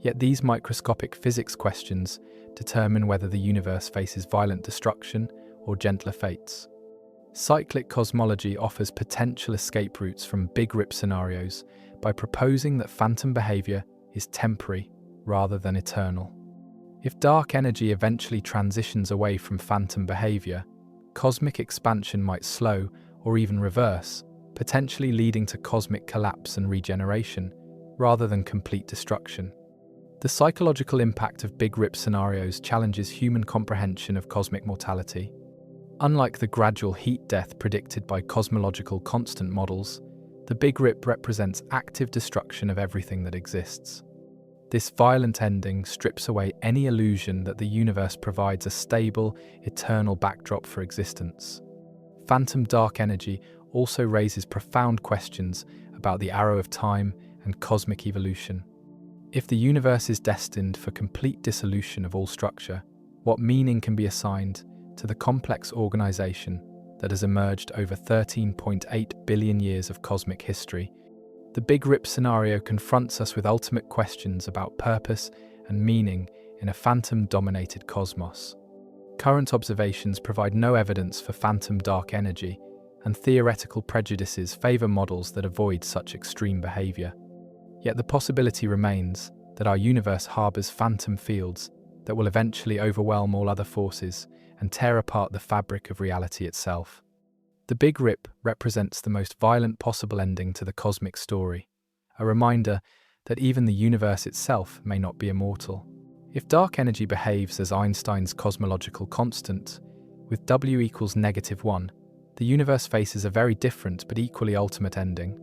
Yet these microscopic physics questions determine whether the universe faces violent destruction or gentler fates. Cyclic cosmology offers potential escape routes from Big Rip scenarios by proposing that phantom behavior is temporary rather than eternal. If dark energy eventually transitions away from phantom behavior, cosmic expansion might slow or even reverse, potentially leading to cosmic collapse and regeneration, rather than complete destruction. The psychological impact of Big Rip scenarios challenges human comprehension of cosmic mortality. Unlike the gradual heat death predicted by cosmological constant models, the Big Rip represents active destruction of everything that exists. This violent ending strips away any illusion that the universe provides a stable, eternal backdrop for existence. Phantom dark energy also raises profound questions about the arrow of time and cosmic evolution. If the universe is destined for complete dissolution of all structure, what meaning can be assigned to the complex organization that has emerged over 13.8 billion years of cosmic history? The Big Rip scenario confronts us with ultimate questions about purpose and meaning in a phantom-dominated cosmos. Current observations provide no evidence for phantom dark energy, and theoretical prejudices favor models that avoid such extreme behavior. Yet the possibility remains that our universe harbors phantom fields that will eventually overwhelm all other forces and tear apart the fabric of reality itself. The Big Rip represents the most violent possible ending to the cosmic story, a reminder that even the universe itself may not be immortal. If dark energy behaves as Einstein's cosmological constant, with W equals -1, the universe faces a very different but equally ultimate ending: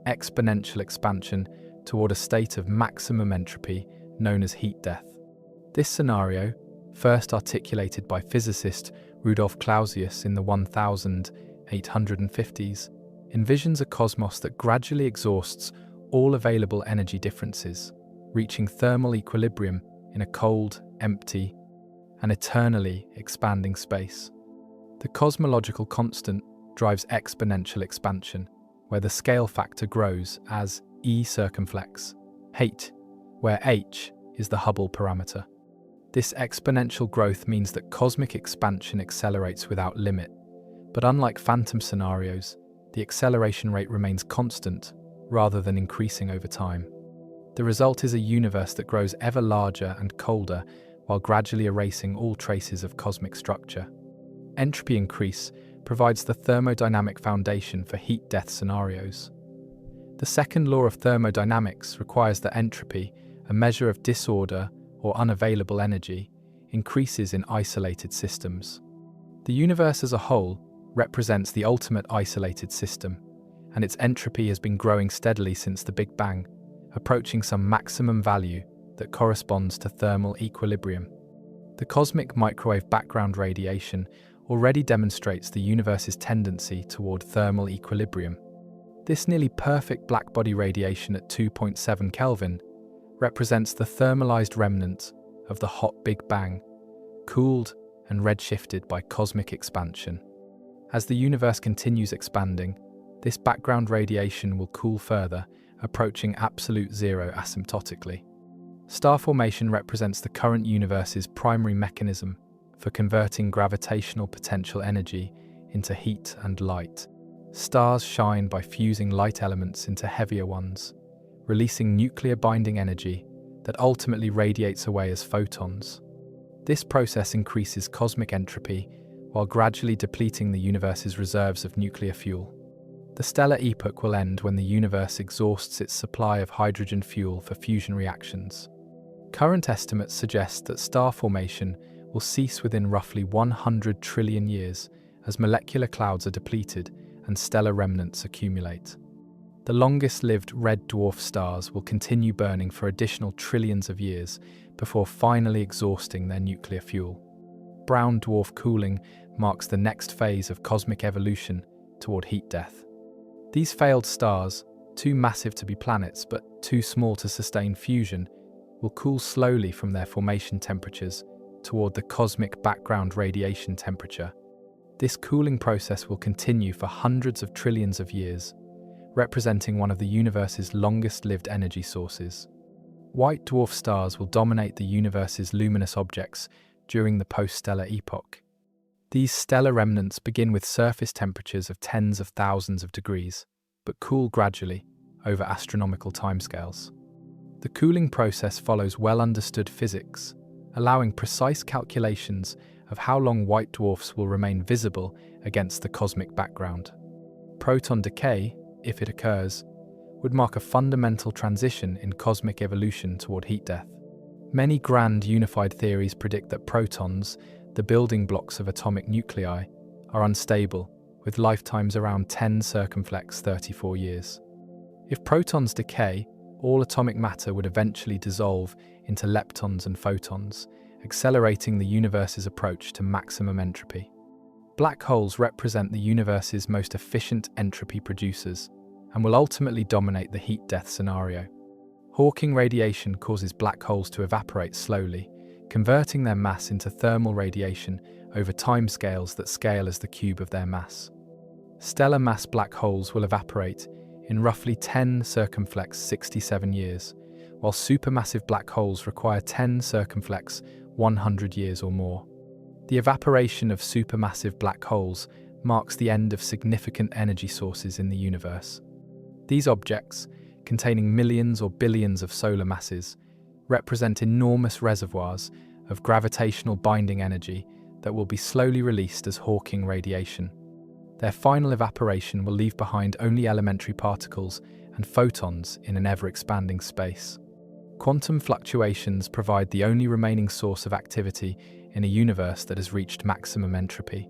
exponential expansion toward a state of maximum entropy known as heat death. This scenario, first articulated by physicist Rudolf Clausius in the 1850s, envisions a cosmos that gradually exhausts all available energy differences, reaching thermal equilibrium in a cold, empty, and eternally expanding space. The cosmological constant drives exponential expansion, where the scale factor grows as E circumflex h, where h is the Hubble parameter. This exponential growth means that cosmic expansion accelerates without limit, but unlike phantom scenarios, the acceleration rate remains constant rather than increasing over time. The result is a universe that grows ever larger and colder while gradually erasing all traces of cosmic structure. Entropy increase provides the thermodynamic foundation for heat death scenarios. The second law of thermodynamics requires that entropy, a measure of disorder or unavailable energy, increases in isolated systems. The universe as a whole represents the ultimate isolated system, and its entropy has been growing steadily since the Big Bang, approaching some maximum value that corresponds to thermal equilibrium. The cosmic microwave background radiation already demonstrates the universe's tendency toward thermal equilibrium. This nearly perfect blackbody radiation at 2.7 Kelvin represents the thermalized remnant of the hot Big Bang, cooled and redshifted by cosmic expansion. As the universe continues expanding, this background radiation will cool further, approaching absolute zero asymptotically. Star formation represents the current universe's primary mechanism for converting gravitational potential energy into heat and light. Stars shine by fusing light elements into heavier ones, releasing nuclear-binding energy that ultimately radiates away as photons. This process increases cosmic entropy while gradually depleting the universe's reserves of nuclear fuel. The stellar epoch will end when the universe exhausts its supply of hydrogen fuel for fusion reactions. Current estimates suggest that star formation will cease within roughly 100 trillion years as molecular clouds are depleted and stellar remnants accumulate. The longest-lived red dwarf stars will continue burning for additional trillions of years before finally exhausting their nuclear fuel. Brown dwarf cooling marks the next phase of cosmic evolution toward heat death. These failed stars, too massive to be planets but too small to sustain fusion, will cool slowly from their formation temperatures toward the cosmic background radiation temperature. This cooling process will continue for hundreds of trillions of years, representing one of the universe's longest-lived energy sources. White dwarf stars will dominate the universe's luminous objects during the post-stellar epoch. These stellar remnants begin with surface temperatures of tens of thousands of degrees, but cool gradually over astronomical timescales. The cooling process follows well-understood physics, allowing precise calculations of how long white dwarfs will remain visible against the cosmic background. Proton decay, if it occurs, would mark a fundamental transition in cosmic evolution toward heat death. Many grand unified theories predict that protons, the building blocks of atomic nuclei, are unstable, with lifetimes around 10 circumflex 34 years. If protons decay, all atomic matter would eventually dissolve into leptons and photons, accelerating the universe's approach to maximum entropy. Black holes represent the universe's most efficient entropy producers and will ultimately dominate the heat death scenario. Hawking radiation causes black holes to evaporate slowly, converting their mass into thermal radiation over timescales that scale as the cube of their mass. Stellar mass black holes will evaporate in roughly 10 circumflex 67 years, while supermassive black holes require 10 circumflex 100 years or more. The evaporation of supermassive black holes marks the end of significant energy sources in the universe. These objects, containing millions or billions of solar masses, represent enormous reservoirs of gravitational binding energy that will be slowly released as Hawking radiation. Their final evaporation will leave behind only elementary particles and photons in an ever-expanding space. Quantum fluctuations provide the only remaining source of activity in a universe that has reached maximum entropy.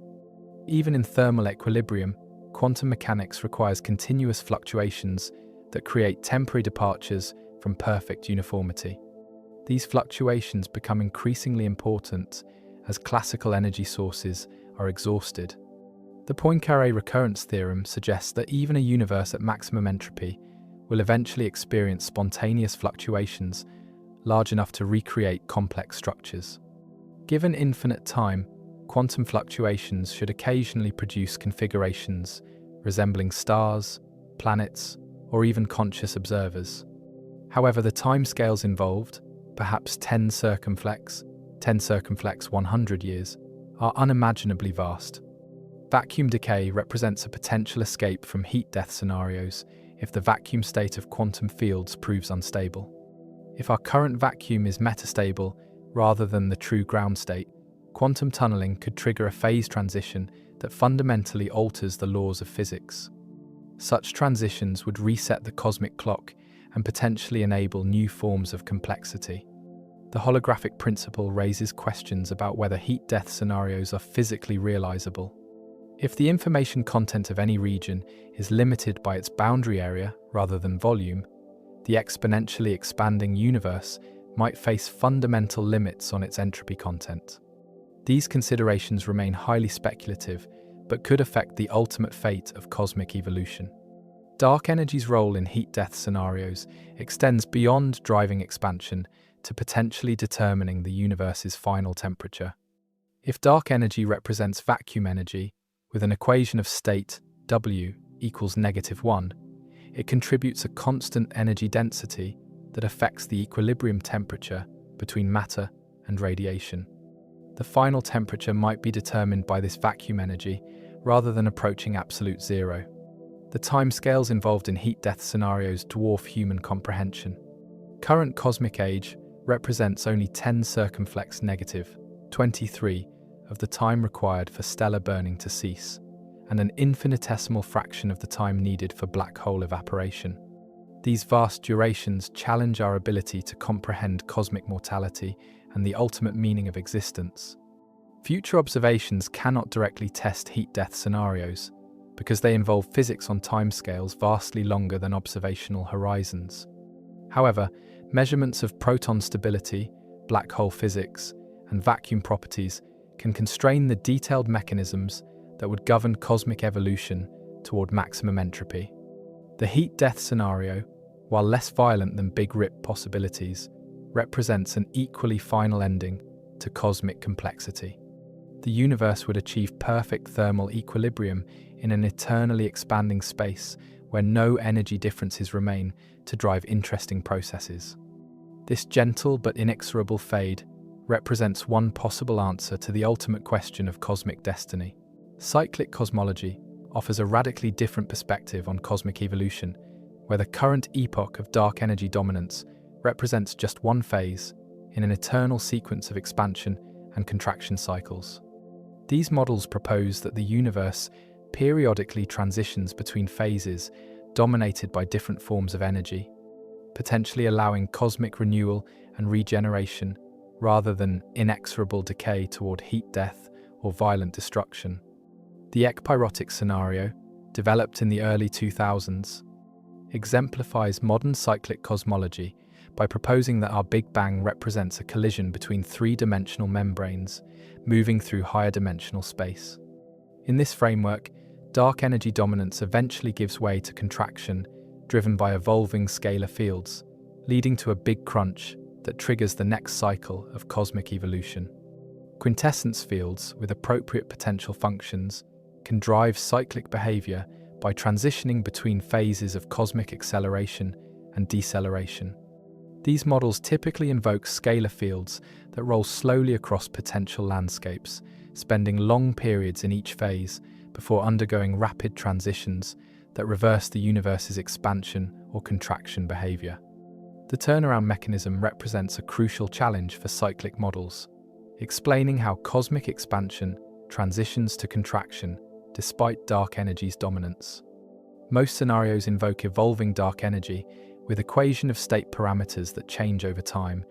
Even in thermal equilibrium, quantum mechanics requires continuous fluctuations that create temporary departures from perfect uniformity. These fluctuations become increasingly important as classical energy sources are exhausted. The Poincaré recurrence theorem suggests that even a universe at maximum entropy will eventually experience spontaneous fluctuations large enough to recreate complex structures. Given infinite time, quantum fluctuations should occasionally produce configurations resembling stars, planets, or even conscious observers. However, the timescales involved, perhaps 10 circumflex 100 years, are unimaginably vast. Vacuum decay represents a potential escape from heat death scenarios if the vacuum state of quantum fields proves unstable. If our current vacuum is metastable rather than the true ground state, quantum tunneling could trigger a phase transition that fundamentally alters the laws of physics. Such transitions would reset the cosmic clock and potentially enable new forms of complexity. The holographic principle raises questions about whether heat death scenarios are physically realizable. If the information content of any region is limited by its boundary area rather than volume, the exponentially expanding universe might face fundamental limits on its entropy content. These considerations remain highly speculative, but could affect the ultimate fate of cosmic evolution. Dark energy's role in heat death scenarios extends beyond driving expansion to potentially determining the universe's final temperature. If dark energy represents vacuum energy, with an equation of state W equals -1, it contributes a constant energy density that affects the equilibrium temperature between matter and radiation. The final temperature might be determined by this vacuum energy rather than approaching absolute zero. The timescales involved in heat death scenarios dwarf human comprehension. Current cosmic age represents only 10 circumflex -23 of the time required for stellar burning to cease, and an infinitesimal fraction of the time needed for black hole evaporation. These vast durations challenge our ability to comprehend cosmic mortality and the ultimate meaning of existence. Future observations cannot directly test heat death scenarios because they involve physics on timescales vastly longer than observational horizons. However, measurements of proton stability, black hole physics, and vacuum properties can constrain the detailed mechanisms that would govern cosmic evolution toward maximum entropy. The heat death scenario, while less violent than Big Rip possibilities, represents an equally final ending to cosmic complexity. The universe would achieve perfect thermal equilibrium in an eternally expanding space where no energy differences remain to drive interesting processes. This gentle but inexorable fade represents one possible answer to the ultimate question of cosmic destiny. Cyclic cosmology offers a radically different perspective on cosmic evolution, where the current epoch of dark energy dominance represents just one phase in an eternal sequence of expansion and contraction cycles. These models propose that the universe periodically transitions between phases dominated by different forms of energy, potentially allowing cosmic renewal and regeneration rather than inexorable decay toward heat death or violent destruction. The ekpyrotic scenario, developed in the early 2000s, exemplifies modern cyclic cosmology by proposing that our Big Bang represents a collision between three-dimensional membranes moving through higher dimensional space. In this framework, dark energy dominance eventually gives way to contraction driven by evolving scalar fields, leading to a big crunch that triggers the next cycle of cosmic evolution. Quintessence fields with appropriate potential functions can drive cyclic behavior by transitioning between phases of cosmic acceleration and deceleration. These models typically invoke scalar fields that roll slowly across potential landscapes, spending long periods in each phase before undergoing rapid transitions that reverse the universe's expansion or contraction behavior. The turnaround mechanism represents a crucial challenge for cyclic models, explaining how cosmic expansion transitions to contraction despite dark energy's dominance. Most scenarios invoke evolving dark energy with equation of state parameters that change over time,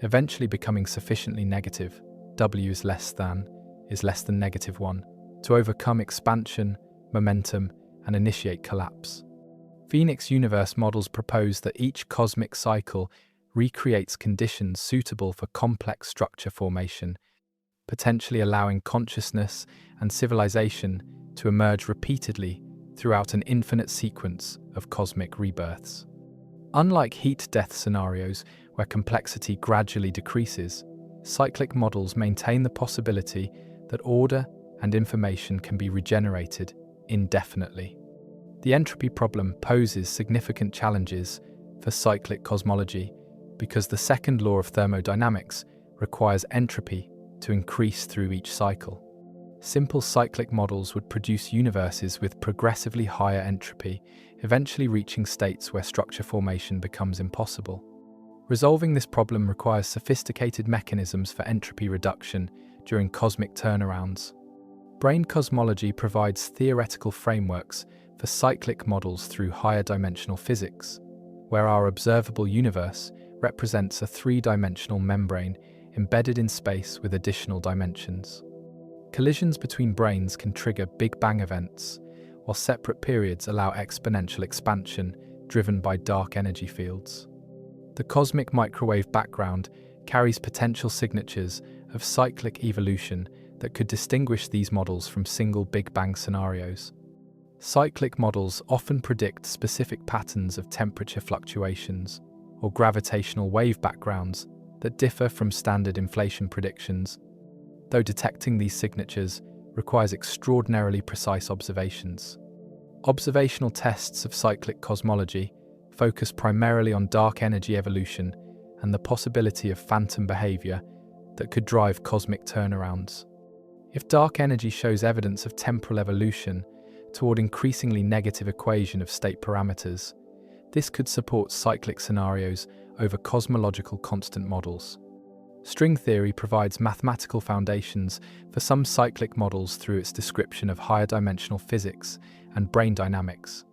eventually becoming sufficiently negative, W is less than -1, to overcome expansion, momentum, and initiate collapse. Phoenix universe models propose that each cosmic cycle recreates conditions suitable for complex structure formation, potentially allowing consciousness and civilization to emerge repeatedly throughout an infinite sequence of cosmic rebirths. Unlike heat death scenarios where complexity gradually decreases, cyclic models maintain the possibility that order and information can be regenerated indefinitely. The entropy problem poses significant challenges for cyclic cosmology because the second law of thermodynamics requires entropy to increase through each cycle. Simple cyclic models would produce universes with progressively higher entropy, eventually reaching states where structure formation becomes impossible. Resolving this problem requires sophisticated mechanisms for entropy reduction during cosmic turnarounds. Brane cosmology provides theoretical frameworks for cyclic models through higher dimensional physics, where our observable universe represents a three-dimensional membrane embedded in space with additional dimensions. Collisions between branes can trigger Big Bang events, while separate periods allow exponential expansion driven by dark energy fields. The cosmic microwave background carries potential signatures of cyclic evolution that could distinguish these models from single Big Bang scenarios. Cyclic models often predict specific patterns of temperature fluctuations or gravitational wave backgrounds that differ from standard inflation predictions, though detecting these signatures requires extraordinarily precise observations. Observational tests of cyclic cosmology focus primarily on dark energy evolution and the possibility of phantom behavior that could drive cosmic turnarounds. If dark energy shows evidence of temporal evolution toward increasingly negative equation of state parameters, this could support cyclic scenarios over cosmological constant models. String theory provides mathematical foundations for some cyclic models through its description of higher dimensional physics and brane dynamics.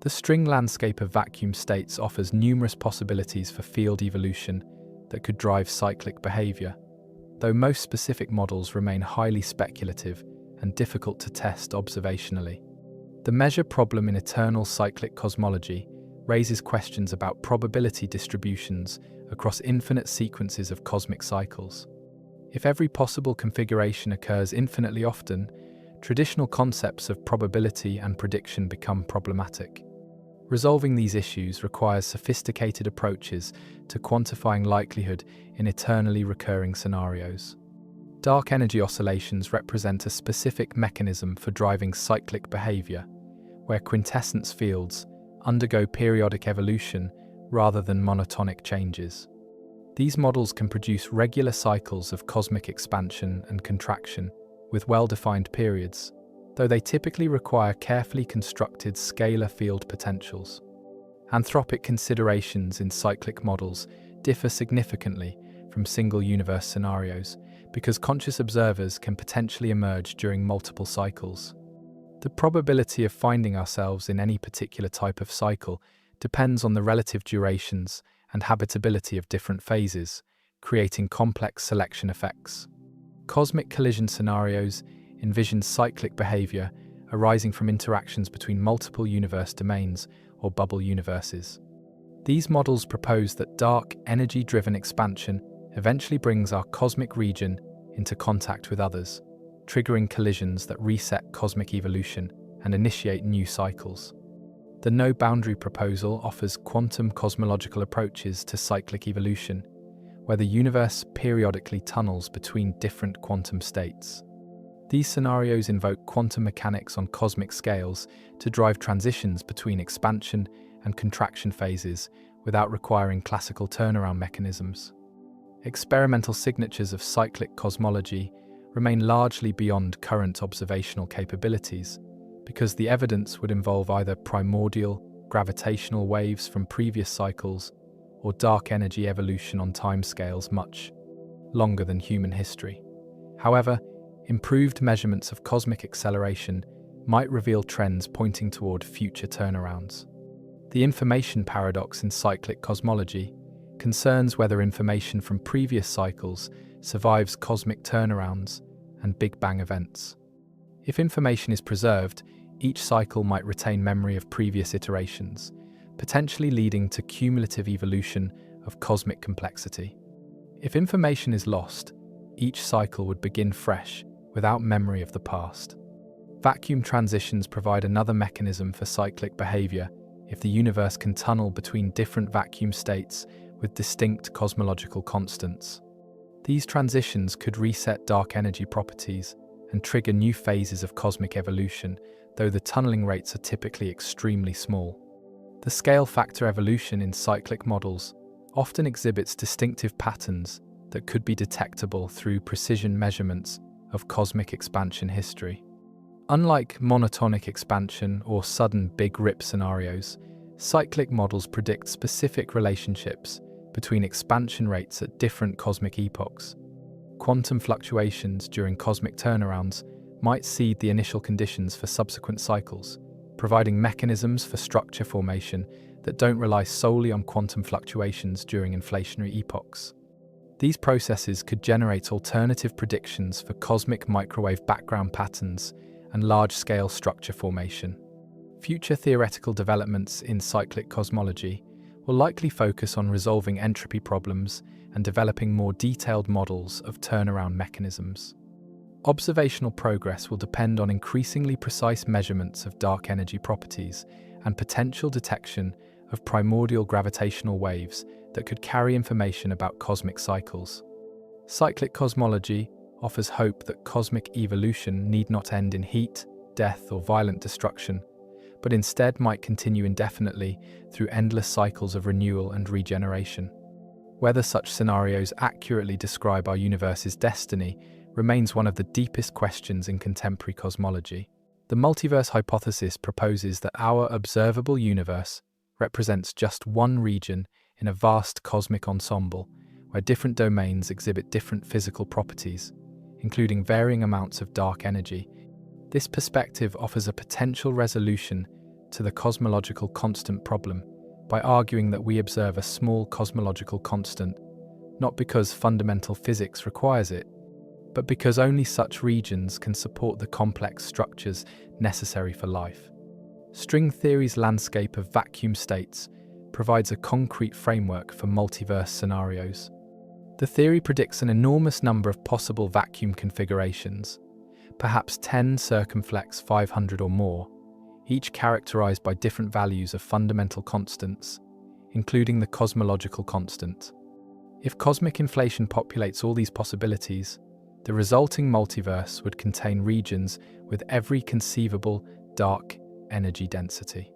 The string landscape of vacuum states offers numerous possibilities for field evolution that could drive cyclic behavior, though most specific models remain highly speculative and difficult to test observationally. The measure problem in eternal cyclic cosmology raises questions about probability distributions across infinite sequences of cosmic cycles. If every possible configuration occurs infinitely often, traditional concepts of probability and prediction become problematic. Resolving these issues requires sophisticated approaches to quantifying likelihood in eternally recurring scenarios. Dark energy oscillations represent a specific mechanism for driving cyclic behavior, where quintessence fields undergo periodic evolution rather than monotonic changes. These models can produce regular cycles of cosmic expansion and contraction with well-defined periods, though they typically require carefully constructed scalar field potentials. Anthropic considerations in cyclic models differ significantly from single universe scenarios because conscious observers can potentially emerge during multiple cycles. The probability of finding ourselves in any particular type of cycle depends on the relative durations and habitability of different phases, creating complex selection effects. Cosmic collision scenarios envision cyclic behavior arising from interactions between multiple universe domains or bubble universes. These models propose that dark, energy-driven expansion eventually brings our cosmic region into contact with others, triggering collisions that reset cosmic evolution and initiate new cycles. The no-boundary proposal offers quantum cosmological approaches to cyclic evolution, where the universe periodically tunnels between different quantum states. These scenarios invoke quantum mechanics on cosmic scales to drive transitions between expansion and contraction phases without requiring classical turnaround mechanisms. Experimental signatures of cyclic cosmology remain largely beyond current observational capabilities, because the evidence would involve either primordial, gravitational waves from previous cycles or dark energy evolution on timescales much longer than human history. However, improved measurements of cosmic acceleration might reveal trends pointing toward future turnarounds. The information paradox in cyclic cosmology concerns whether information from previous cycles survives cosmic turnarounds and Big Bang events. If information is preserved, each cycle might retain memory of previous iterations, potentially leading to cumulative evolution of cosmic complexity. If information is lost, each cycle would begin fresh, without memory of the past. Vacuum transitions provide another mechanism for cyclic behavior if the universe can tunnel between different vacuum states with distinct cosmological constants. These transitions could reset dark energy properties and trigger new phases of cosmic evolution, though the tunneling rates are typically extremely small. The scale factor evolution in cyclic models often exhibits distinctive patterns that could be detectable through precision measurements of cosmic expansion history. Unlike monotonic expansion or sudden Big Rip scenarios, cyclic models predict specific relationships between expansion rates at different cosmic epochs. Quantum fluctuations during cosmic turnarounds might seed the initial conditions for subsequent cycles, providing mechanisms for structure formation that don't rely solely on quantum fluctuations during inflationary epochs. These processes could generate alternative predictions for cosmic microwave background patterns and large-scale structure formation. Future theoretical developments in cyclic cosmology will likely focus on resolving entropy problems and developing more detailed models of turnaround mechanisms. Observational progress will depend on increasingly precise measurements of dark energy properties and potential detection of primordial gravitational waves that could carry information about cosmic cycles. Cyclic cosmology offers hope that cosmic evolution need not end in heat, death, or violent destruction, but instead might continue indefinitely through endless cycles of renewal and regeneration. Whether such scenarios accurately describe our universe's destiny remains one of the deepest questions in contemporary cosmology. The multiverse hypothesis proposes that our observable universe represents just one region in a vast cosmic ensemble, where different domains exhibit different physical properties, including varying amounts of dark energy. This perspective offers a potential resolution to the cosmological constant problem by arguing that we observe a small cosmological constant, not because fundamental physics requires it, but because only such regions can support the complex structures necessary for life. String theory's landscape of vacuum states provides a concrete framework for multiverse scenarios. The theory predicts an enormous number of possible vacuum configurations, perhaps 10 circumflex 500 or more, each characterized by different values of fundamental constants, including the cosmological constant. If cosmic inflation populates all these possibilities, the resulting multiverse would contain regions with every conceivable dark energy density.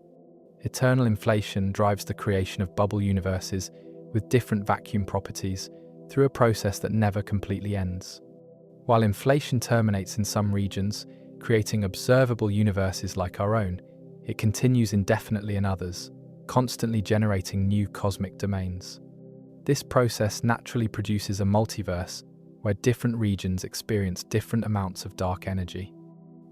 Eternal inflation drives the creation of bubble universes with different vacuum properties through a process that never completely ends. While inflation terminates in some regions, creating observable universes like our own, it continues indefinitely in others, constantly generating new cosmic domains. This process naturally produces a multiverse where different regions experience different amounts of dark energy.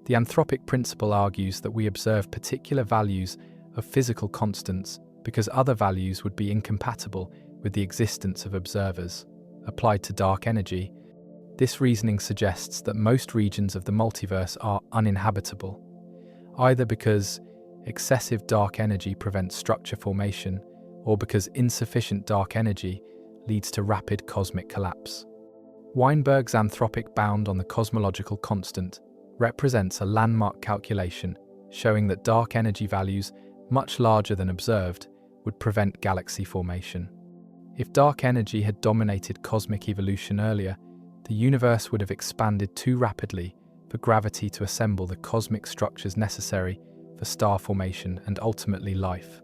The anthropic principle argues that we observe particular values of physical constants because other values would be incompatible with the existence of observers. Applied to dark energy, this reasoning suggests that most regions of the multiverse are uninhabitable, either because excessive dark energy prevents structure formation or because insufficient dark energy leads to rapid cosmic collapse. Weinberg's anthropic bound on the cosmological constant represents a landmark calculation showing that dark energy values much larger than observed would prevent galaxy formation. If dark energy had dominated cosmic evolution earlier, the universe would have expanded too rapidly for gravity to assemble the cosmic structures necessary for star formation and ultimately life.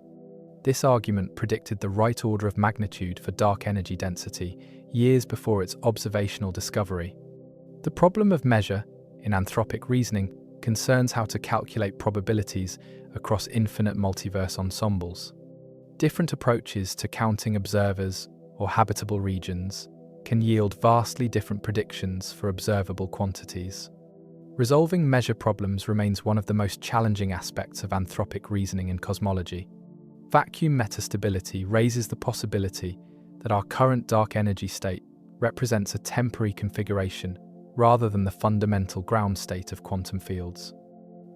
This argument predicted the right order of magnitude for dark energy density years before its observational discovery. The problem of measure in anthropic reasoning concerns how to calculate probabilities across infinite multiverse ensembles. Different approaches to counting observers or habitable regions can yield vastly different predictions for observable quantities. Resolving measure problems remains one of the most challenging aspects of anthropic reasoning in cosmology. Vacuum metastability raises the possibility that our current dark energy state represents a temporary configuration rather than the fundamental ground state of quantum fields.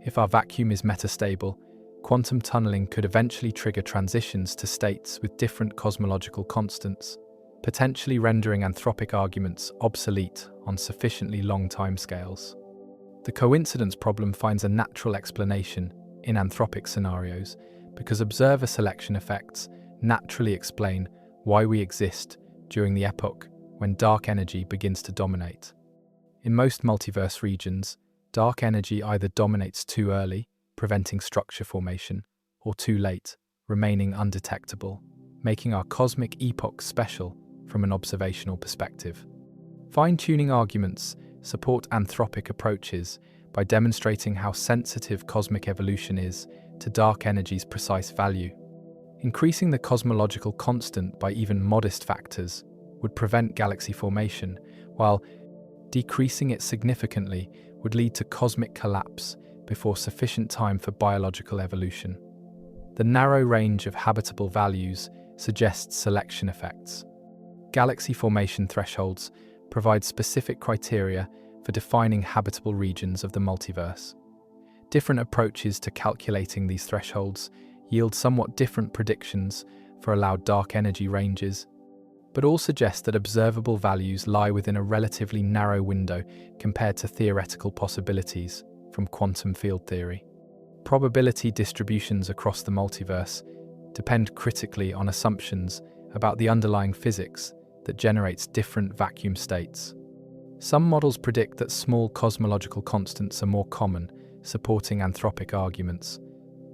If our vacuum is metastable, quantum tunneling could eventually trigger transitions to states with different cosmological constants, potentially rendering anthropic arguments obsolete on sufficiently long timescales. The coincidence problem finds a natural explanation in anthropic scenarios because observer selection effects naturally explain why we exist during the epoch when dark energy begins to dominate. In most multiverse regions, dark energy either dominates too early, preventing structure formation, or too late, remaining undetectable, making our cosmic epoch special from an observational perspective. Fine-tuning arguments support anthropic approaches by demonstrating how sensitive cosmic evolution is to dark energy's precise value. Increasing the cosmological constant by even modest factors would prevent galaxy formation, while decreasing it significantly would lead to cosmic collapse before sufficient time for biological evolution. The narrow range of habitable values suggests selection effects. Galaxy formation thresholds provide specific criteria for defining habitable regions of the multiverse. Different approaches to calculating these thresholds yield somewhat different predictions for allowed dark energy ranges, but all suggest that observable values lie within a relatively narrow window compared to theoretical possibilities from quantum field theory. Probability distributions across the multiverse depend critically on assumptions about the underlying physics that generates different vacuum states. Some models predict that small cosmological constants are more common, supporting anthropic arguments,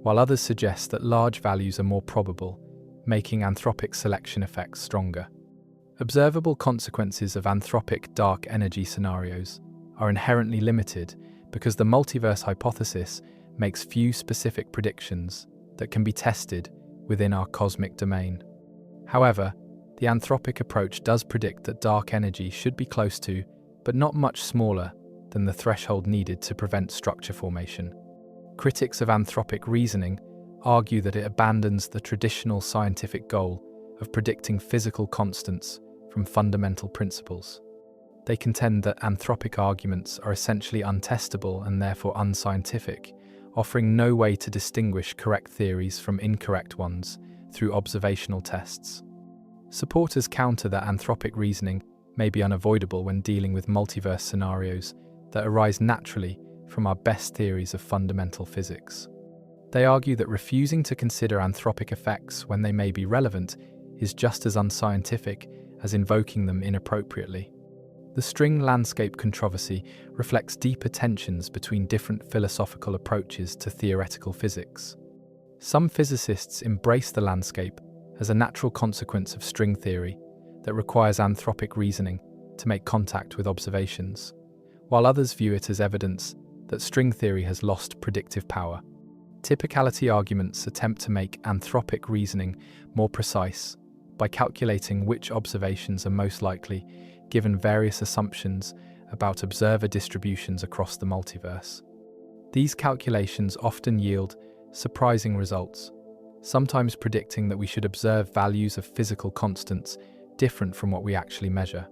while others suggest that large values are more probable, making anthropic selection effects stronger. Observable consequences of anthropic dark energy scenarios are inherently limited because the multiverse hypothesis makes few specific predictions that can be tested within our cosmic domain. However, The anthropic approach does predict that dark energy should be close to, but not much smaller than the threshold needed to prevent structure formation. Critics of anthropic reasoning argue that it abandons the traditional scientific goal of predicting physical constants from fundamental principles. They contend that anthropic arguments are essentially untestable and therefore unscientific, offering no way to distinguish correct theories from incorrect ones through observational tests. Supporters counter that anthropic reasoning may be unavoidable when dealing with multiverse scenarios that arise naturally from our best theories of fundamental physics. They argue that refusing to consider anthropic effects when they may be relevant is just as unscientific as invoking them inappropriately. The string landscape controversy reflects deeper tensions between different philosophical approaches to theoretical physics. Some physicists embrace the landscape as a natural consequence of string theory that requires anthropic reasoning to make contact with observations, while others view it as evidence that string theory has lost predictive power. Typicality arguments attempt to make anthropic reasoning more precise by calculating which observations are most likely given various assumptions about observer distributions across the multiverse. These calculations often yield surprising results, sometimes predicting that we should observe values of physical constants different from what we actually measure.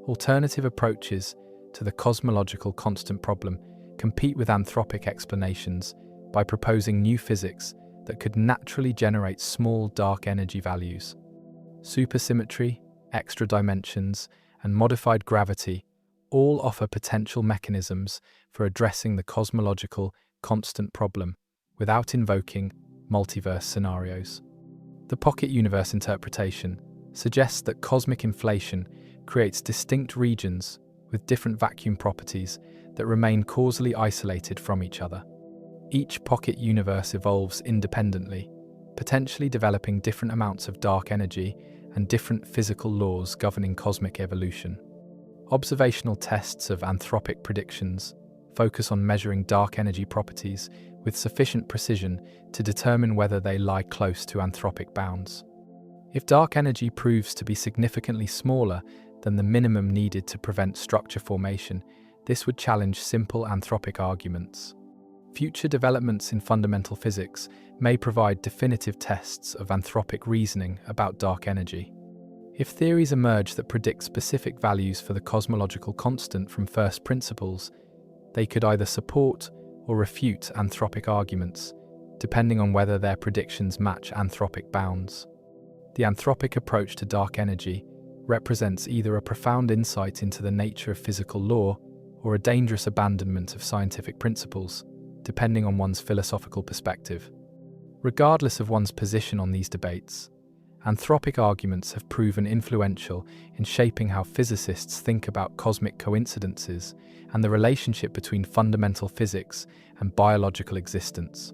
Alternative approaches to the cosmological constant problem compete with anthropic explanations by proposing new physics that could naturally generate small dark energy values. Supersymmetry, extra dimensions, and modified gravity all offer potential mechanisms for addressing the cosmological constant problem without invoking multiverse scenarios. The pocket universe interpretation suggests that cosmic inflation creates distinct regions with different vacuum properties that remain causally isolated from each other. Each pocket universe evolves independently, potentially developing different amounts of dark energy and different physical laws governing cosmic evolution. Observational tests of anthropic predictions focus on measuring dark energy properties with sufficient precision to determine whether they lie close to anthropic bounds. If dark energy proves to be significantly smaller than the minimum needed to prevent structure formation, this would challenge simple anthropic arguments. Future developments in fundamental physics may provide definitive tests of anthropic reasoning about dark energy. If theories emerge that predict specific values for the cosmological constant from first principles, they could either support or refute anthropic arguments, depending on whether their predictions match anthropic bounds. The anthropic approach to dark energy represents either a profound insight into the nature of physical law or a dangerous abandonment of scientific principles, depending on one's philosophical perspective. Regardless of one's position on these debates, anthropic arguments have proven influential in shaping how physicists think about cosmic coincidences and the relationship between fundamental physics and biological existence.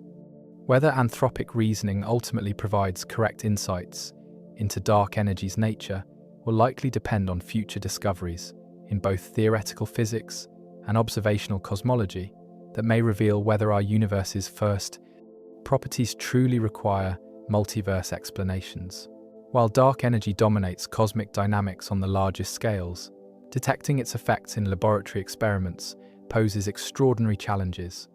Whether anthropic reasoning ultimately provides correct insights into dark energy's nature will likely depend on future discoveries in both theoretical physics and observational cosmology that may reveal whether our universe's first properties truly require multiverse explanations. While dark energy dominates cosmic dynamics on the largest scales, detecting its effects in laboratory experiments poses extraordinary challenges.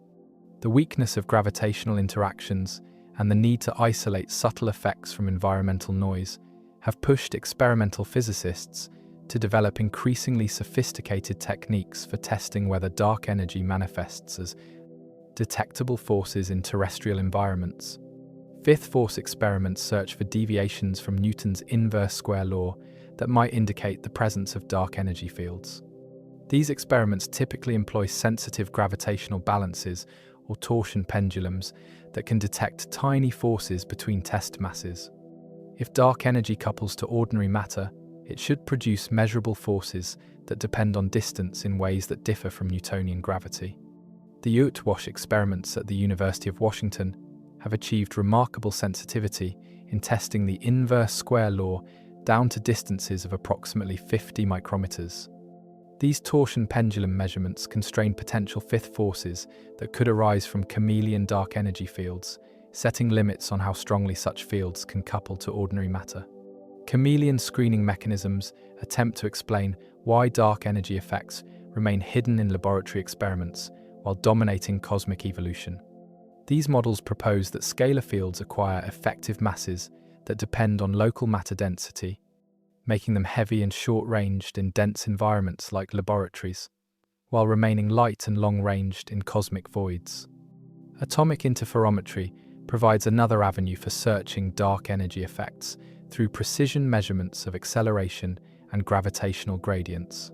The weakness of gravitational interactions and the need to isolate subtle effects from environmental noise have pushed experimental physicists to develop increasingly sophisticated techniques for testing whether dark energy manifests as detectable forces in terrestrial environments. Fifth force experiments search for deviations from Newton's inverse square law that might indicate the presence of dark energy fields. These experiments typically employ sensitive gravitational balances or torsion pendulums that can detect tiny forces between test masses. If dark energy couples to ordinary matter, it should produce measurable forces that depend on distance in ways that differ from Newtonian gravity. The Eötvös experiments at the University of Washington have achieved remarkable sensitivity in testing the inverse square law down to distances of approximately 50 micrometers. These torsion pendulum measurements constrain potential fifth forces that could arise from chameleon dark energy fields, setting limits on how strongly such fields can couple to ordinary matter. Chameleon screening mechanisms attempt to explain why dark energy effects remain hidden in laboratory experiments while dominating cosmic evolution. These models propose that scalar fields acquire effective masses that depend on local matter density, making them heavy and short-ranged in dense environments like laboratories, while remaining light and long-ranged in cosmic voids. Atomic interferometry provides another avenue for searching dark energy effects through precision measurements of acceleration and gravitational gradients.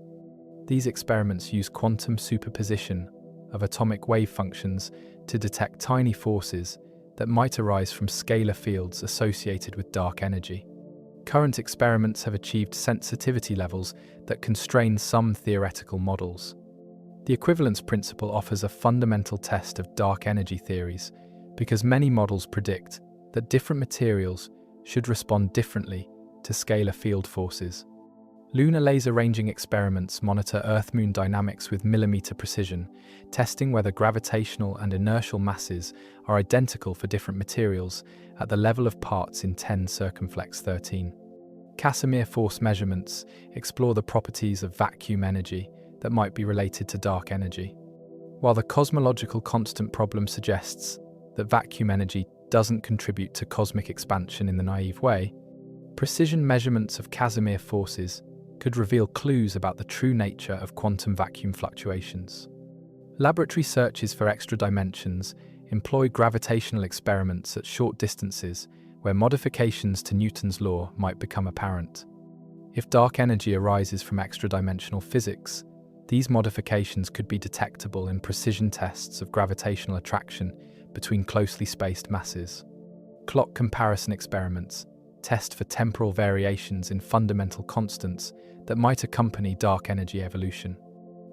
These experiments use quantum superposition of atomic wave functions to detect tiny forces that might arise from scalar fields associated with dark energy. Current experiments have achieved sensitivity levels that constrain some theoretical models. The equivalence principle offers a fundamental test of dark energy theories because many models predict that different materials should respond differently to scalar field forces. Lunar laser ranging experiments monitor Earth-Moon dynamics with millimeter precision, testing whether gravitational and inertial masses are identical for different materials at the level of parts in 10 circumflex 13. Casimir force measurements explore the properties of vacuum energy that might be related to dark energy. While the cosmological constant problem suggests that vacuum energy doesn't contribute to cosmic expansion in the naive way, precision measurements of Casimir forces could reveal clues about the true nature of quantum vacuum fluctuations. Laboratory searches for extra dimensions employ gravitational experiments at short distances where modifications to Newton's law might become apparent. If dark energy arises from extra-dimensional physics, these modifications could be detectable in precision tests of gravitational attraction between closely spaced masses. Clock comparison experiments test for temporal variations in fundamental constants that might accompany dark energy evolution.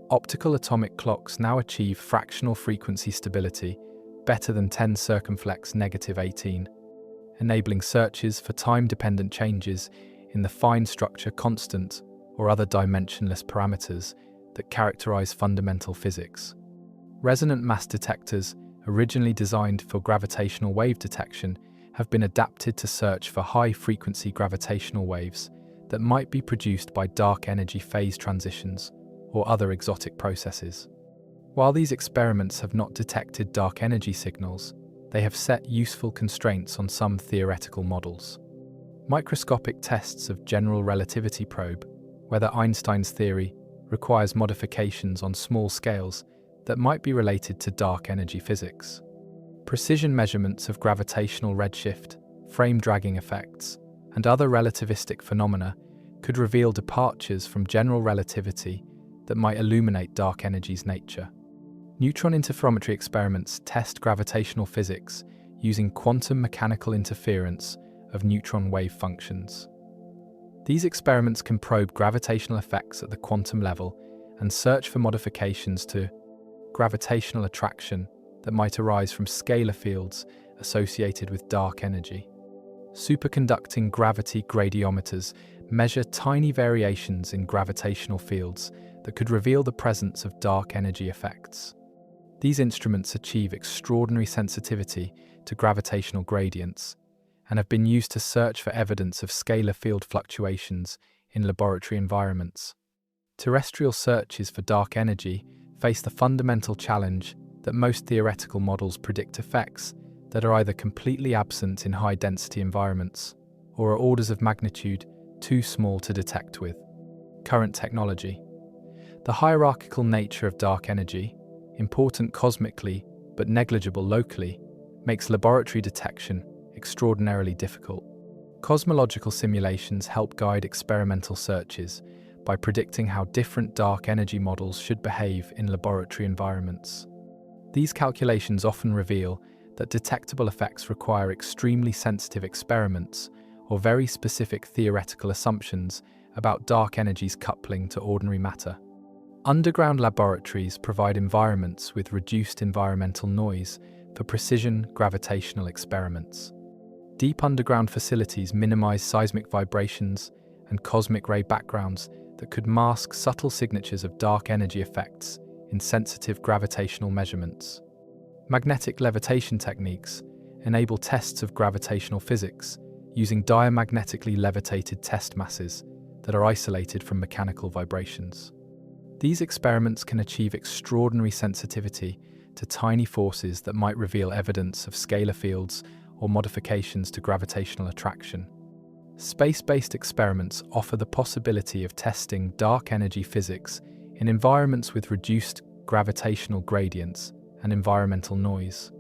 Optical atomic clocks now achieve fractional frequency stability better than 10 circumflex -18, enabling searches for time-dependent changes in the fine structure constant or other dimensionless parameters that characterize fundamental physics. Resonant mass detectors, originally designed for gravitational wave detection, have been adapted to search for high-frequency gravitational waves that might be produced by dark energy phase transitions or other exotic processes. While these experiments have not detected dark energy signals, they have set useful constraints on some theoretical models. Microscopic tests of general relativity probe whether Einstein's theory requires modifications on small scales that might be related to dark energy physics. Precision measurements of gravitational redshift, frame dragging effects, and other relativistic phenomena could reveal departures from general relativity that might illuminate dark energy's nature. Neutron interferometry experiments test gravitational physics using quantum mechanical interference of neutron wave functions. These experiments can probe gravitational effects at the quantum level and search for modifications to gravitational attraction that might arise from scalar fields associated with dark energy. Superconducting gravity gradiometers measure tiny variations in gravitational fields that could reveal the presence of dark energy effects. These instruments achieve extraordinary sensitivity to gravitational gradients and have been used to search for evidence of scalar field fluctuations in laboratory environments. Terrestrial searches for dark energy face the fundamental challenge that most theoretical models predict effects that are either completely absent in high-density environments or are orders of magnitude too small to detect with current technology. The hierarchical nature of dark energy, important cosmically but negligible locally, makes laboratory detection extraordinarily difficult. Cosmological simulations help guide experimental searches by predicting how different dark energy models should behave in laboratory environments. These calculations often reveal that detectable effects require extremely sensitive experiments or very specific theoretical assumptions about dark energy's coupling to ordinary matter. Underground laboratories provide environments with reduced environmental noise for precision gravitational experiments. Deep underground facilities minimize seismic vibrations and cosmic ray backgrounds that could mask subtle signatures of dark energy effects in sensitive gravitational measurements. Magnetic levitation techniques enable tests of gravitational physics using diamagnetically levitated test masses that are isolated from mechanical vibrations. These experiments can achieve extraordinary sensitivity to tiny forces that might reveal evidence of scalar fields or modifications to gravitational attraction. Space-based experiments offer the possibility of testing dark energy physics in environments with reduced gravitational gradients and environmental noise.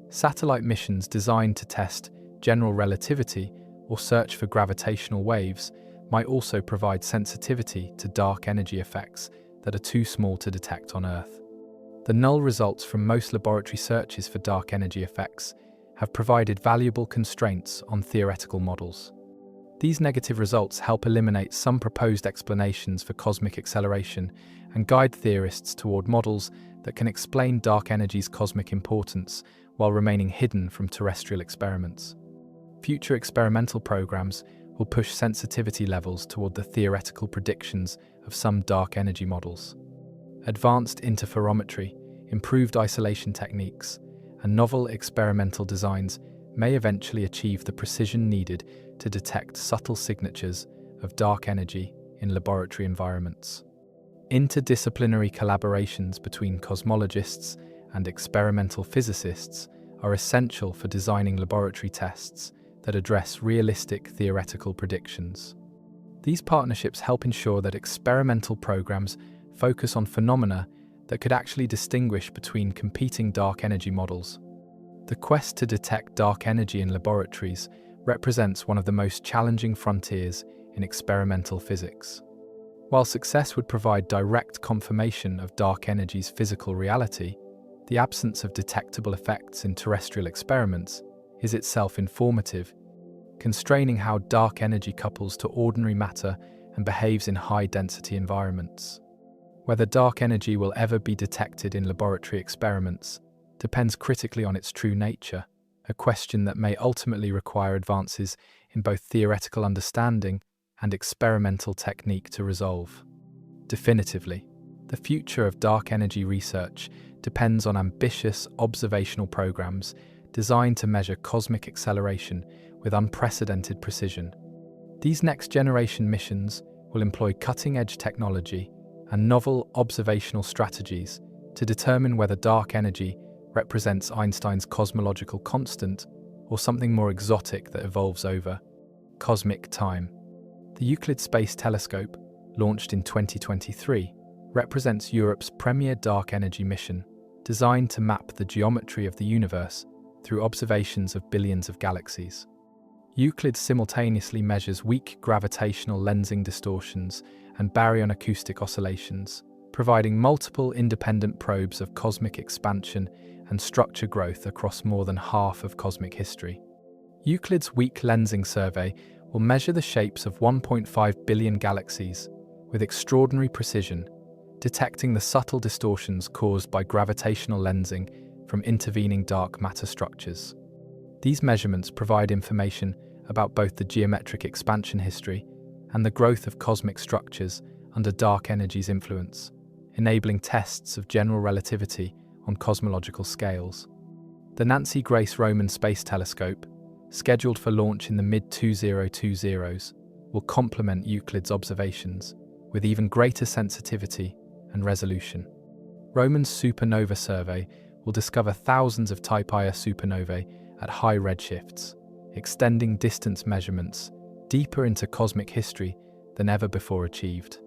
Satellite missions designed to test general relativity or search for gravitational waves might also provide sensitivity to dark energy effects that are too small to detect on Earth. The null results from most laboratory searches for dark energy effects have provided valuable constraints on theoretical models. These negative results help eliminate some proposed explanations for cosmic acceleration and guide theorists toward models that can explain dark energy's cosmic importance while remaining hidden from terrestrial experiments. Future experimental programs will push sensitivity levels toward the theoretical predictions of some dark energy models. Advanced interferometry, improved isolation techniques, and novel experimental designs may eventually achieve the precision needed to detect subtle signatures of dark energy in laboratory environments. Interdisciplinary collaborations between cosmologists and experimental physicists are essential for designing laboratory tests that address realistic theoretical predictions. These partnerships help ensure that experimental programs focus on phenomena that could actually distinguish between competing dark energy models. The quest to detect dark energy in laboratories represents one of the most challenging frontiers in experimental physics. While success would provide direct confirmation of dark energy's physical reality, the absence of detectable effects in terrestrial experiments is itself informative, constraining how dark energy couples to ordinary matter and behaves in high-density environments. Whether dark energy will ever be detected in laboratory experiments depends critically on its true nature, a question that may ultimately require advances in both theoretical understanding and experimental technique to resolve. Definitively, the future of dark energy research depends on ambitious observational programs designed to measure cosmic acceleration with unprecedented precision. These next-generation missions will employ cutting-edge technology and novel observational strategies to determine whether dark energy represents Einstein's cosmological constant or something more exotic that evolves over cosmic time. The Euclid Space Telescope, launched in 2023, represents Europe's premier dark energy mission, designed to map the geometry of the universe through observations of billions of galaxies. Euclid simultaneously measures weak gravitational lensing distortions and baryon acoustic oscillations, providing multiple independent probes of cosmic expansion and structure growth across more than half of cosmic history. Euclid's weak lensing survey will measure the shapes of 1.5 billion galaxies with extraordinary precision, detecting the subtle distortions caused by gravitational lensing from intervening dark matter structures. These measurements provide information about both the geometric expansion history and the growth of cosmic structures under dark energy's influence, enabling tests of general relativity on cosmological scales. The Nancy Grace Roman Space Telescope, scheduled for launch in the mid-2020s, will complement Euclid's observations with even greater sensitivity and resolution. Roman's supernova survey will discover thousands of Type Ia supernovae at high redshifts, extending distance measurements deeper into cosmic history than ever before achieved.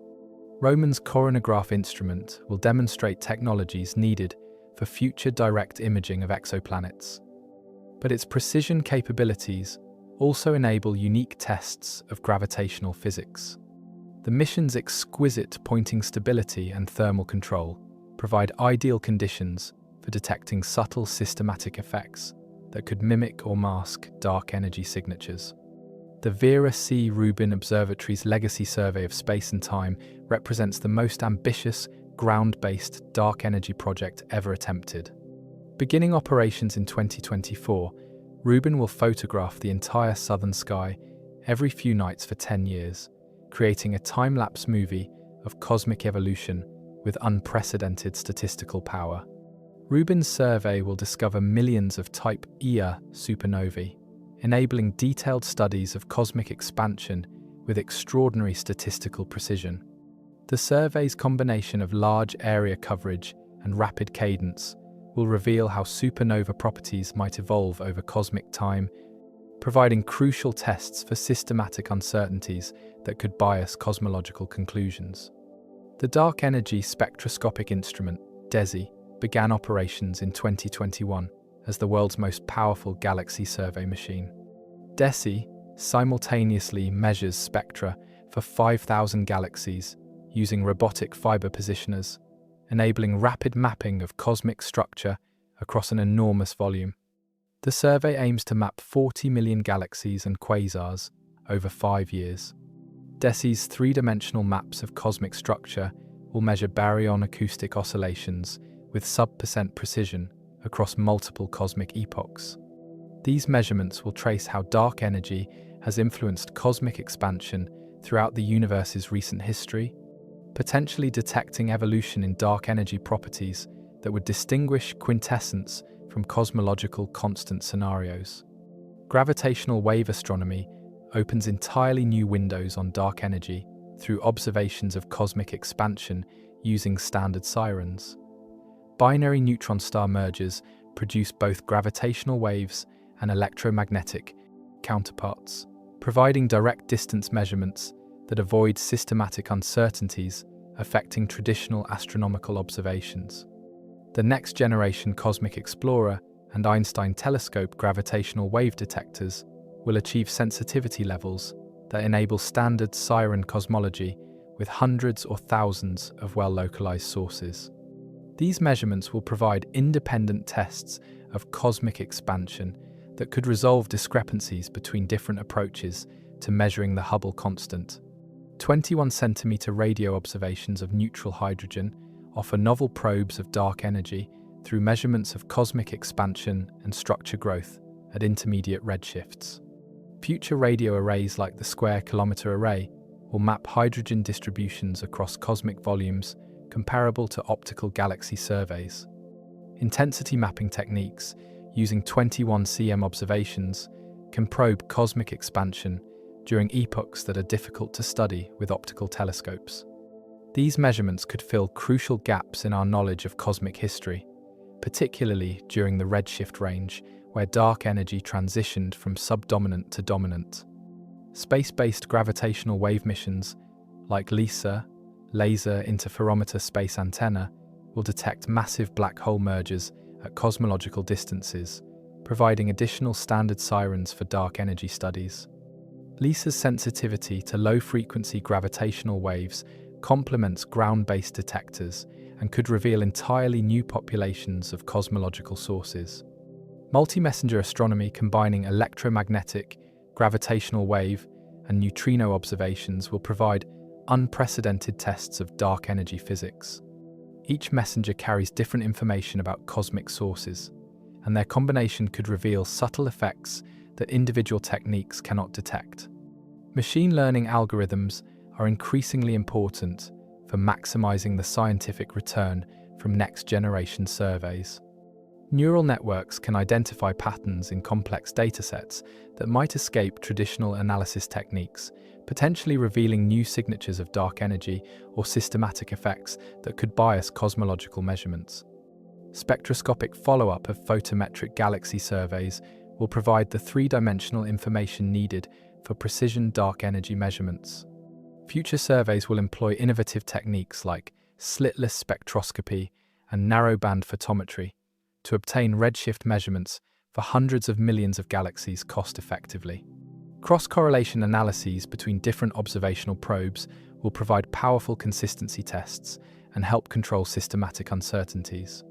Roman's coronagraph instrument will demonstrate technologies needed for future direct imaging of exoplanets. But its precision capabilities also enable unique tests of gravitational physics. The mission's exquisite pointing stability and thermal control provide ideal conditions for detecting subtle systematic effects that could mimic or mask dark energy signatures. The Vera C. Rubin Observatory's Legacy Survey of Space and Time represents the most ambitious, ground-based dark energy project ever attempted. Beginning operations in 2024, Rubin will photograph the entire southern sky every few nights for 10 years, creating a time-lapse movie of cosmic evolution with unprecedented statistical power. Rubin's survey will discover millions of Type Ia supernovae, enabling detailed studies of cosmic expansion with extraordinary statistical precision. The survey's combination of large area coverage and rapid cadence will reveal how supernova properties might evolve over cosmic time, providing crucial tests for systematic uncertainties that could bias cosmological conclusions. The Dark Energy Spectroscopic Instrument, DESI, began operations in 2021 as the world's most powerful galaxy survey machine. DESI simultaneously measures spectra for 5,000 galaxies using robotic fiber positioners, enabling rapid mapping of cosmic structure across an enormous volume. The survey aims to map 40 million galaxies and quasars over 5 years. DESI's three-dimensional maps of cosmic structure will measure baryon acoustic oscillations with sub-percent precision across multiple cosmic epochs. These measurements will trace how dark energy has influenced cosmic expansion throughout the universe's recent history, potentially detecting evolution in dark energy properties that would distinguish quintessence from cosmological constant scenarios. Gravitational wave astronomy opens entirely new windows on dark energy through observations of cosmic expansion using standard sirens. Binary neutron star mergers produce both gravitational waves and electromagnetic counterparts, providing direct distance measurements that avoid systematic uncertainties affecting traditional astronomical observations. The Next Generation Cosmic Explorer and Einstein Telescope gravitational wave detectors will achieve sensitivity levels that enable standard siren cosmology with hundreds or thousands of well-localized sources. These measurements will provide independent tests of cosmic expansion that could resolve discrepancies between different approaches to measuring the Hubble constant. 21-centimeter radio observations of neutral hydrogen offer novel probes of dark energy through measurements of cosmic expansion and structure growth at intermediate redshifts. Future radio arrays like the Square Kilometre Array will map hydrogen distributions across cosmic volumes comparable to optical galaxy surveys. Intensity mapping techniques using 21 cm observations can probe cosmic expansion during epochs that are difficult to study with optical telescopes. These measurements could fill crucial gaps in our knowledge of cosmic history, particularly during the redshift range, where dark energy transitioned from subdominant to dominant. Space-based gravitational wave missions, like LISA, Laser Interferometer Space Antenna, will detect massive black hole mergers at cosmological distances, providing additional standard sirens for dark energy studies. LISA's sensitivity to low-frequency gravitational waves complements ground-based detectors and could reveal entirely new populations of cosmological sources. Multi-messenger astronomy combining electromagnetic, gravitational wave, and neutrino observations will provide unprecedented tests of dark energy physics. Each messenger carries different information about cosmic sources, and their combination could reveal subtle effects that individual techniques cannot detect. Machine learning algorithms are increasingly important for maximizing the scientific return from next-generation surveys. Neural networks can identify patterns in complex datasets that might escape traditional analysis techniques, potentially revealing new signatures of dark energy or systematic effects that could bias cosmological measurements. Spectroscopic follow-up of photometric galaxy surveys will provide the three-dimensional information needed for precision dark energy measurements. Future surveys will employ innovative techniques like slitless spectroscopy and narrowband photometry to obtain redshift measurements for hundreds of millions of galaxies cost-effectively. Cross-correlation analyses between different observational probes will provide powerful consistency tests and help control systematic uncertainties.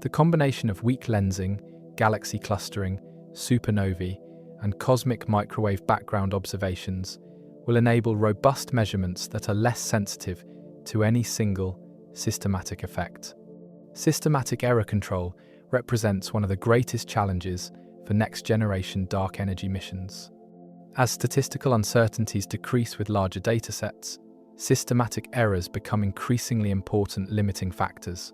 The combination of weak lensing, galaxy clustering, supernovae, and cosmic microwave background observations will enable robust measurements that are less sensitive to any single systematic effect. Systematic error control represents one of the greatest challenges for next-generation dark energy missions. As statistical uncertainties decrease with larger datasets, systematic errors become increasingly important limiting factors.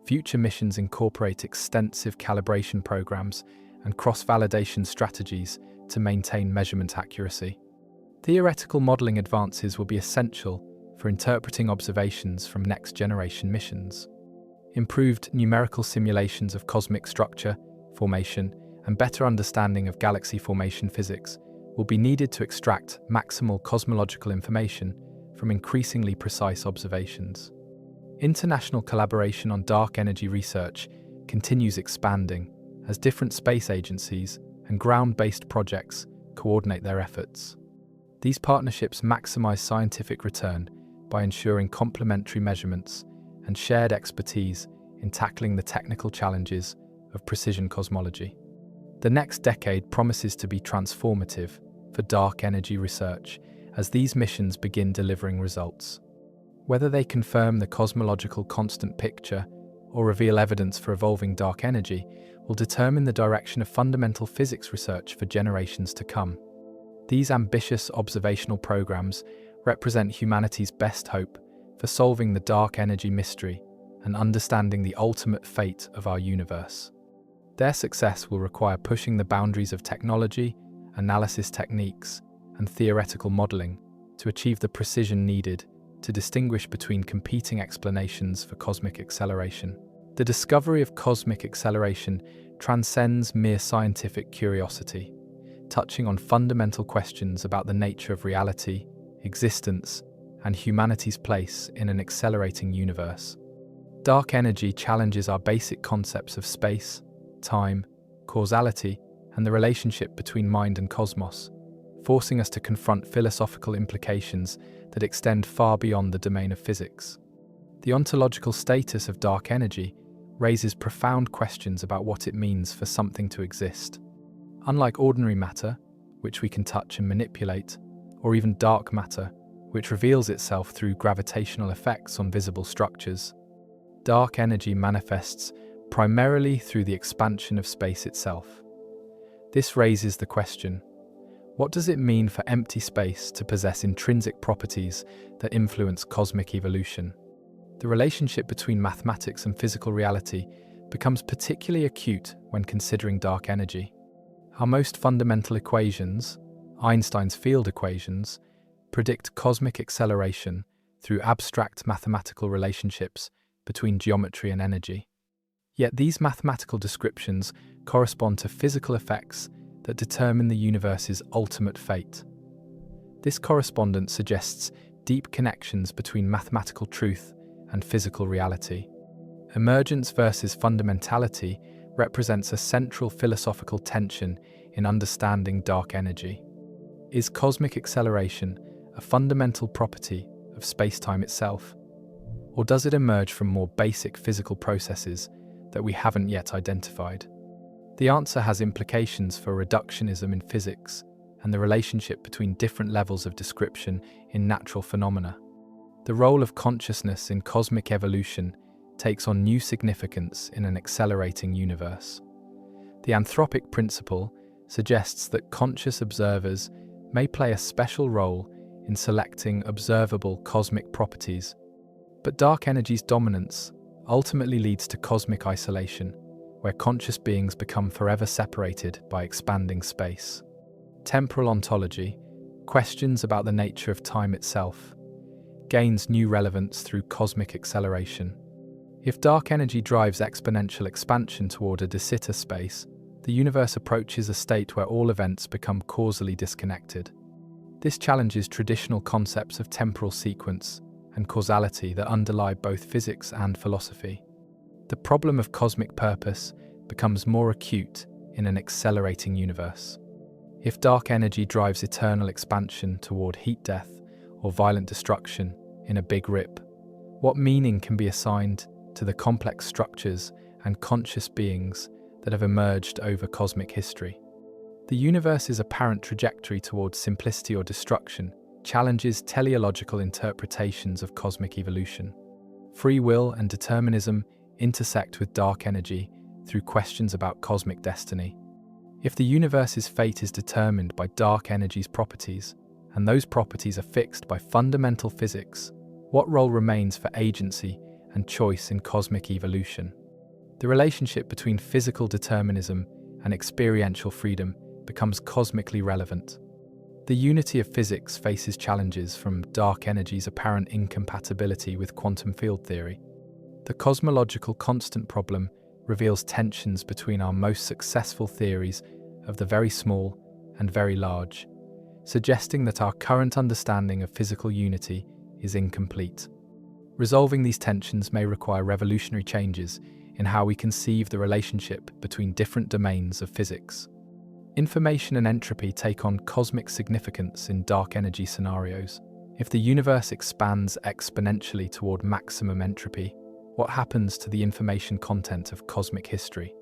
Future missions incorporate extensive calibration programs and cross-validation strategies to maintain measurement accuracy. Theoretical modeling advances will be essential for interpreting observations from next-generation missions. Improved numerical simulations of cosmic structure, formation, and better understanding of galaxy formation physics will be needed to extract maximal cosmological information from increasingly precise observations. International collaboration on dark energy research continues expanding as different space agencies and ground-based projects coordinate their efforts. These partnerships maximize scientific return by ensuring complementary measurements and shared expertise in tackling the technical challenges of precision cosmology. The next decade promises to be transformative for dark energy research as these missions begin delivering results. Whether they confirm the cosmological constant picture or reveal evidence for evolving dark energy will determine the direction of fundamental physics research for generations to come. These ambitious observational programs represent humanity's best hope for solving the dark energy mystery and understanding the ultimate fate of our universe. Their success will require pushing the boundaries of technology, analysis techniques, and theoretical modeling to achieve the precision needed to distinguish between competing explanations for cosmic acceleration. The discovery of cosmic acceleration transcends mere scientific curiosity, touching on fundamental questions about the nature of reality, existence, and humanity's place in an accelerating universe. Dark energy challenges our basic concepts of space, time, causality, and the relationship between mind and cosmos, forcing us to confront philosophical implications that extend far beyond the domain of physics. The ontological status of dark energy raises profound questions about what it means for something to exist. Unlike ordinary matter, which we can touch and manipulate, or even dark matter, which reveals itself through gravitational effects on visible structures, dark energy manifests primarily through the expansion of space itself. This raises the question: what does it mean for empty space to possess intrinsic properties that influence cosmic evolution? The relationship between mathematics and physical reality becomes particularly acute when considering dark energy. Our most fundamental equations, Einstein's field equations, predict cosmic acceleration through abstract mathematical relationships between geometry and energy. Yet these mathematical descriptions correspond to physical effects that determine the universe's ultimate fate. This correspondence suggests deep connections between mathematical truth and physical reality. Emergence versus fundamentality represents a central philosophical tension in understanding dark energy. Is cosmic acceleration a fundamental property of space-time itself? Or does it emerge from more basic physical processes that we haven't yet identified? The answer has implications for reductionism in physics and the relationship between different levels of description in natural phenomena. The role of consciousness in cosmic evolution takes on new significance in an accelerating universe. The anthropic principle suggests that conscious observers may play a special role in selecting observable cosmic properties, but dark energy's dominance ultimately leads to cosmic isolation, where conscious beings become forever separated by expanding space. Temporal ontology, questions about the nature of time itself, gains new relevance through cosmic acceleration. If dark energy drives exponential expansion toward a de Sitter space, the universe approaches a state where all events become causally disconnected. This challenges traditional concepts of temporal sequence and causality that underlie both physics and philosophy. The problem of cosmic purpose becomes more acute in an accelerating universe. If dark energy drives eternal expansion toward heat death or violent destruction in a big rip, what meaning can be assigned to the complex structures and conscious beings that have emerged over cosmic history? The universe's apparent trajectory towards simplicity or destruction challenges teleological interpretations of cosmic evolution. Free will and determinism intersect with dark energy through questions about cosmic destiny. If the universe's fate is determined by dark energy's properties, and those properties are fixed by fundamental physics, what role remains for agency and choice in cosmic evolution? The relationship between physical determinism and experiential freedom becomes cosmically relevant. The unity of physics faces challenges from dark energy's apparent incompatibility with quantum field theory. The cosmological constant problem reveals tensions between our most successful theories of the very small and very large, suggesting that our current understanding of physical unity is incomplete. Resolving these tensions may require revolutionary changes in how we conceive the relationship between different domains of physics. Information and entropy take on cosmic significance in dark energy scenarios. If the universe expands exponentially toward maximum entropy, what happens to the information content of cosmic history?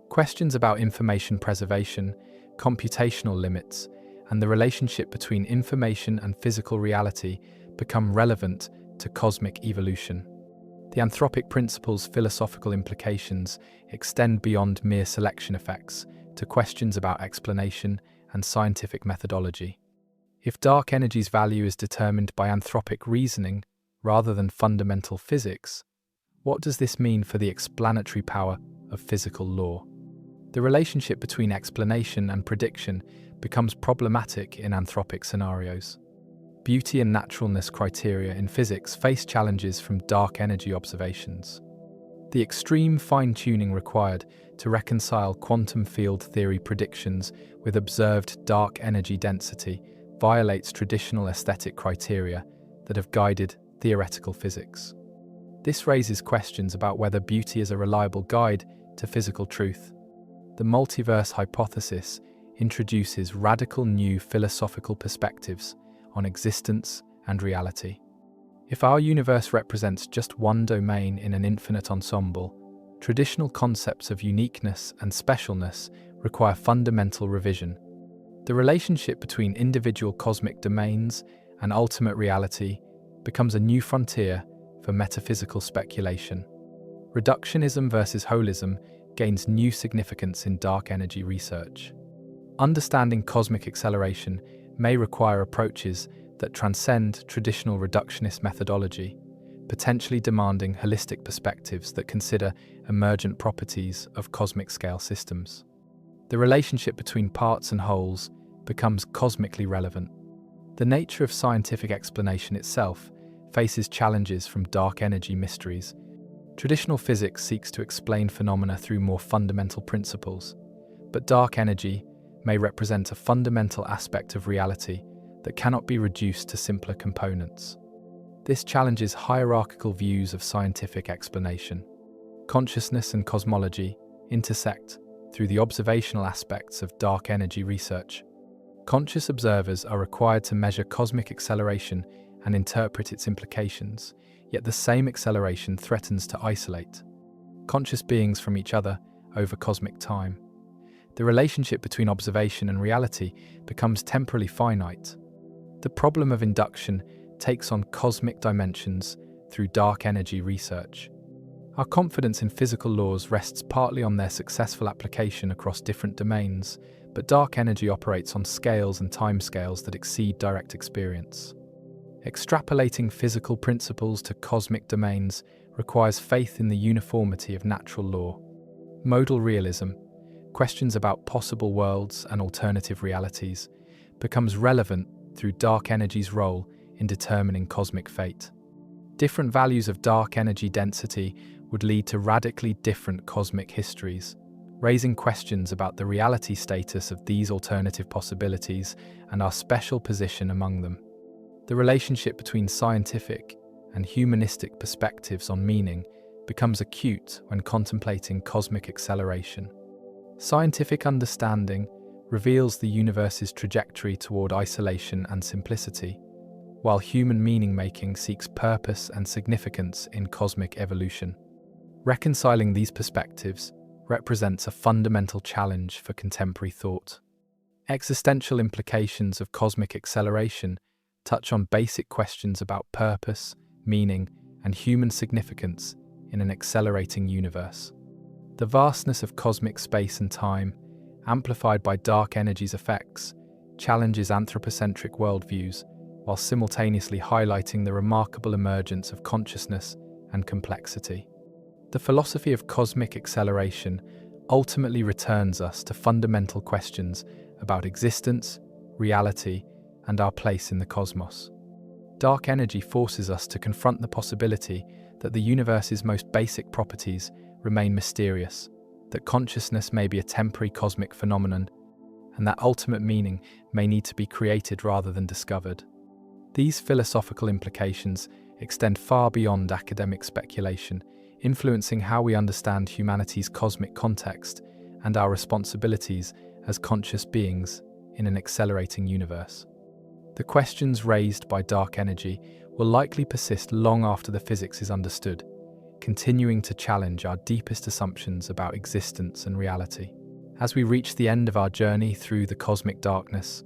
Questions about information preservation, computational limits, and the relationship between information and physical reality become relevant to cosmic evolution. The anthropic principle's philosophical implications extend beyond mere selection effects to questions about explanation and scientific methodology. If dark energy's value is determined by anthropic reasoning rather than fundamental physics, what does this mean for the explanatory power of physical law? The relationship between explanation and prediction becomes problematic in anthropic scenarios. Beauty and naturalness criteria in physics face challenges from dark energy observations. The extreme fine-tuning required to reconcile quantum field theory predictions with observed dark energy density violates traditional aesthetic criteria that have guided theoretical physics. This raises questions about whether beauty is a reliable guide to physical truth. The multiverse hypothesis introduces radical new philosophical perspectives on existence and reality. If our universe represents just one domain in an infinite ensemble, traditional concepts of uniqueness and specialness require fundamental revision. The relationship between individual cosmic domains and ultimate reality becomes a new frontier for metaphysical speculation. Reductionism versus holism gains new significance in dark energy research. Understanding cosmic acceleration may require approaches that transcend traditional reductionist methodology, potentially demanding holistic perspectives that consider emergent properties of cosmic scale systems. The relationship between parts and wholes becomes cosmically relevant. The nature of scientific explanation itself faces challenges from dark energy mysteries. Traditional physics seeks to explain phenomena through more fundamental principles, but dark energy may represent a fundamental aspect of reality that cannot be reduced to simpler components. This challenges hierarchical views of scientific explanation. Consciousness and cosmology intersect through the observational aspects of dark energy research. Conscious observers are required to measure cosmic acceleration and interpret its implications, yet the same acceleration threatens to isolate conscious beings from each other over cosmic time. The relationship between observation and reality becomes temporally finite. The problem of induction takes on cosmic dimensions through dark energy research. Our confidence in physical laws rests partly on their successful application across different domains, but dark energy operates on scales and timescales that exceed direct experience. Extrapolating physical principles to cosmic domains requires faith in the uniformity of natural law. Modal realism, questions about possible worlds and alternative realities, becomes relevant through dark energy's role in determining cosmic fate. Different values of dark energy density would lead to radically different cosmic histories, raising questions about the reality status of these alternative possibilities and our special position among them. The relationship between scientific and humanistic perspectives on meaning becomes acute when contemplating cosmic acceleration. Scientific understanding reveals the universe's trajectory toward isolation and simplicity, while human meaning-making seeks purpose and significance in cosmic evolution. Reconciling these perspectives represents a fundamental challenge for contemporary thought. Existential implications of cosmic acceleration touch on basic questions about purpose, meaning, and human significance in an accelerating universe. The vastness of cosmic space and time, amplified by dark energy's effects, challenges anthropocentric worldviews, while simultaneously highlighting the remarkable emergence of consciousness and complexity. The philosophy of cosmic acceleration ultimately returns us to fundamental questions about existence, reality, and our place in the cosmos. Dark energy forces us to confront the possibility that the universe's most basic properties remain mysterious, that consciousness may be a temporary cosmic phenomenon, and that ultimate meaning may need to be created rather than discovered. These philosophical implications extend far beyond academic speculation, influencing how we understand humanity's cosmic context and our responsibilities as conscious beings in an accelerating universe. The questions raised by dark energy will likely persist long after the physics is understood, continuing to challenge our deepest assumptions about existence and reality. As we reach the end of our journey through the cosmic darkness,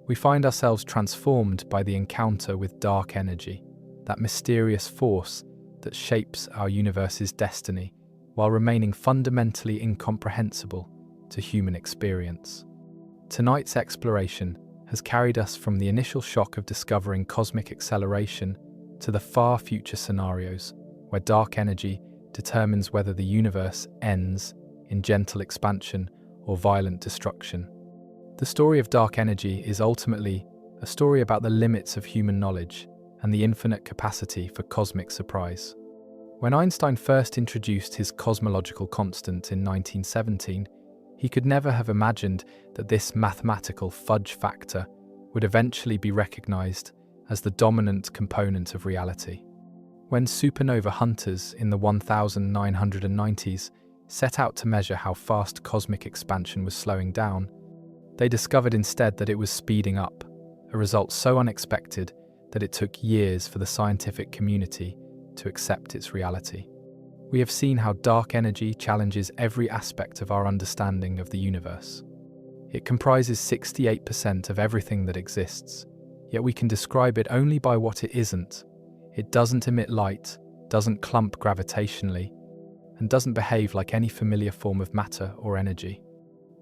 we find ourselves transformed by the encounter with dark energy, that mysterious force that shapes our universe's destiny while remaining fundamentally incomprehensible to human experience. Tonight's exploration has carried us from the initial shock of discovering cosmic acceleration to the far future scenarios where dark energy determines whether the universe ends in gentle expansion or violent destruction. The story of dark energy is ultimately a story about the limits of human knowledge and the infinite capacity for cosmic surprise. When Einstein first introduced his cosmological constant in 1917, he could never have imagined that this mathematical fudge factor would eventually be recognized as the dominant component of reality. When supernova hunters in the 1990s set out to measure how fast cosmic expansion was slowing down, they discovered instead that it was speeding up, a result so unexpected that it took years for the scientific community to accept its reality. We have seen how dark energy challenges every aspect of our understanding of the universe. It comprises 68% of everything that exists, yet we can describe it only by what it isn't. It doesn't emit light, doesn't clump gravitationally, and doesn't behave like any familiar form of matter or energy.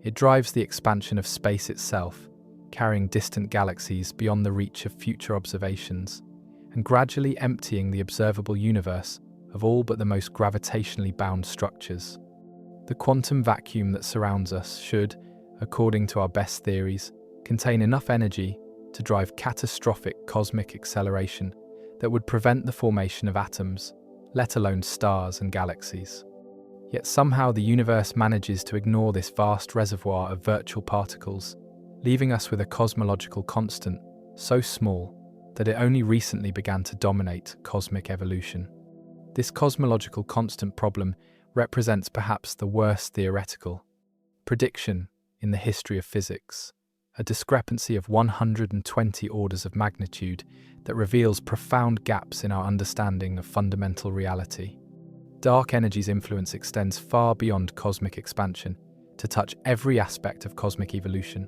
It drives the expansion of space itself, carrying distant galaxies beyond the reach of future observations, and gradually emptying the observable universe of all but the most gravitationally bound structures. The quantum vacuum that surrounds us should, according to our best theories, contain enough energy to drive catastrophic cosmic acceleration that would prevent the formation of atoms, let alone stars and galaxies. Yet somehow the universe manages to ignore this vast reservoir of virtual particles, leaving us with a cosmological constant so small that it only recently began to dominate cosmic evolution. This cosmological constant problem represents perhaps the worst theoretical prediction in the history of physics, a discrepancy of 120 orders of magnitude that reveals profound gaps in our understanding of fundamental reality. Dark energy's influence extends far beyond cosmic expansion to touch every aspect of cosmic evolution.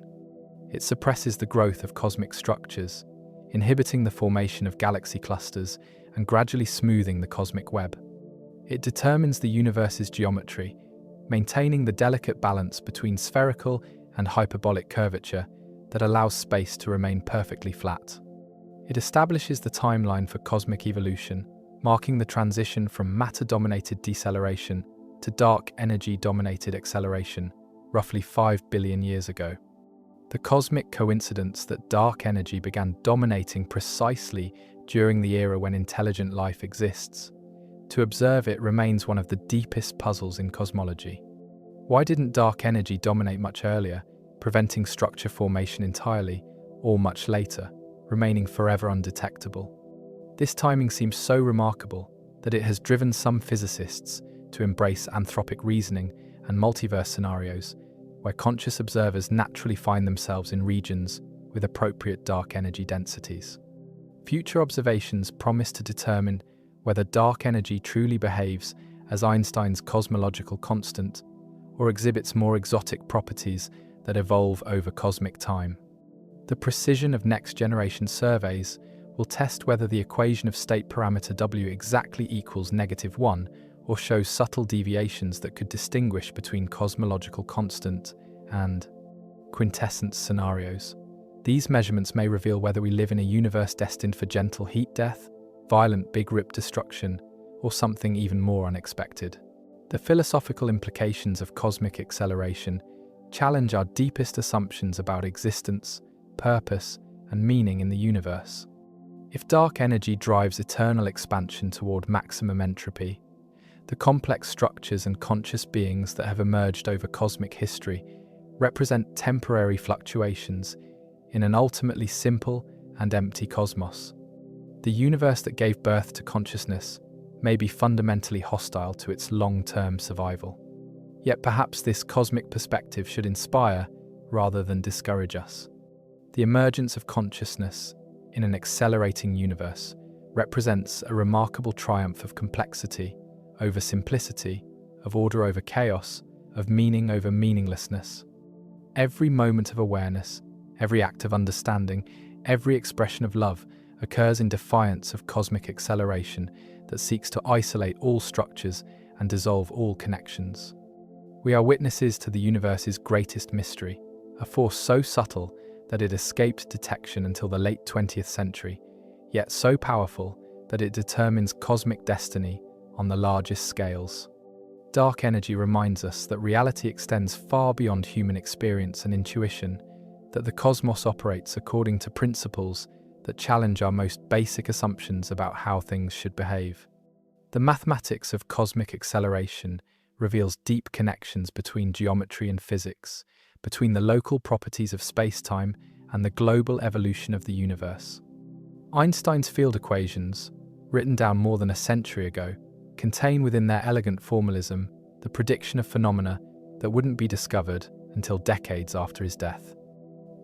It suppresses the growth of cosmic structures, inhibiting the formation of galaxy clusters and gradually smoothing the cosmic web. It determines the universe's geometry, maintaining the delicate balance between spherical and hyperbolic curvature that allows space to remain perfectly flat. It establishes the timeline for cosmic evolution, marking the transition from matter-dominated deceleration to dark energy-dominated acceleration, roughly 5 billion years ago. The cosmic coincidence that dark energy began dominating precisely during the era when intelligent life exists. To observe it remains one of the deepest puzzles in cosmology. Why didn't dark energy dominate much earlier, preventing structure formation entirely, or much later, remaining forever undetectable? This timing seems so remarkable that it has driven some physicists to embrace anthropic reasoning and multiverse scenarios, where conscious observers naturally find themselves in regions with appropriate dark energy densities. Future observations promise to determine whether dark energy truly behaves as Einstein's cosmological constant or exhibits more exotic properties that evolve over cosmic time. The precision of next-generation surveys will test whether the equation of state parameter W exactly equals -1 or shows subtle deviations that could distinguish between cosmological constant and quintessence scenarios. These measurements may reveal whether we live in a universe destined for gentle heat death, violent Big Rip destruction, or something even more unexpected. The philosophical implications of cosmic acceleration challenge our deepest assumptions about existence, purpose, and meaning in the universe. If dark energy drives eternal expansion toward maximum entropy, the complex structures and conscious beings that have emerged over cosmic history represent temporary fluctuations in an ultimately simple and empty cosmos. The universe that gave birth to consciousness may be fundamentally hostile to its long-term survival. Yet perhaps this cosmic perspective should inspire rather than discourage us. The emergence of consciousness in an accelerating universe represents a remarkable triumph of complexity over simplicity, of order over chaos, of meaning over meaninglessness. Every moment of awareness, every act of understanding, every expression of love occurs in defiance of cosmic acceleration that seeks to isolate all structures and dissolve all connections. We are witnesses to the universe's greatest mystery, a force so subtle that it escaped detection until the late 20th century, yet so powerful that it determines cosmic destiny on the largest scales. Dark energy reminds us that reality extends far beyond human experience and intuition, that the cosmos operates according to principles that challenge our most basic assumptions about how things should behave. The mathematics of cosmic acceleration reveals deep connections between geometry and physics, between the local properties of space-time and the global evolution of the universe. Einstein's field equations, written down more than a century ago, contain within their elegant formalism the prediction of phenomena that wouldn't be discovered until decades after his death.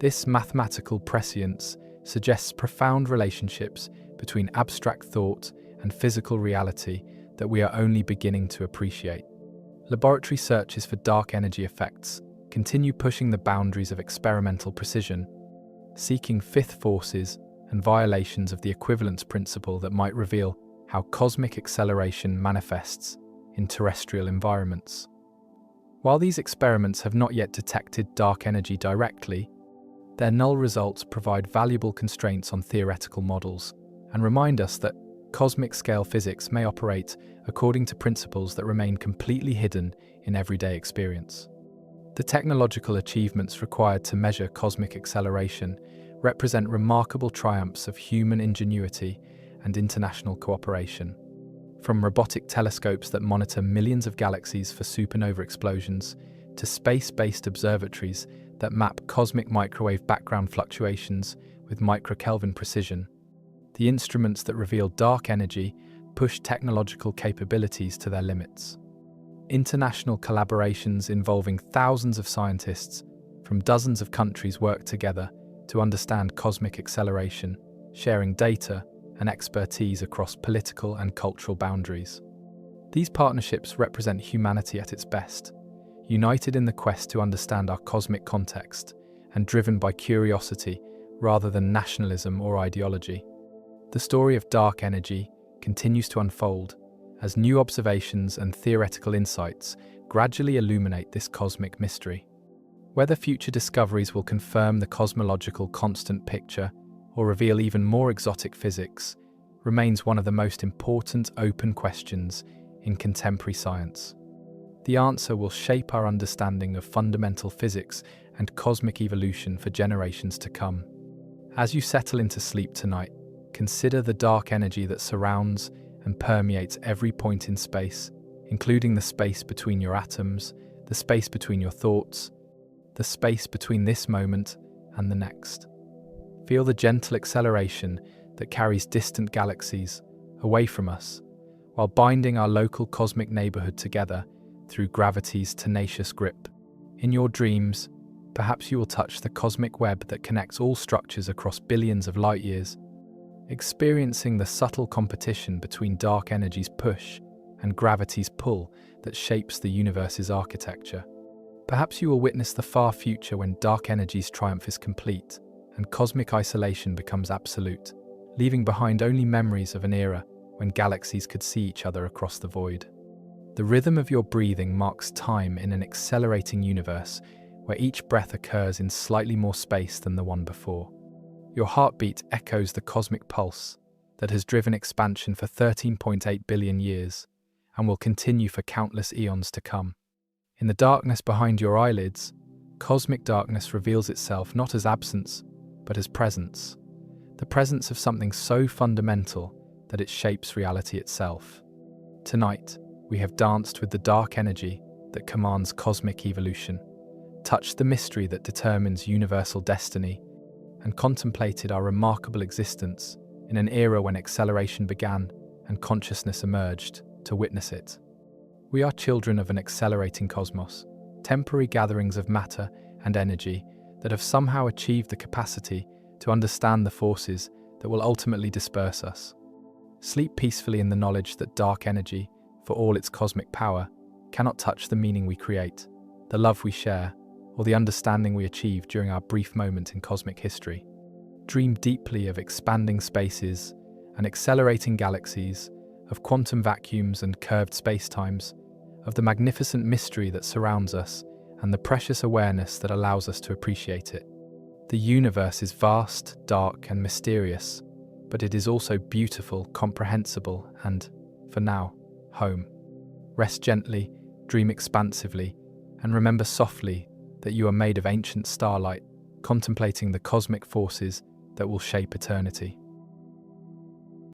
This mathematical prescience suggests profound relationships between abstract thought and physical reality that we are only beginning to appreciate. Laboratory searches for dark energy effects continue pushing the boundaries of experimental precision, seeking fifth forces and violations of the equivalence principle that might reveal how cosmic acceleration manifests in terrestrial environments. While these experiments have not yet detected dark energy directly, their null results provide valuable constraints on theoretical models and remind us that cosmic-scale physics may operate according to principles that remain completely hidden in everyday experience. The technological achievements required to measure cosmic acceleration represent remarkable triumphs of human ingenuity and international cooperation. From robotic telescopes that monitor millions of galaxies for supernova explosions, to space-based observatories that map cosmic microwave background fluctuations with microkelvin precision, the instruments that reveal dark energy push technological capabilities to their limits. International collaborations involving thousands of scientists from dozens of countries work together to understand cosmic acceleration, sharing data and expertise across political and cultural boundaries. These partnerships represent humanity at its best, united in the quest to understand our cosmic context and driven by curiosity rather than nationalism or ideology. The story of dark energy continues to unfold as new observations and theoretical insights gradually illuminate this cosmic mystery. Whether future discoveries will confirm the cosmological constant picture or reveal even more exotic physics remains one of the most important open questions in contemporary science. The answer will shape our understanding of fundamental physics and cosmic evolution for generations to come. As you settle into sleep tonight, consider the dark energy that surrounds and permeates every point in space, including the space between your atoms, the space between your thoughts, the space between this moment and the next. Feel the gentle acceleration that carries distant galaxies away from us, while binding our local cosmic neighborhood together through gravity's tenacious grip. In your dreams, perhaps you will touch the cosmic web that connects all structures across billions of light years, experiencing the subtle competition between dark energy's push and gravity's pull that shapes the universe's architecture. Perhaps you will witness the far future when dark energy's triumph is complete and cosmic isolation becomes absolute, leaving behind only memories of an era when galaxies could see each other across the void. The rhythm of your breathing marks time in an accelerating universe where each breath occurs in slightly more space than the one before. Your heartbeat echoes the cosmic pulse that has driven expansion for 13.8 billion years and will continue for countless eons to come. In the darkness behind your eyelids, Cosmic darkness reveals itself not as absence, but as presence. The presence of something so fundamental that it shapes reality itself. Tonight, we have danced with the dark energy that commands cosmic evolution, touched the mystery that determines universal destiny, and contemplated our remarkable existence in an era when acceleration began and consciousness emerged to witness it. We are children of an accelerating cosmos, temporary gatherings of matter and energy that have somehow achieved the capacity to understand the forces that will ultimately disperse us. Sleep peacefully in the knowledge that dark energy, for all its cosmic power, cannot touch the meaning we create, the love we share, or the understanding we achieve during our brief moment in cosmic history. Dream deeply of expanding spaces and accelerating galaxies, of quantum vacuums and curved spacetimes, of the magnificent mystery that surrounds us and the precious awareness that allows us to appreciate it. The universe is vast, dark, and mysterious, but it is also beautiful, comprehensible, and, for now, home. Rest gently, dream expansively, and remember softly that you are made of ancient starlight, contemplating the cosmic forces that will shape eternity.